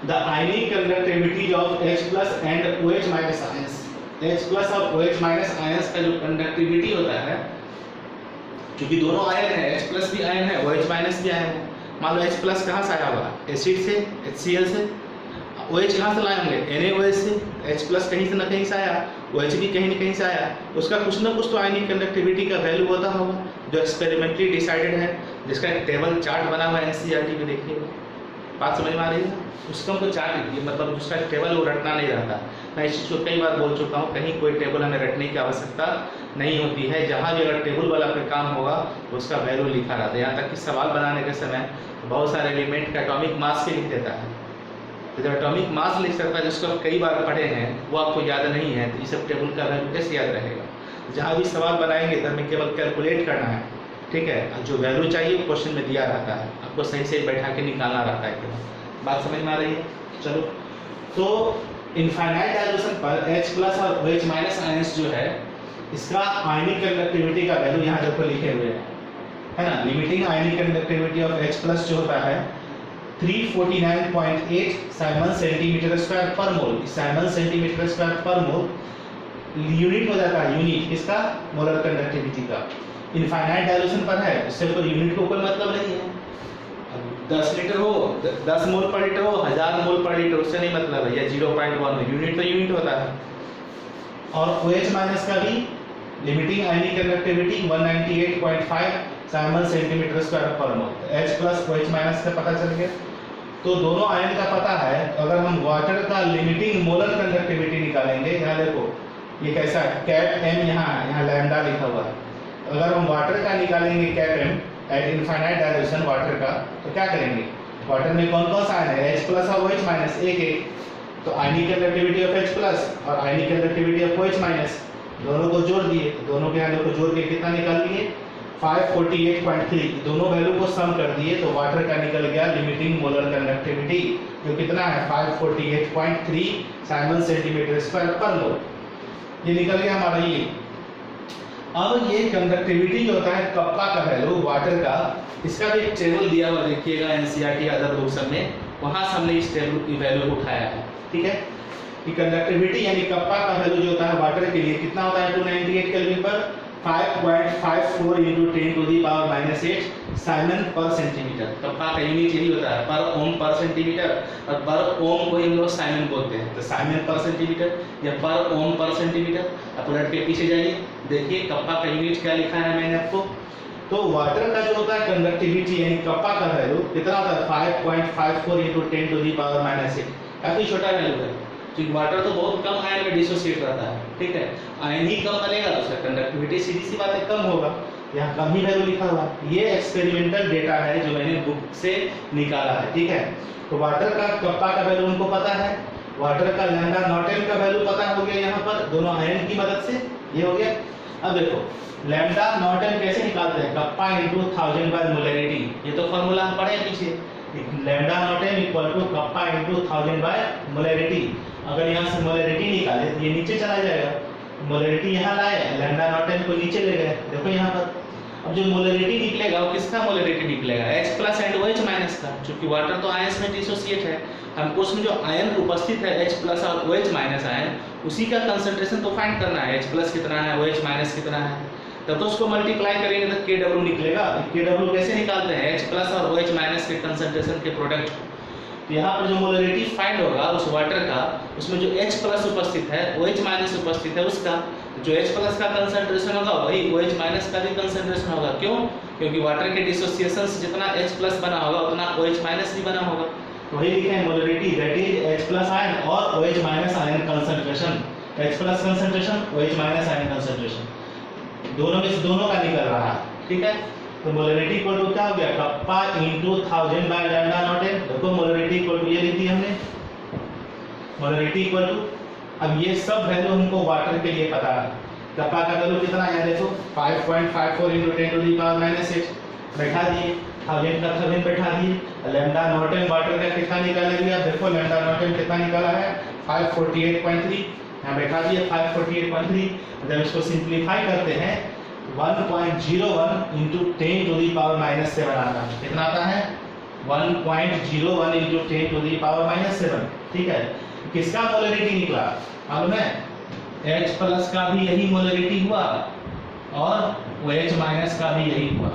the ionic conductivity of H plus and OH minus ions, H plus और OH minus ions का जो कंडक्टिविटी होता है, क्योंकि दोनों आयन है, H plus भी आयन है, OH minus भी आयन है। मान लो H plus कहाँ से आया होगा, एसिड से, HCl से। OH कहाँ से लाए होंगे, NaOH से। H plus कहीं से न कहीं से आया, OH भी कहीं न कहीं से आया, उसका कुछ ना कुछ तो आयनिक कंडक्टिविटी का वैल्यू होता होगा, जो एक्सपेरिमेंटली डिसाइडेड है, जिसका एक टेबल चार्ट बना हुआ है NCERT में, देखिएगा, बात समझ में आ रही है? उसको हमको चार्ट मतलब उसका टेबल वो रटना नहीं रहता। मैं इस चीज़ को कई बार बोल चुका हूँ, कहीं कोई टेबल हमें रटने की आवश्यकता नहीं होती है। जहाँ भी अगर टेबल वाला पे काम होगा उसका वैल्यू लिखा रहता है। यहाँ तक कि सवाल बनाने के समय बहुत सारे एलिमेंट का एटॉमिक मास के लिख देता है। तो जब एटॉमिक मास लिख सकता है जिसको आप कई बार पढ़े हैं वो आपको याद नहीं है, तो ये सब टेबल का वैल्यू कैसे याद रहेगा? जहाँ भी सवाल बनाएंगे तो हमें केवल कैलकुलेट करना है, ठीक है। जो वैल्यू चाहिए क्वेश्चन में दिया रहता है, आपको सही से बैठा के निकालना रहता है केवल। बात समझ में आ रही है? चलो, तो इनफाइनाइट डायल्यूशन पर H प्लस और OH माइनस आयंस जो है इसका आयनिक कंडक्टिविटी का वैल्यू यहाँ देखो लिखे हुए है ना। Limiting ionic conductivity of H plus जो होता है 349.8 साइमन सेंटीमीटर स्क्वायर पर मोल। साइमन सेंटीमीटर स्क्वायर पर मोल यूनिट हो जाता है, यूनिट इसका मोलर कंडक्टिविटी का। इनफाइनाइट डायल्यूशन पर है, इससे कोई यूनिट को कोई मतलब नहीं है। 10 लीटर हो, 10 मोल पर लीटर हो, 1000 मोल पर लीटर, उससे नहीं मतलब है। या 0.1 यूनिट तो यूनिट होता है। और OH माइनस का भी limiting ionic conductivity 198.5 Simon centimetre square पर मोल। H प्लस OH माइनस का पता चल गया। तो दोनों आयन का पता है। अगर हम वाटर का लिमिटिंग मोलर कंडक्टिविटी निकालेंगे, यहाँ देखो ये कैसा है, कैप M यहाँ लैम्डा लिखा हुआ है। अगर हम वाटर का निकालेंगे cap M eight infinite dilution water का, तो क्या करेंगे? वाटर में कौन कौन सा आयन है? H प्लस और OH माइनस, एक तो आयनिक कंडक्टिविटी ऑफ H प्लस और आयनिक कंडक्टिविटी ऑफ OH माइनस दोनों को जोड़ दिए। दोनों के आयनों को जोड़ के कितना निकाल लिए? 548.3। दोनों वैल्यू को सम कर दिए तो वाटर का निकल गया लिमिटिंग मोलर कंडक्टिविटी, जो कितना है 548.3 साइमन सेंटीमीटर स्क्वायर पर मोल। ये निकल गया हमारा ये। अब ये कंडक्टिविटी जो होता है कप्पा का वैल्यू वाटर का, इसका भी एक टेबल दिया हुआ देखिएगा एनसीईआरटी अदर बुक्स में, वहां से हमने इस टेबल की वैल्यू उठाया है, ठीक है। कि कंडक्टिविटी यानी कप्पा का वैल्यू जो होता है वाटर के लिए कितना होता है 298 केल्विन पर 5.54 × 10⁻⁻8 साइमन पर सेंटीमीटर। कप्पा का यूनिट यही होता है, पर ओम पर सेंटीमीटर, और पर ओम को हम लोग साइमन बोलते हैं। तो साइमन पर सेंटीमीटर या पर ओम पर सेंटीमीटर। अब उलट के पीछे जाइए, देखिए कप्पा का यूनिट क्या लिखा है मैंने आपको। तो वाटर का जो होता है कंडक्टिविटी यानी कप्पा का वैल्यू कितना होता है 5.54 × 10⁻⁸। काफी छोटा वैल्यू है, क्योंकि वाटर तो बहुत कम आयन में डिसोसिएट रहता है, ठीक है। आयन ही कम बनेगा तो उसका कंडक्टिविटी सीधी सी बात है कम होगा। यहाँ कम ही वैल्यू लिखा हुआ है। ये एक्सपेरिमेंटल डेटा है जो मैंने बुक से निकाला है, ठीक है। तो वाटर का कप्पा का वैल्यू उनको पता है, वाटर का लैम्डा नॉट का वैल्यू पता हो गया यहाँ पर दोनों आयन की मदद से, ये हो गया। अब देखो लैम्डा नॉट कैसे निकालते हैं? Kappa × 1000 by molarity. ये तो फॉर्मूला हम पढ़े पीछे, lambda nought equal to kappa × 1000 by molarity. अगर यहाँ से मोलैरिटी निकाले तो ये नीचे चला जाएगा, मोलैरिटी यहाँ लाए, लैम्डा नॉट को नीचे ले गए, देखो यहाँ पर। अब जो मोलैरिटी निकलेगा वो किसका मोलैरिटी निकलेगा? H plus and OH minus का, क्योंकि वाटर तो आयंस में डिसोसिएट है। हमको उसमें जो आयन उपस्थित है H प्लस और OH माइनस आयन, उसी का कंसंट्रेशन तो फाइंड करना है। H प्लस कितना है, OH माइनस कितना है, तब तो उसको मल्टीप्लाई करेंगे तो KW निकलेगा। KW कैसे निकालते हैं? H प्लस और OH माइनस के कंसंट्रेशन के प्रोडक्ट। तो यहाँ पर जो मोलैरिटी फाइंड होगा उस वाटर का, उसमें जो H प्लस उपस्थित है, OH माइनस उपस्थित है, उसका जो H प्लस का कंसंट्रेशन होगा वही OH माइनस का भी कंसंट्रेशन होगा। क्यों? क्योंकि वाटर के डिसोसिएशन से जितना H प्लस बना होगा उतना OH माइनस भी बना होगा। तो वही लिखे हैं molarity that is H plus ion और OH minus ion concentration. H plus concentration, OH minus ion concentration, दोनों में से दोनों का निकल रहा है, ठीक है। तो मोलैरिटी इक्वल टू क्या हो गया? Kappa × 1000 by lambda naught. देखो मोलैरिटी इक्वल टू ये लिख दी हमने, मोलैरिटी इक्वल टू। अब ये सब वैल्यू हमको वाटर के लिए पता है। कप्पा का वैल्यू कितना है देखो 5.54 × 10⁻⁸ बैठा दिए, 1000 का 1000 बैठा दिए। लैम्डा नॉट वाटर का कितना निकालेंगे? अब देखो लैम्डा नॉट कितना निकाला है 548.3, यहाँ बैठा दिए 548.3। जब इसको सिंप्लीफाई करते हैं 1.01 × 10⁻⁻7 आता है। कितना आता है? 1.01 × 10⁻⁻7, ठीक है। किसका मोलैरिटी निकला मालूम है? H प्लस का भी यही मोलैरिटी हुआ और OH माइनस का भी यही हुआ।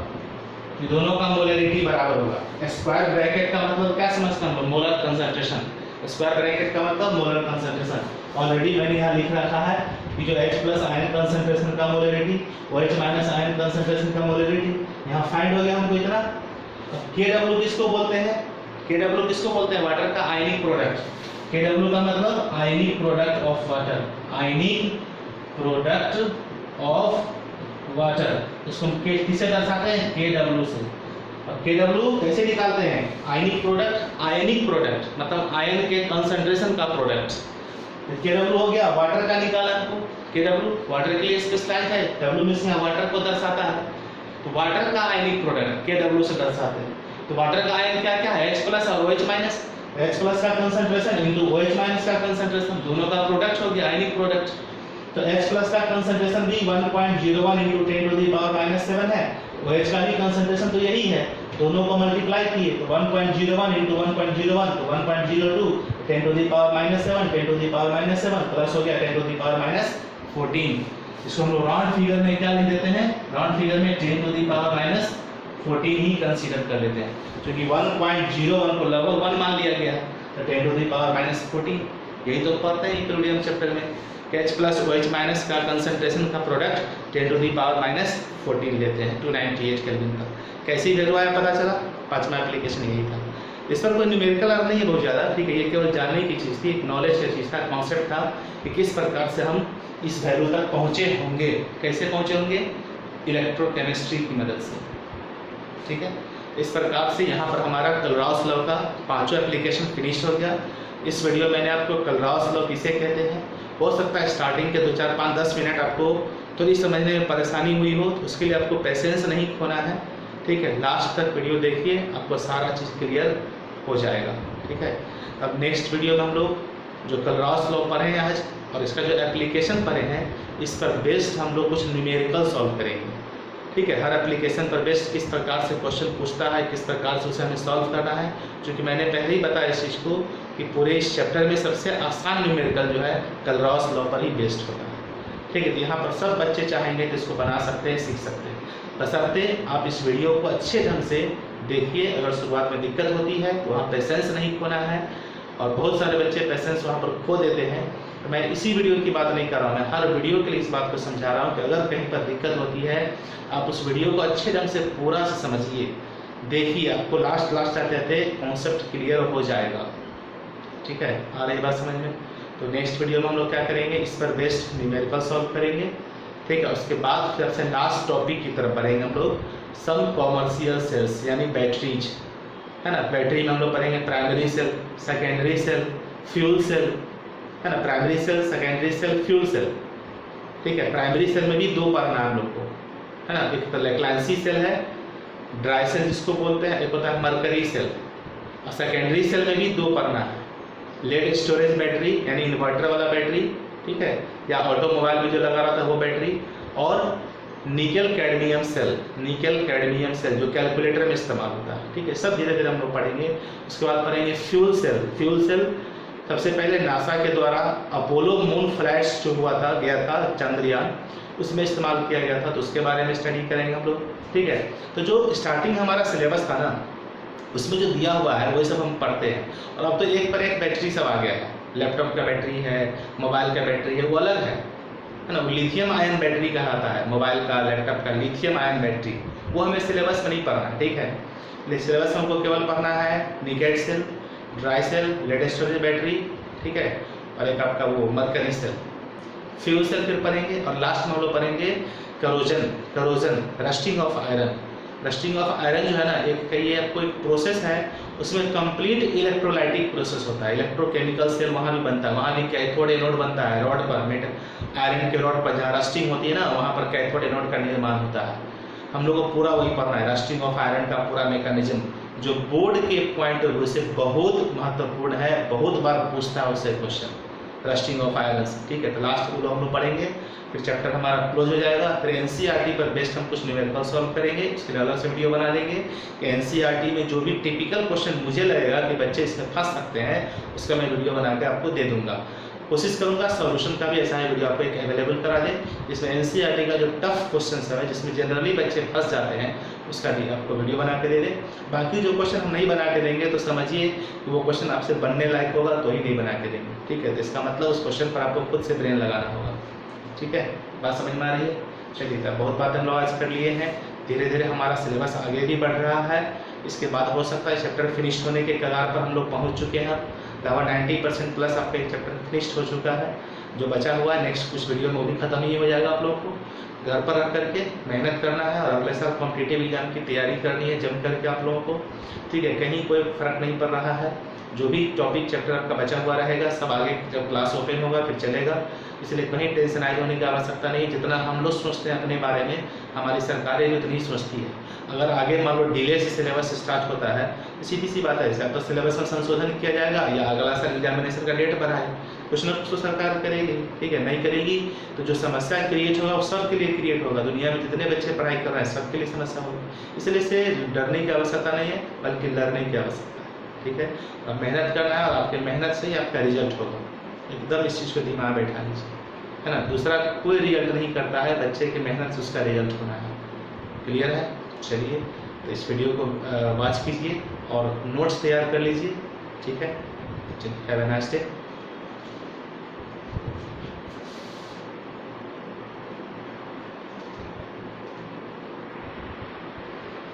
ये दोनों का मोलैरिटी बराबर होगा। स्क्वायर ब्रैकेट का मतलब क्या समझता हूँ? Molar concentration. स्क्वायर ब्रैकेट का मतलब मोलर कंसंट्रेशन। ऑलरेडी मैंने यहाँ लिख रखा है कि जो H प्लस आयन कंसंट्रेशन का molarity, OH minus ion concentration का मोलैरिटी, यहाँ फाइंड हो गया हमको इतना। KW किसको बोलते हैं? KW किसको बोलते हैं? वाटर का आयनिक प्रोडक्ट। KW का मतलब ionic product of water, ionic product of water. इसको हम किससे दर्शाते हैं? KW से। और KW कैसे निकालते हैं? आयनिक प्रोडक्ट, आयनिक प्रोडक्ट मतलब आयन के कंसंट्रेशन का प्रोडक्ट। KW हो गया, वाटर का निकाला आपको। KW वाटर के लिए स्पेशलाइज्ड है, W में से वाटर को दर्शाता है, तो वाटर का आयनिक प्रोडक्ट KW से दर्शाते हैं। तो वाटर का आयन क्या क्या है? H प्लस और OH माइनस। H प्लस का कंसंट्रेशन इनटू OH माइनस का कंसंट्रेशन, दोनों का प्रोडक्ट हो गया आयनिक प्रोडक्ट। तो H प्लस का कंसंट्रेशन भी 1.01 × 10⁻⁷ है, OH का भी कंसंट्रेशन तो यही है, दोनों को मल्टीप्लाई किए तो 1.01 × 1.01 तो 1.02, 10⁻⁷, 10⁻⁷ प्लस हो गया 10⁻⁴। इसको हम लोग राउंड फिगर में क्या लिख देते हैं? राउंड फिगर में 10⁻⁴ ही कंसीडर कर लेते हैं, क्योंकि 1.01 को लगभग 1 मान लिया गया है, तो 10⁻⁴। यही तो पढ़ते हैं इक्विलिब्रियम चैप्टर में, H प्लस OH माइनस का कंसंट्रेशन का प्रोडक्ट 10⁻⁴ लेते हैं 298 केल्विन का। कैसी वैल्यू आया पता चला? 5वां एप्लीकेशन यही था। इस पर कोई न्यूमेरिकल अर्थ नहीं है बहुत ज़्यादा, ठीक है, ये केवल जानने की चीज़ थी, एक नॉलेज की चीज़ था, कॉन्सेप्ट था कि किस प्रकार से हम इस वैल्यू तक पहुँचे होंगे। कैसे पहुँचे होंगे? इलेक्ट्रोकेमिस्ट्री की मदद से, ठीक है। इस प्रकार से यहाँ पर हमारा कलराउस लॉ का 5वां एप्लीकेशन फिनिश हो गया। इस वीडियो में मैंने आपको कलराउस लॉ किसे कहते हैं, हो सकता है स्टार्टिंग के 2, 4, 5, 10 मिनट आपको थोड़ी समझने में परेशानी हुई हो, तो उसके लिए आपको पेशेंस नहीं खोना है, ठीक है। लास्ट तक वीडियो देखिए, आपको सारा चीज़ क्लियर हो जाएगा, ठीक है। अब नेक्स्ट वीडियो में हम लोग जो कलराउस लॉ पढ़े हैं आज और इसका जो एप्लीकेशन पढ़े हैं, इस पर बेस्ड हम लोग कुछ न्यूमेरिकल सॉल्व करेंगे, ठीक है। हर एप्लीकेशन पर बेस्ड किस प्रकार से क्वेश्चन पूछता है, किस प्रकार से उसे हमें सॉल्व करना है, क्योंकि मैंने पहले ही बताया इस चीज़ को कि पूरे इस चैप्टर में सबसे आसान न्यूमेरिकल जो है कलराउस लॉ पर ही बेस्ड होता है, ठीक है। तो यहाँ पर सब बच्चे चाहेंगे तो इसको बना सकते हैं, सीख सकते हैं, बशर्ते आप इस वीडियो को अच्छे ढंग से देखिए। अगर शुरुआत में दिक्कत होती है तो वहाँ पेशेंस नहीं खोना है, और बहुत सारे बच्चे पेशेंस वहाँ पर खो देते हैं। तो मैं इसी वीडियो की बात नहीं कर रहा हूँ, मैं हर वीडियो के लिए इस बात को समझा रहा हूँ कि अगर कहीं पर दिक्कत होती है, आप उस वीडियो को अच्छे ढंग से पूरा से समझिए, देखिए, आपको लास्ट आते कॉन्सेप्ट क्लियर हो जाएगा, ठीक है। आ रही बात समझ में? तो नेक्स्ट वीडियो में हम लोग क्या करेंगे, इस पर बेस्ड न्यूमेरिकल सॉल्व करेंगे, ठीक है। उसके बाद फिर से लास्ट टॉपिक की तरफ बढ़ेंगे हम लोग, सम कॉमर्शियल सेल्स यानी बैटरीज, है ना। बैटरी में हम लोग पढ़ेंगे primary cell, secondary cell, fuel cell, है ना। Primary cell, secondary cell, fuel cell, ठीक है। प्राइमरी सेल में भी 2 पढ़ना है हम लोग को, है ना। एक तो लैक्लांसी सेल है, ड्राई सेल जिसको बोलते हैं, एक होता है मरकरी सेल, और सेकेंडरी सेल में भी 2 पढ़ना है, लेड स्टोरेज बैटरी यानी इन्वर्टर वाला बैटरी, ठीक है, या ऑटोमोबाइल में जो लगा रहा था वो बैटरी, और nickel cadmium cell, nickel cadmium cell जो कैलकुलेटर में इस्तेमाल होता है, ठीक है। सब धीरे धीरे हम लोग पढ़ेंगे। उसके बाद पढ़ेंगे फ्यूल सेल। फ्यूल सेल सबसे पहले नासा के द्वारा अपोलो मून फ्लाइट्स जो हुआ था, गया था चंद्रयान, उसमें इस्तेमाल किया गया था, तो उसके बारे में स्टडी करेंगे हम लोग, ठीक है। तो जो स्टार्टिंग हमारा सिलेबस था ना, उसमें जो दिया हुआ है वही सब हम पढ़ते हैं, और अब तो एक पर एक बैटरी सब आ गया है, लैपटॉप का बैटरी है, मोबाइल का बैटरी है, वो अलग है ना। लिथियम आयन बैटरी कहलाता है, मोबाइल का, लैपटॉप का लिथियम आयन बैटरी, वो हमें सिलेबस में नहीं पढ़ना है, ठीक है। सिलेबस में हमको केवल पढ़ना है निकेट cell, dry cell, lead storage battery, ठीक है, और एक आपका वो मरकरी सेल। फ्यूल सेल फिर पढ़ेंगे, और लास्ट में हम लोग पढ़ेंगे corrosion, rusting of iron. Rusting of iron जो है ना, एक कहिए आपको एक प्रोसेस है, उसमें कंप्लीट इलेक्ट्रोलाइटिक प्रोसेस होता है, इलेक्ट्रोकेमिकल सेल वहाँ भी बनता है, वहाँ भी कैथोड एनोड बनता है, रॉड पर, आयरन के रॉड पर जहाँ रस्टिंग होती है ना, वहाँ पर कैथोड एनोड का निर्माण होता है। हम लोग को पूरा वही पढ़ना है, रस्टिंग ऑफ आयरन का पूरा मैकेनिज्म, जो बोर्ड के पॉइंट ऑफ व्यू से बहुत महत्वपूर्ण है, बहुत बार पूछता है उससे क्वेश्चन, रस्टिंग ऑफ आयरन, ठीक है। तो लास्ट को हम लोग पढ़ेंगे, फिर चैप्टर हमारा क्लोज हो जाएगा। फिर एनसीईआरटी पर बेस्ड हम कुछ न्यूमेरिकल सॉल्व करेंगे, उसके लिए अलग से वीडियो बना देंगे कि एनसीईआरटी में जो भी टिपिकल क्वेश्चन मुझे लगेगा कि बच्चे इसमें फंस सकते हैं, उसका मैं वीडियो बना के आपको दे दूंगा। कोशिश करूंगा सॉल्यूशन का भी ऐसा है वीडियो आपको एक अवेलेबल करा दें, जिसमें एनसीईआरटी का जो टफ क्वेश्चन है, जिसमें जनरली बच्चे फंस जाते हैं, उसका भी आपको वीडियो बना के दे दें। बाकी जो क्वेश्चन हम नहीं बना के देंगे तो समझिए कि वो क्वेश्चन आपसे बनने लायक होगा तो ही नहीं बना के देंगे, ठीक है। तो इसका मतलब उस क्वेश्चन पर आपको खुद से ब्रेन लगाना होगा, ठीक है। बात समझ में आ रही है? चलिए, बहुत बात हम लोग आज कर लिए हैं, धीरे धीरे हमारा सिलेबस आगे भी बढ़ रहा है, इसके बाद हो सकता है चैप्टर फिनिश होने के कगार पर हम लोग पहुँच चुके हैं। लगभग 90% प्लस आपका एक चैप्टर फिनिश हो चुका है। जो बचा हुआ है नेक्स्ट कुछ वीडियो में वो भी खत्म ही हो जाएगा। आप लोगों को घर पर रख करके मेहनत करना है और अगले साल कॉम्पिटिटिव एग्जाम की तैयारी करनी है जम करके आप लोगों को, ठीक है। कहीं कोई फर्क नहीं पड़ रहा है, जो भी टॉपिक चैप्टर आपका बचा हुआ रहेगा सब आगे जब क्लास ओपन होगा फिर चलेगा, इसलिए कहीं टेंशनाइज होने की आवश्यकता नहीं। जितना हम लोग सोचते हैं अपने बारे में, हमारी सरकारें भी उतनी सोचती है। अगर आगे मान लो डिले से सिलेबस स्टार्ट होता है तो सीधी सी बात है, या तो सिलेबस में संशोधन किया जाएगा या अगला साल एग्जामिनेशन का डेट बढ़ा है, कुछ ना कुछ तो सरकार करेगी, ठीक है। नहीं करेगी तो जो समस्या क्रिएट होगा वो सबके लिए क्रिएट होगा। दुनिया में जितने बच्चे पढ़ाई कर रहे हैं सबके लिए समस्या होगी, इसलिए इससे डरने की आवश्यकता नहीं है बल्कि लड़ने की आवश्यकता है, ठीक है। और मेहनत करना है और आपकी मेहनत से ही आपका रिजल्ट होगा, एकदम इस चीज़ को दिमाग बैठा लीजिए, है ना। दूसरा कोई रिजल्ट नहीं करता है, बच्चे की मेहनत से उसका रिजल्ट होना है। क्लियर है? चलिए तो इस वीडियो को वॉच कीजिए और नोट्स तैयार कर लीजिए, ठीक है। चलिए, हैव अ नाइस डे।